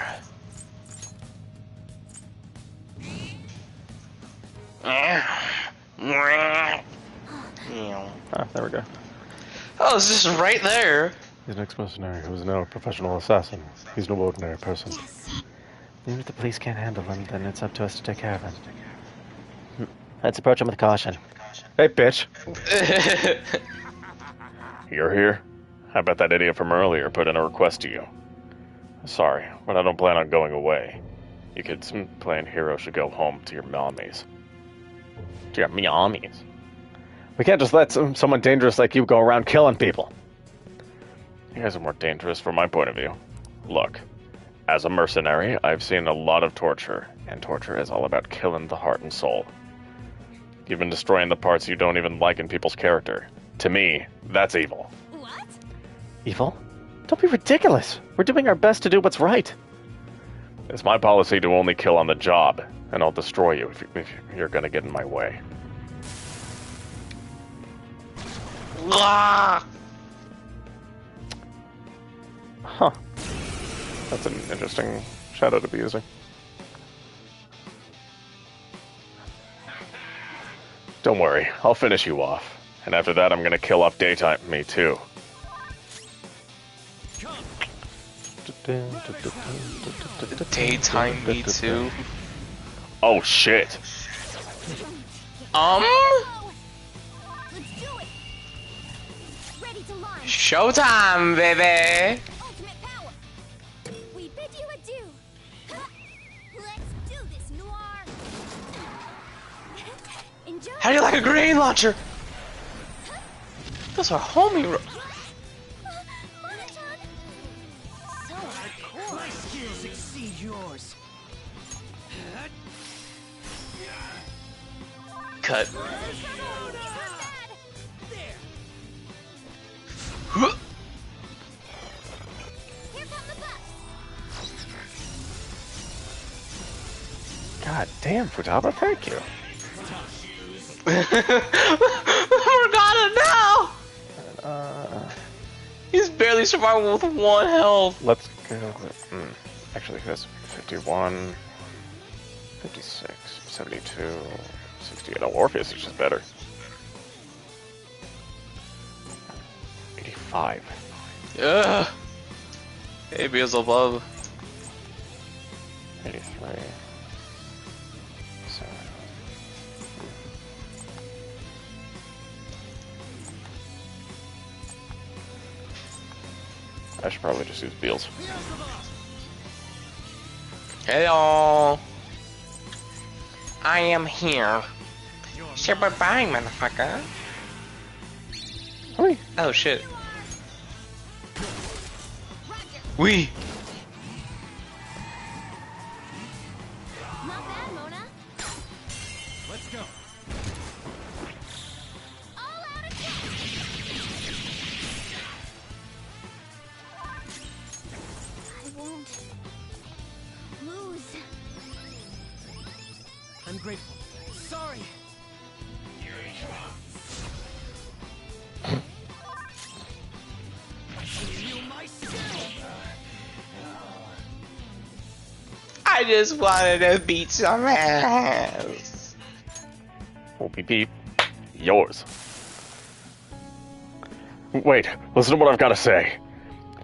Ah, there we go. Oh, it's just right there. He's an ex-mercenary who is now a professional assassin. He's no ordinary person. Even if the police can't handle him, then it's up to us to take care of him. Let's approach him with caution. Hey, bitch. You're here? I bet that idiot from earlier put in a request to you. Sorry, but I don't plan on going away. You kids playing hero should go home to your mommies. To your mommies? We can't just let someone dangerous like you go around killing people. You guys are more dangerous from my point of view. Look, as a mercenary, I've seen a lot of torture, and torture is all about killing the heart and soul. Even destroying the parts you don't even like in people's character. To me, that's evil. What? Evil? Don't be ridiculous. We're doing our best to do what's right. It's my policy to only kill on the job, and I'll destroy you if you're gonna get in my way. Huh. That's an interesting shadow to be using. Don't worry, I'll finish you off. And after that, I'm gonna kill off Daytime me too. Daytime me too. Oh shit. Showtime, baby. We bid you adieu. Let's do this, Noir. Enjoy. How do you like a grenade launcher? Those are homie. So hardcore. My skills exceed yours. Cut. God damn, Futaba, thank you. Forgot it now. He's barely surviving with 1 health. Let's go. Actually, that's 51, 56, 72, 68. Oh, Orpheus is just better. 85. Yeah. Maybe it's above. 83. I should probably just use Beals. Hello. I am here. Say bye-bye, motherfucker. Hi. Oh shit. We. Not bad, Mona. Let's go. All out attack. I won't lose. I'm grateful. Sorry. I just wanted to beat some ass. Oh, beep beep. Yours. Wait, listen to what I've got to say.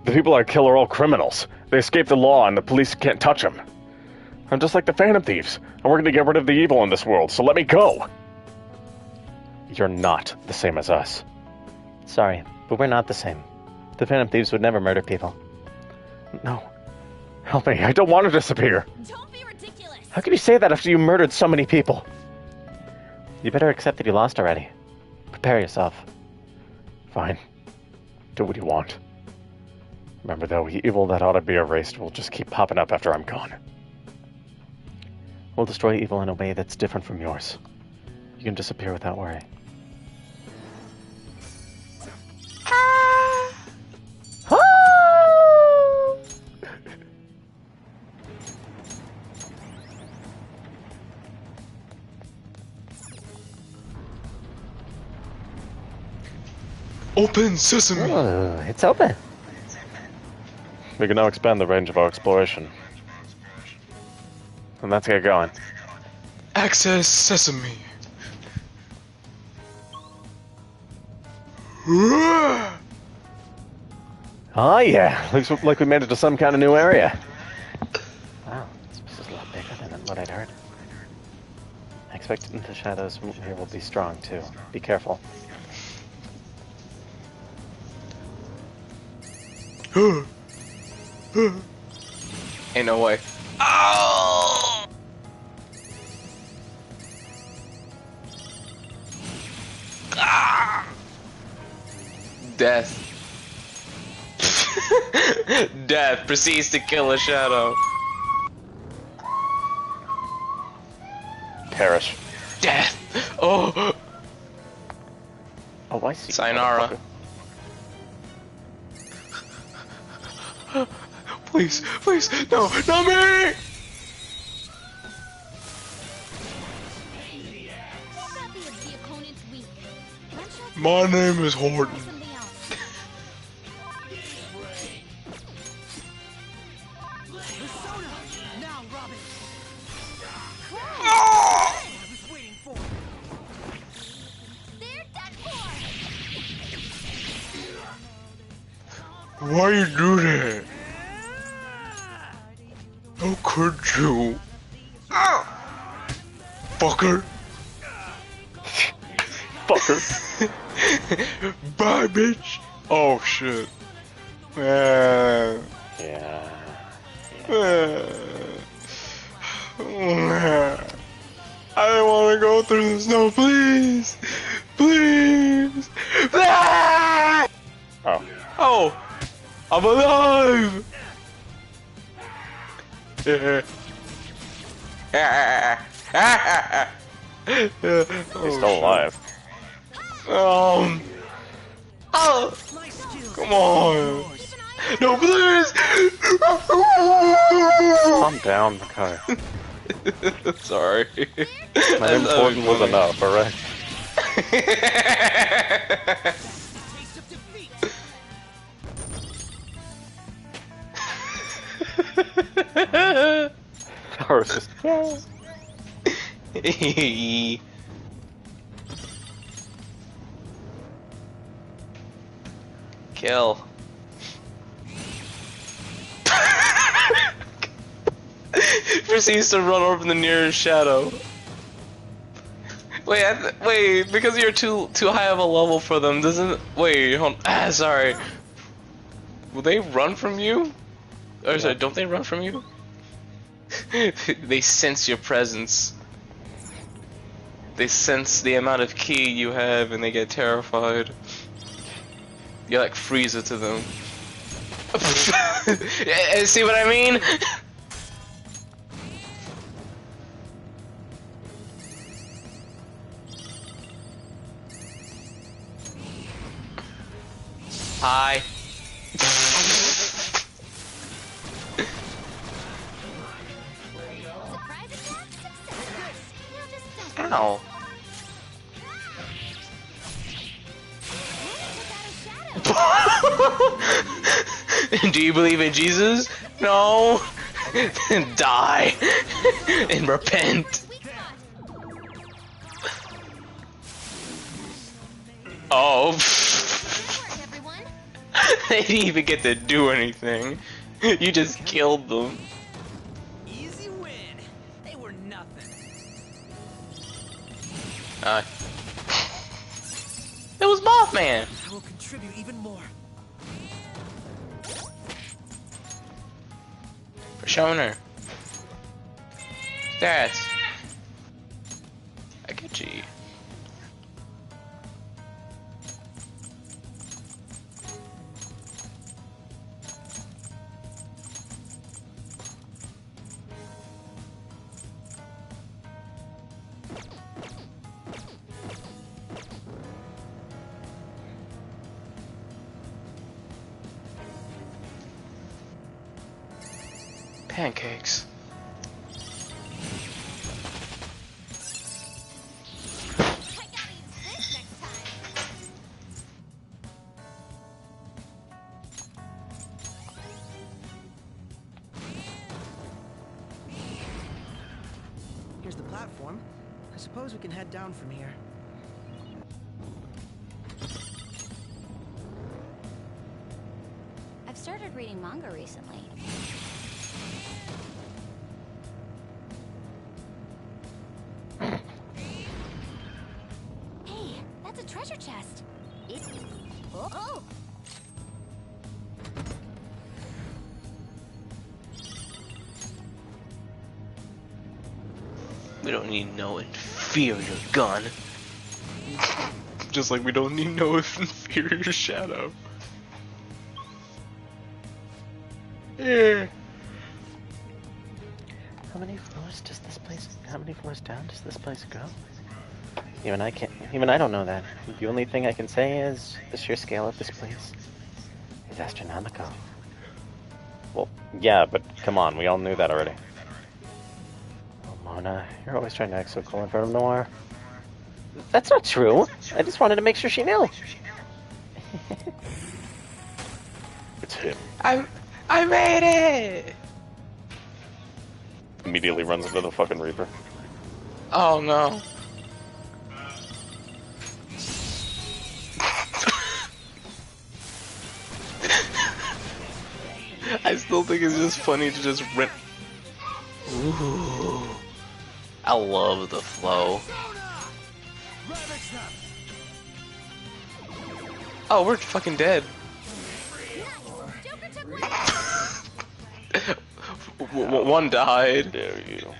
The people I kill are all criminals. They escape the law and the police can't touch them. I'm just like the Phantom Thieves, and we're gonna get rid of the evil in this world, so let me go! You're not the same as us. Sorry, but we're not the same. The Phantom Thieves would never murder people. No. Help me, I don't want to disappear! Don't be ridiculous. How can you say that after you murdered so many people? You better accept that you lost already. Prepare yourself. Fine. Do what you want. Remember though, evil that ought to be erased will just keep popping up after I'm gone. We'll destroy evil in a way that's different from yours. You can disappear without worry. Open sesame! Oh, it's open. We can now expand the range of our exploration. And let's get going. Access sesame! Oh yeah, looks like we made it to some kind of new area. Wow, this is a lot bigger than what I'd heard. I expect the shadows from here will be strong too. Be careful. Ain't no way. Oh! Ah! Death. Death proceeds to kill a shadow. Perish. Death. Oh. Oh, I see. Sayonara. Please, please, no, not me! My name is Horton. Why you do that? How could you? Fucker. Fucker. Bye, bitch. Oh, shit. Yeah. I don't want to go through this. No, please. Please. Ah! Oh. Oh. I'm alive. He's still alive. Oh. Come on. No, please. Calm down, okay. Sorry. My name's Horton was enough, alright? Or it's just kill. Proceeds to run over the nearest shadow. Wait, wait, because you're too high of a level for them, doesn't? Wait, hold on. Sorry. Will they run from you? Or sorry, don't they run from you? They sense your presence. They sense the amount of ki you have, and they get terrified. You're like Frieza to them. See what I mean? Hi. Ow. Do you believe in Jesus? No. Die and repent. Oh. They didn't even get to do anything. You just killed them. Easy win. They were nothing. It was Mothman. I will contribute even more. For showing her. Stats. I get you. pancakes. Here's the platform. I suppose we can head down from here. I've started reading manga recently. Hey, that's a treasure chest. Oh! We don't need no inferior gun. Just like we don't need no inferior shadow. Yeah. How many floors does this place? How many floors down does this place go? Even I don't know that. The only thing I can say is the sheer scale of this place is astronomical. Well, yeah, but come on, we all knew that already. Oh, Mona, you're always trying to act so cool in front of Noir. That's not true. I just wanted to make sure she knew. It's him. I made it! Immediately runs into the fucking Reaper. Oh no. I still think it's just funny to just rip. Ooh. I love the flow. Oh, we're fucking dead. One died. Dare you?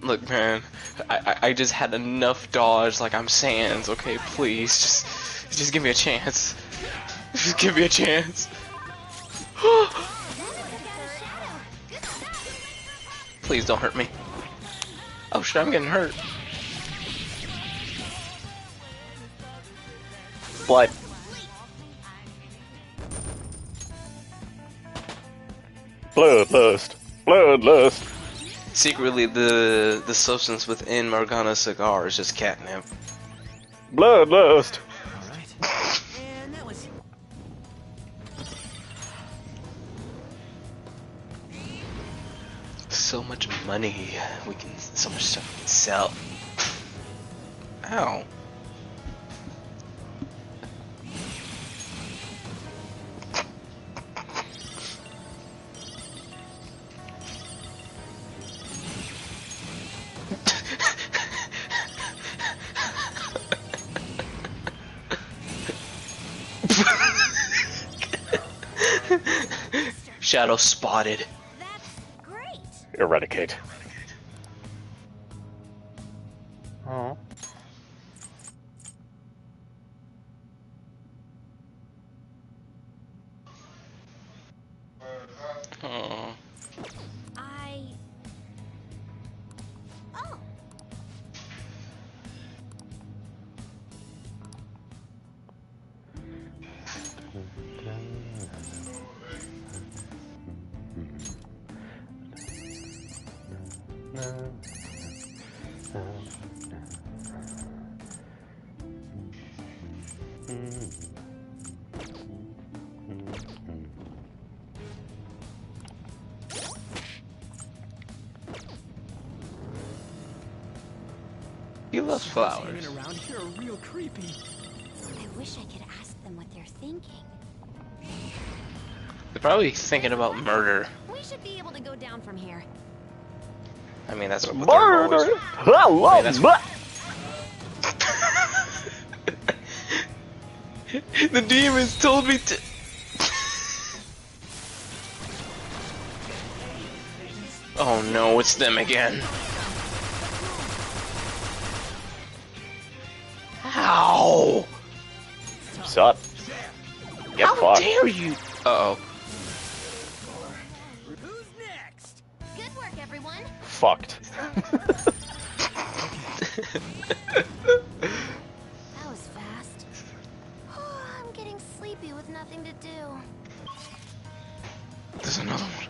Look, man, I just had enough dodge. Like I'm Sans, okay? Please, just give me a chance. Just give me a chance. Please don't hurt me. Oh shit, I'm getting hurt. Blood. Bloodlust. Bloodlust. Secretly, the substance within Morgana's cigar is just catnip. Bloodlust. And that was... So much money we can, so much stuff we can sell. Ow. Shadow spotted. Eradicate. Oh. Oh. Oh. He loves flowers. Around here are real creepy. I wish I could ask them what they're thinking. They're probably thinking about murder. We should be able to go down from here. I mean, that's what Murder. I mean, that's what... The demons told me to. Oh no, it's them again. Ow! Sup? Get How fucked. dare you? Uh-oh. Who's next? Good work, everyone. Fucked. That was fast. I'm getting sleepy with nothing to do. There's another one.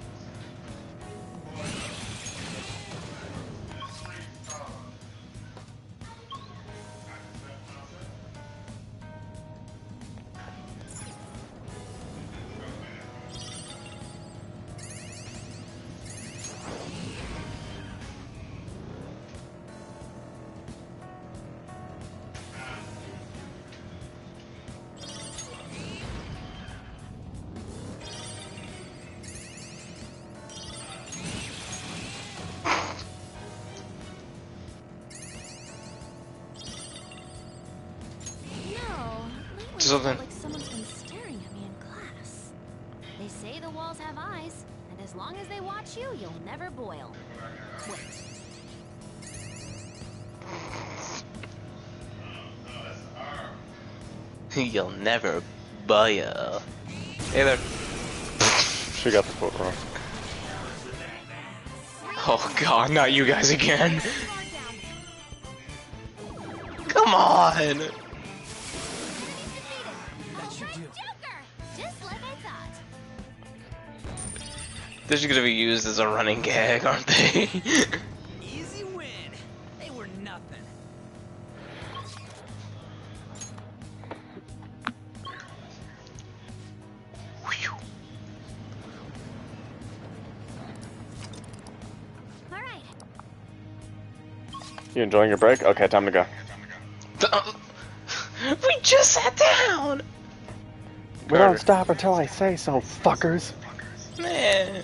something. Like someone's been staring at me in class. They say the walls have eyes, and as long as they watch you, you'll never boil. Wait. You'll never boil. Hey there. She got the quote wrong. Oh god, not you guys again. Come on. That should do. Joker, just like I thought. They're just gonna be used as a running gag, aren't they? Easy win. They were nothing. All right. You enjoying your break? Okay, time to go. We just sat down. We don't stop until I say so, fuckers. Man.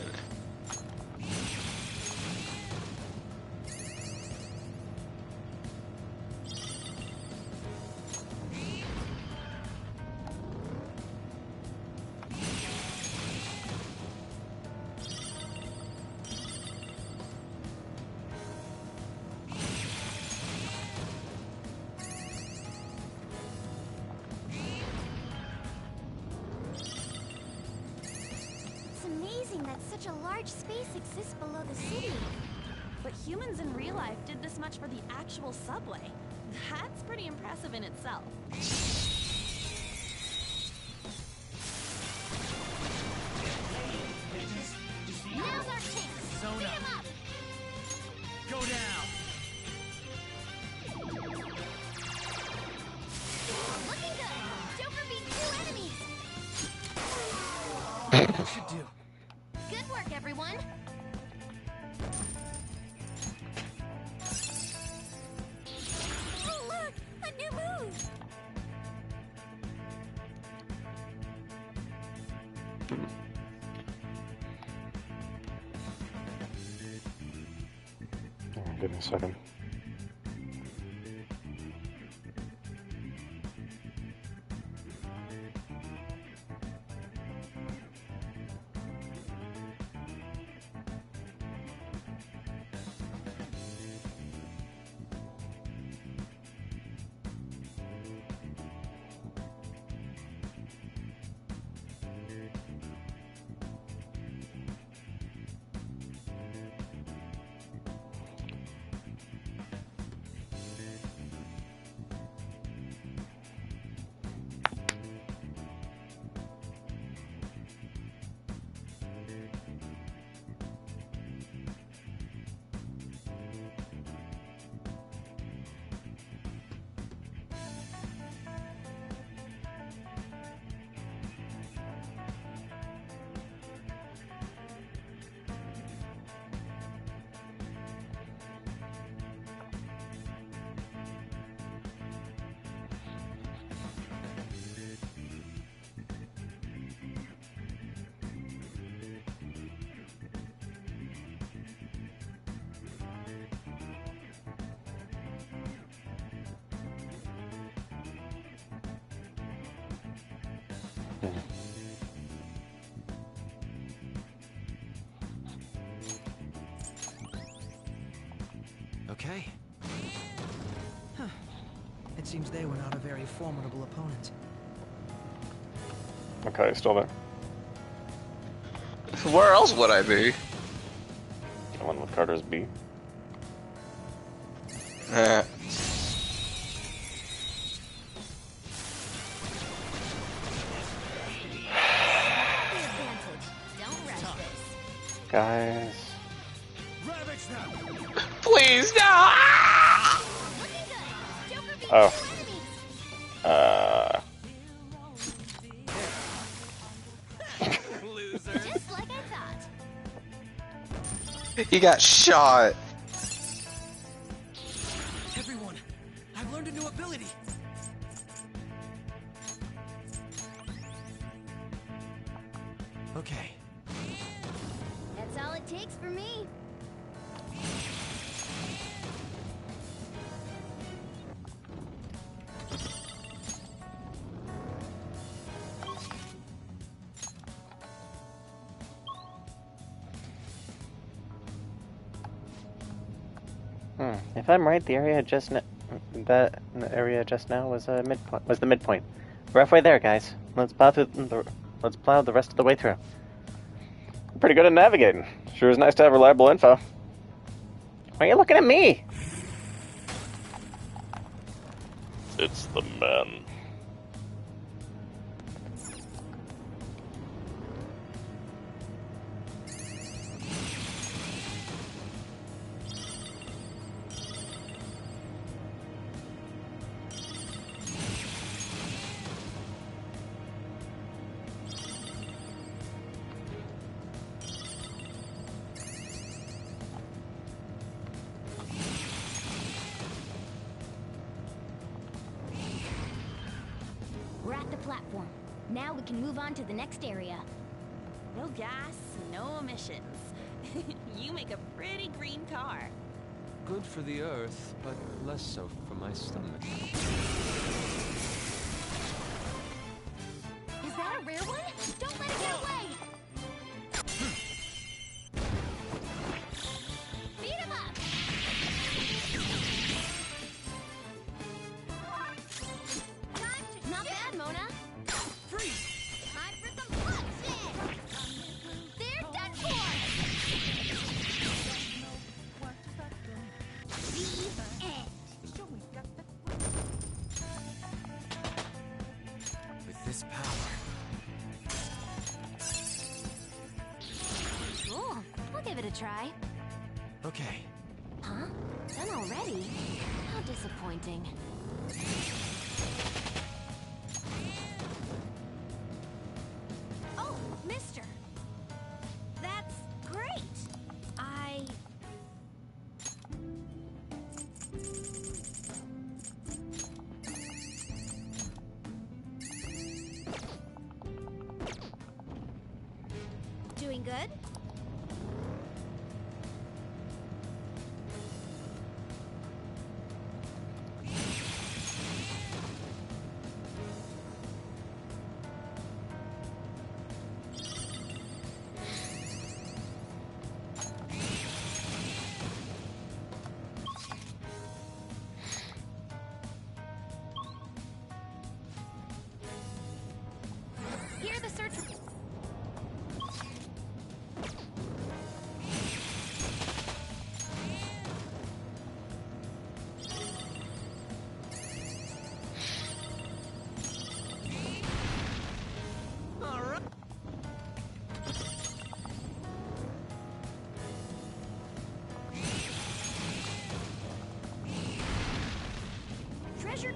It's amazing that such a large space exists below the city. But humans in real life did this much for the actual subway. That's pretty impressive in itself. Now's our chance. Zone Beat up. 'em up. Go down. Looking good. Joker beat 2 enemies. That should do. Good work, everyone. Oh, look! A new move! Oh, give me a second. Okay. Huh. It seems they were not a very formidable opponent. Okay, still there. Where else would I be? The one with Carter's B. Guys. Please, no! Oh. Just like I thought. He got shot. Everyone, I've learned a new ability. Okay. That's all it takes for me. If I'm right, the area just now was a midpoint. Was the midpoint. We're halfway there, guys. Let's plow the rest of the way through. Pretty good at navigating. Sure is nice to have reliable info. Why are you looking at me? It's the man. We're at the platform. Now we can move on to the next area. No gas, no emissions. You make a pretty green car. Good for the earth, but less so for my stomach. Is that a rare one? Don't let it get away! Beat him up! Not bad, Mona. Freeze! Time for some bloodshed! They're done for! The end. With this power, Cool. I'll give it a try. okay. Huh? Done already? How disappointing. Oh, mister. That's great. Doing good? Hear the search. Treasure.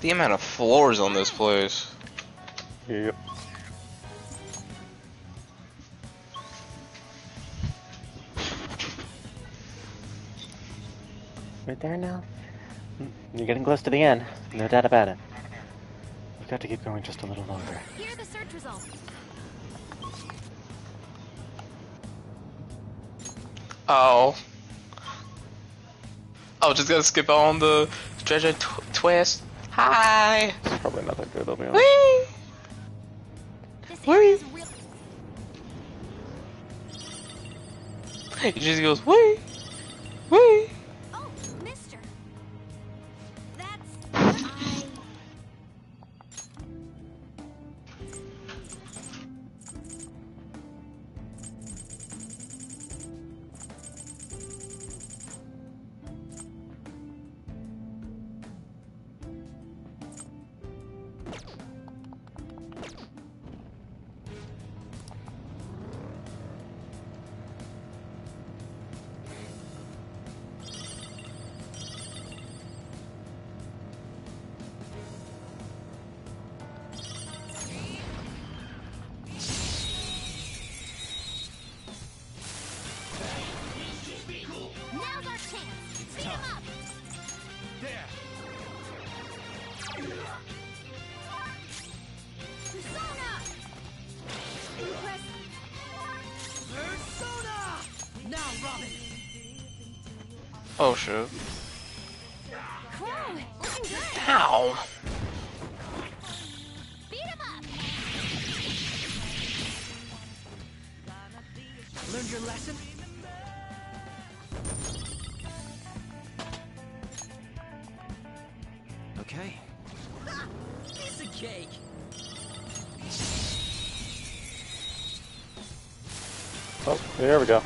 The amount of floors on this place. Yep. Right there now? You're getting close to the end. No doubt about it. We've got to keep going just a little longer. Here are the search results. Oh. I was just gonna skip on the treasure twist. Hi! It's probably not that good, I'll be honest. Whee! This Whee! area's real. He just goes, whee! Whee! Oh, mister. That's. Now's our chance. Beat him up. Persona. Impress. Persona! Now, Robin. Oh shit. Crow, looking good. Ow! Learned your lesson? Okay. Piece of cake. Oh, there we go.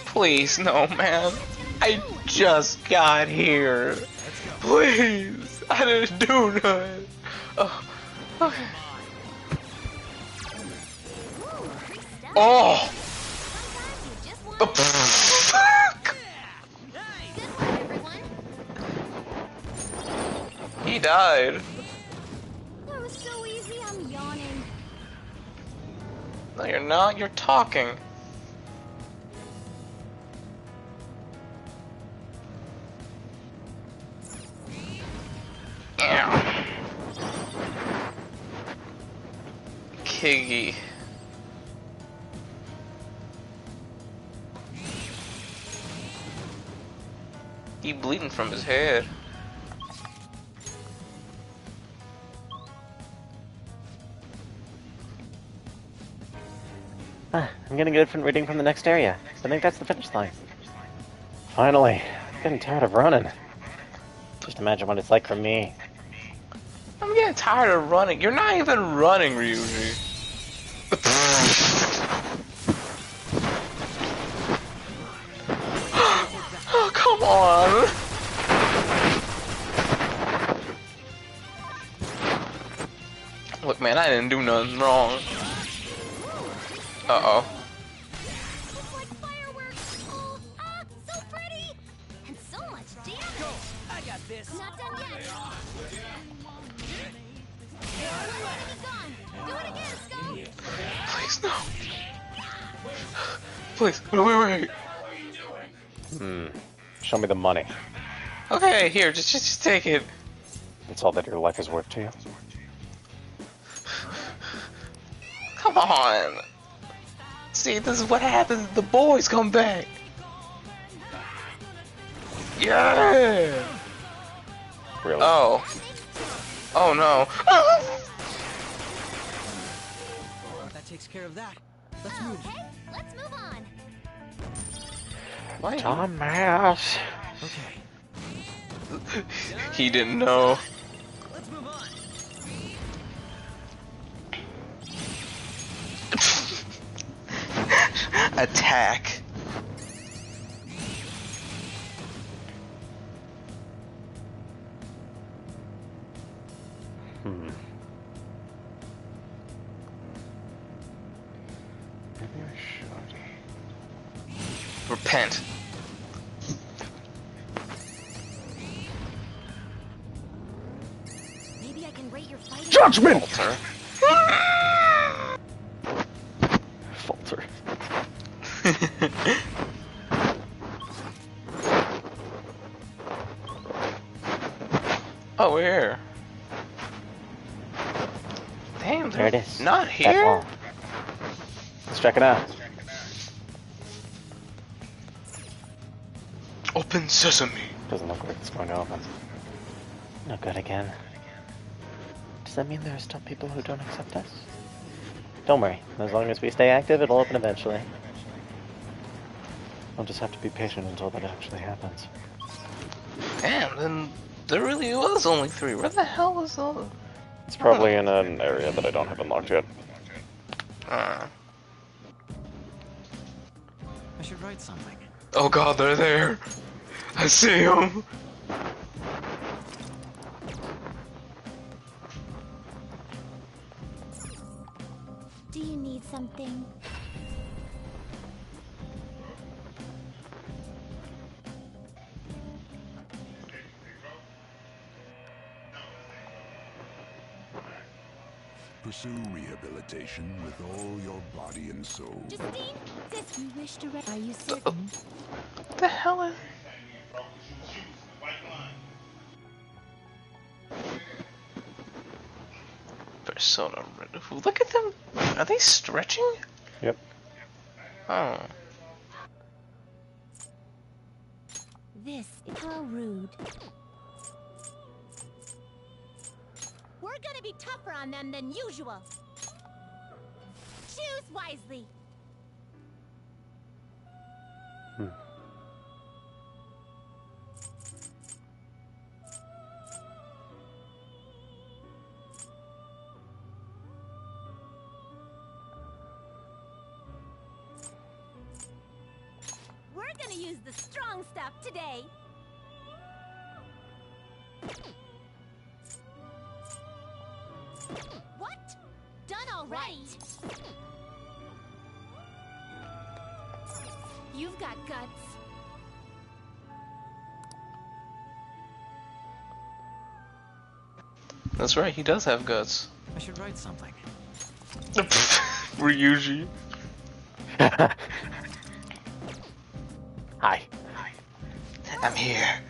Please, no, man. I just got here. Please, I didn't do nothing. Oh, okay. Oh! Fuck! He died. That was so easy, I'm yawning. No, you're not. You're talking. Kiggy. He bleeding from his head. I'm getting a different reading from the next area. I think that's the finish line. Finally. I'm getting tired of running. Just imagine what it's like for me. I'm getting tired of running. You're not even running, Ryuji. Oh, come on. Look, man, I didn't do nothing wrong. Uh-oh. So pretty! And so much damage! Go! I got this! Not done yet! Gone. Do it again, Scope! Please, no. Please, wait. Show me the money. Okay, here, just take it. It's all that your life is worth to you. Come on. See, this is what happens. The boys come back. Yeah. Really? Oh. Oh no. That takes care of that. Let's move. Okay, let's move on. Why? Thomas. Okay. He didn't know. Let's move on. Attack. Maybe I should. Repent. Maybe I can rate your fighting. Judgment! Falter. Oh, we're here. Damn, There it is. Not That here? wall. Let's check it out. Open sesame. Doesn't look like it's going to open. No good again. Does that mean there are still people who don't accept us? Don't worry. As long as we stay active, it'll open eventually. I'll just have to be patient until that actually happens. Damn, then there really was only 3. Where the hell was the... It's probably in an area that I don't have unlocked yet. I should write something. Oh god, they're there. I see them. Do you need something? Pursue rehabilitation with all your body and soul. Justine, if you wish to are you certain? What the hell is... Persona. Look at them. Are they stretching? Yep. Oh. This is how rude. We're gonna be tougher on them than usual. Choose wisely. We're gonna use the strong stuff today. What? Done already? You've got guts. That's right, he does have guts. I should write something. Ryuji. Hi. I'm here.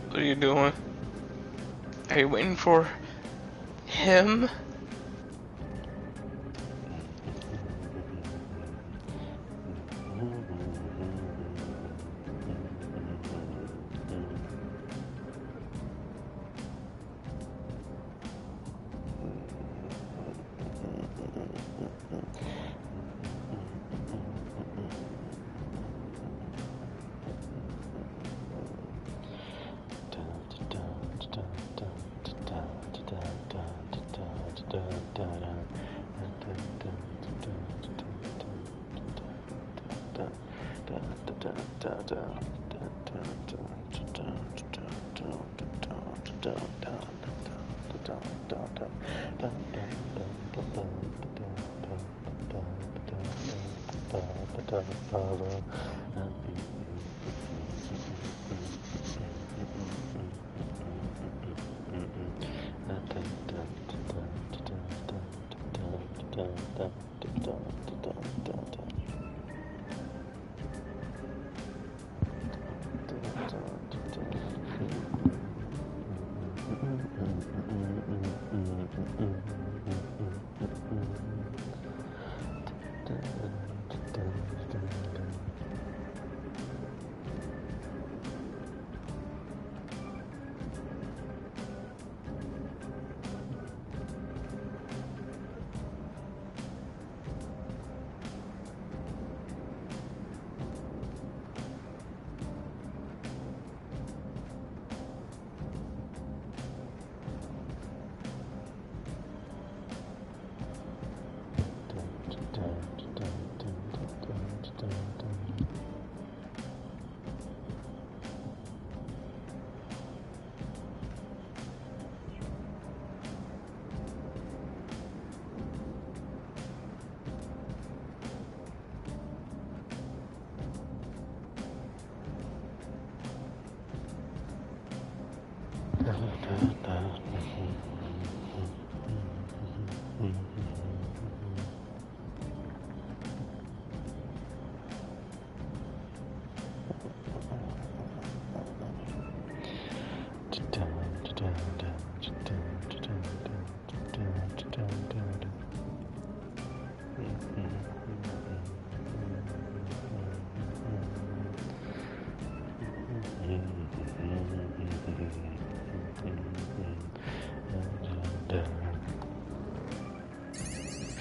What are you doing? Are you waiting for him?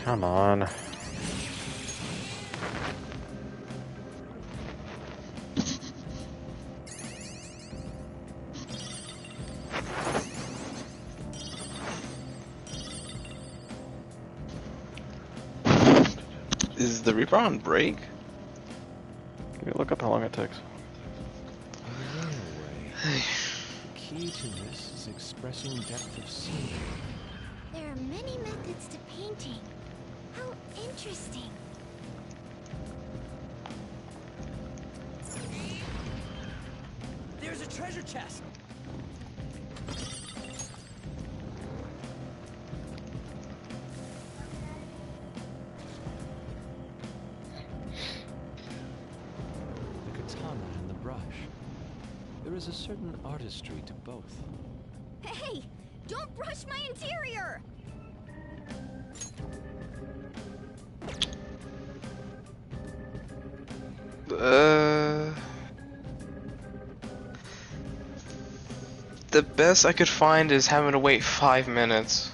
Come on. Is the Reaper on break? Can you look up how long it takes? The key to this is expressing depth of scene. There are many methods to painting. How interesting. There's a treasure chest. The katana There is a certain artistry to both. Hey! Don't brush my interior! The best I could find is having to wait 5 minutes.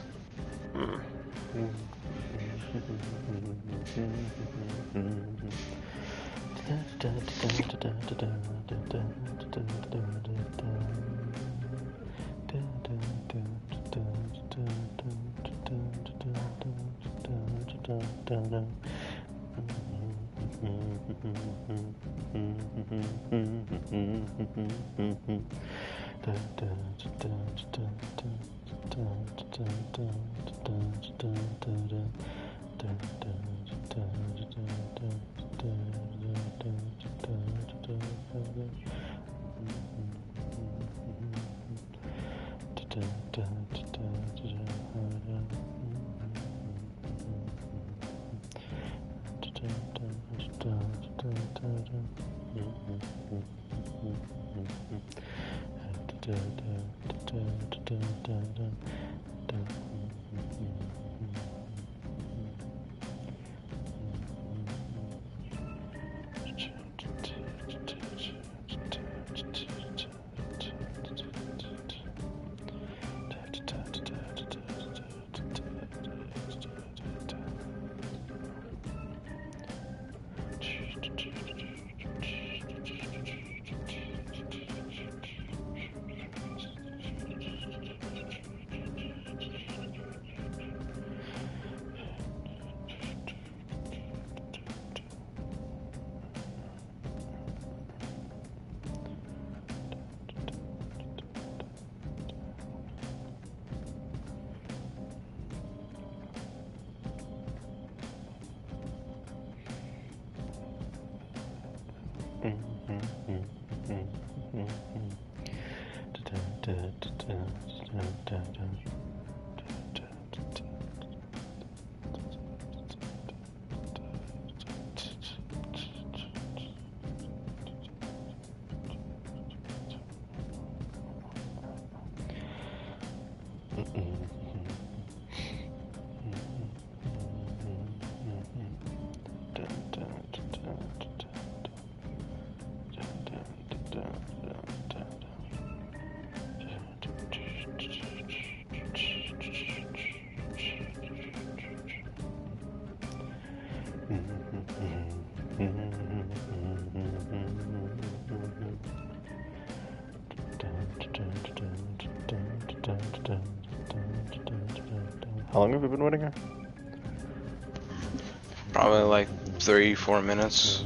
How long have we been waiting here? Probably like 3-4 minutes.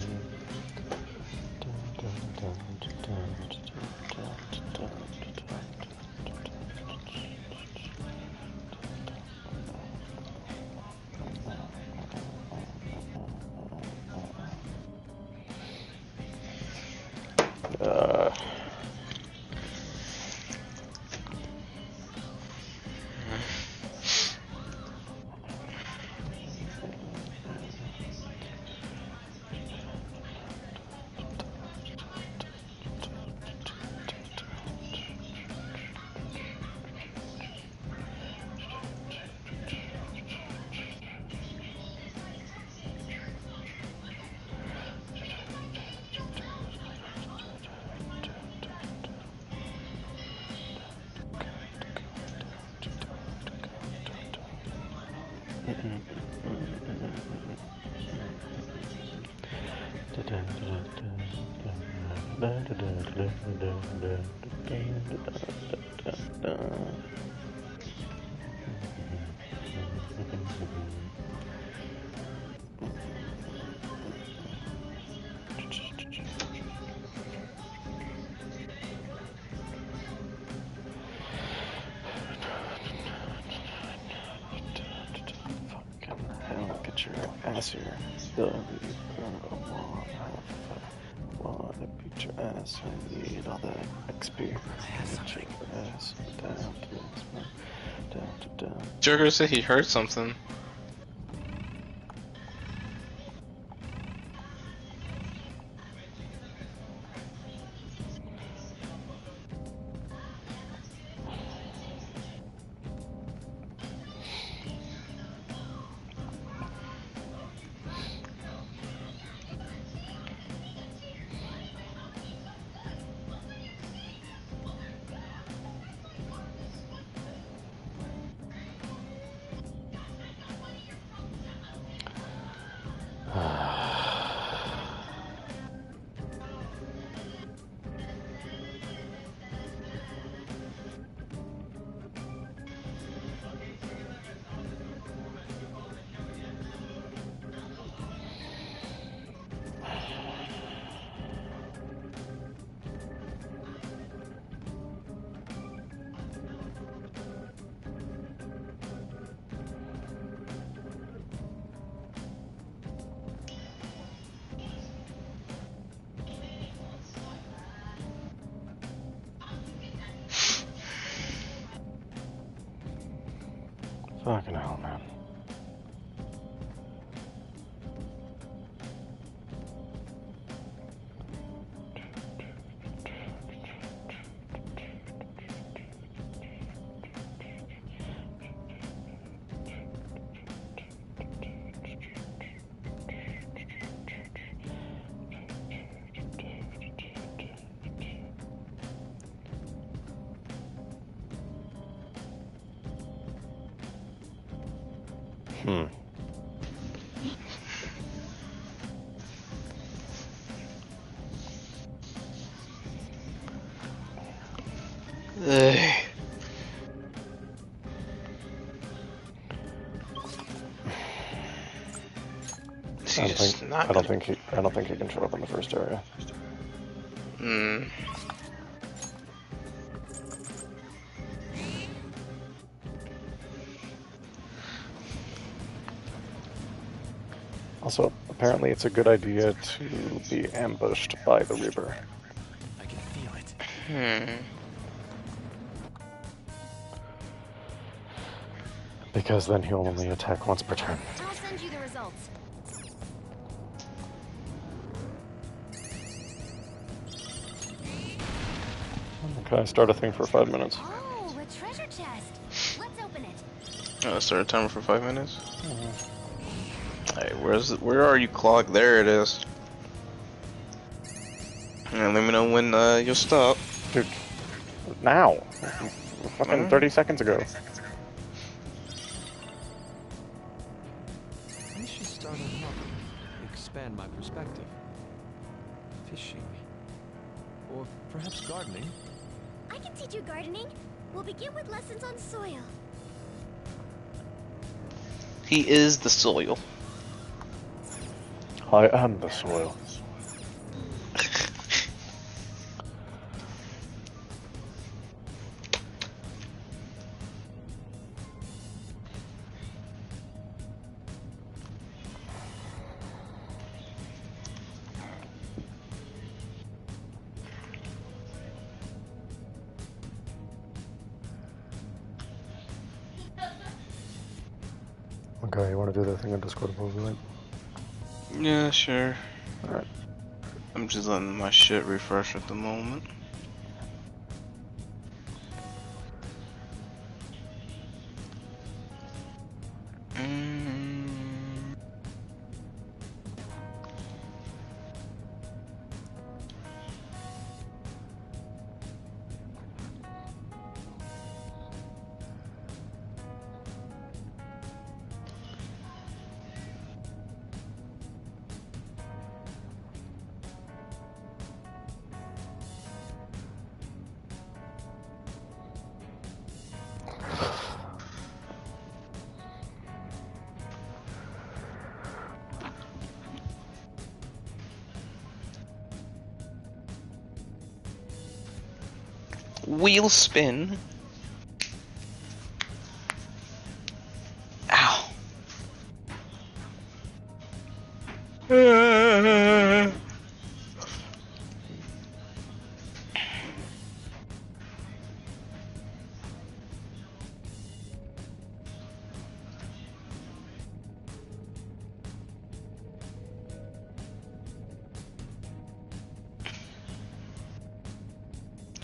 Get your ass here. Wanna beat your ass. I need all that XP. Get your ass down. Joker said he heard something. Fucking hell, man. I don't think he can show up in the first area. Hmm. Also, apparently it's a good idea to be ambushed by the Reaper. I can feel it. Because then he'll only attack once per turn. I'll send you the results. Okay, start a thing for 5 minutes. Oh, a treasure chest. Let's open it. Start a timer for 5 minutes. Hey, where are you, Clock? There it is. And let me know when you'll stop. Dude, now. Fucking 30 seconds ago. I should start a hobby. Expand my perspective. Fishing. Or perhaps gardening. I can teach you gardening. We'll begin with lessons on soil. He is the soil. I am the soil. Okay, you want to do that thing on Discord, right? Yeah, sure. Alright. I'm just letting my shit refresh at the moment. Wheel spin. Ow.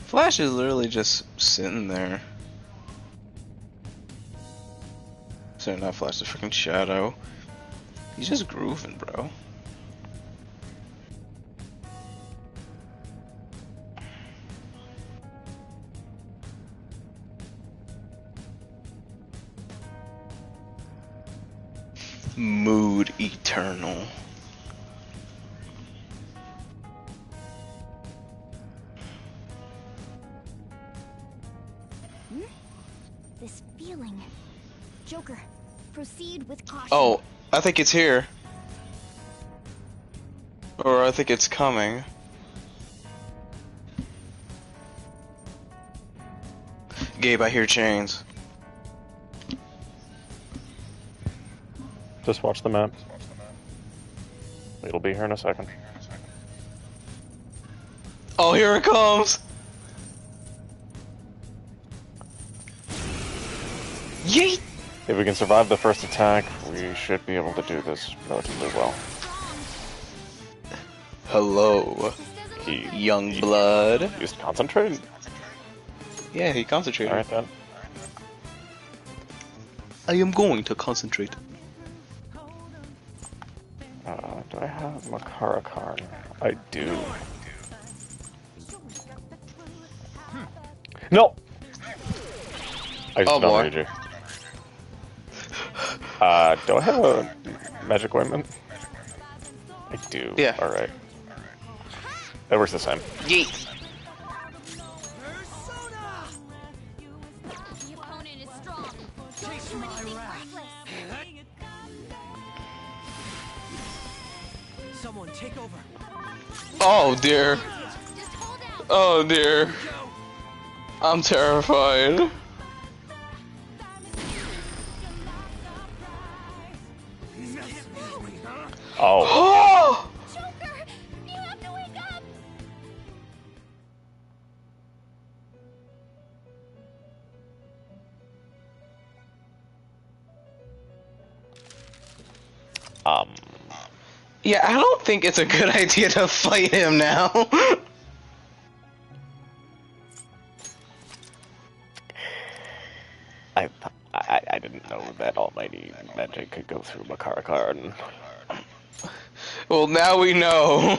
Flash is literally just sitting there. Sorry, not Flash, the freaking Shadow. He's just grooving, bro. Mood Eternal. This feeling. Joker, proceed with caution. Oh, I think it's here. Or I think it's coming. Gabe, I hear chains. Just watch the map. It'll be here in a second. Oh, here it comes! Yeet! If we can survive the first attack, we should be able to do this relatively well. Hello, young blood. Just concentrate. Yeah, he concentrated. Alright then. I am going to concentrate. Do I have Makara card? I do. No! I just don't read you. Do I have a magic ointment? I do. Yeah. Alright. That works the same. Yeet! Someone take over. Oh dear. Oh dear. I'm terrified. Oh. Joker, you have to wake up. Yeah, I don't think it's a good idea to fight him now. I didn't know that almighty magic could go through Makara card. Well, now we know.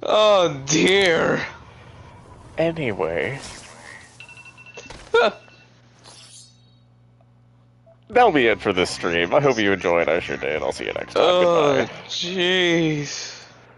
Oh dear. Anyway. That'll be it for this stream. I hope you enjoyed Usher Day, and I'll see you next time. Oh, Goodbye. jeez.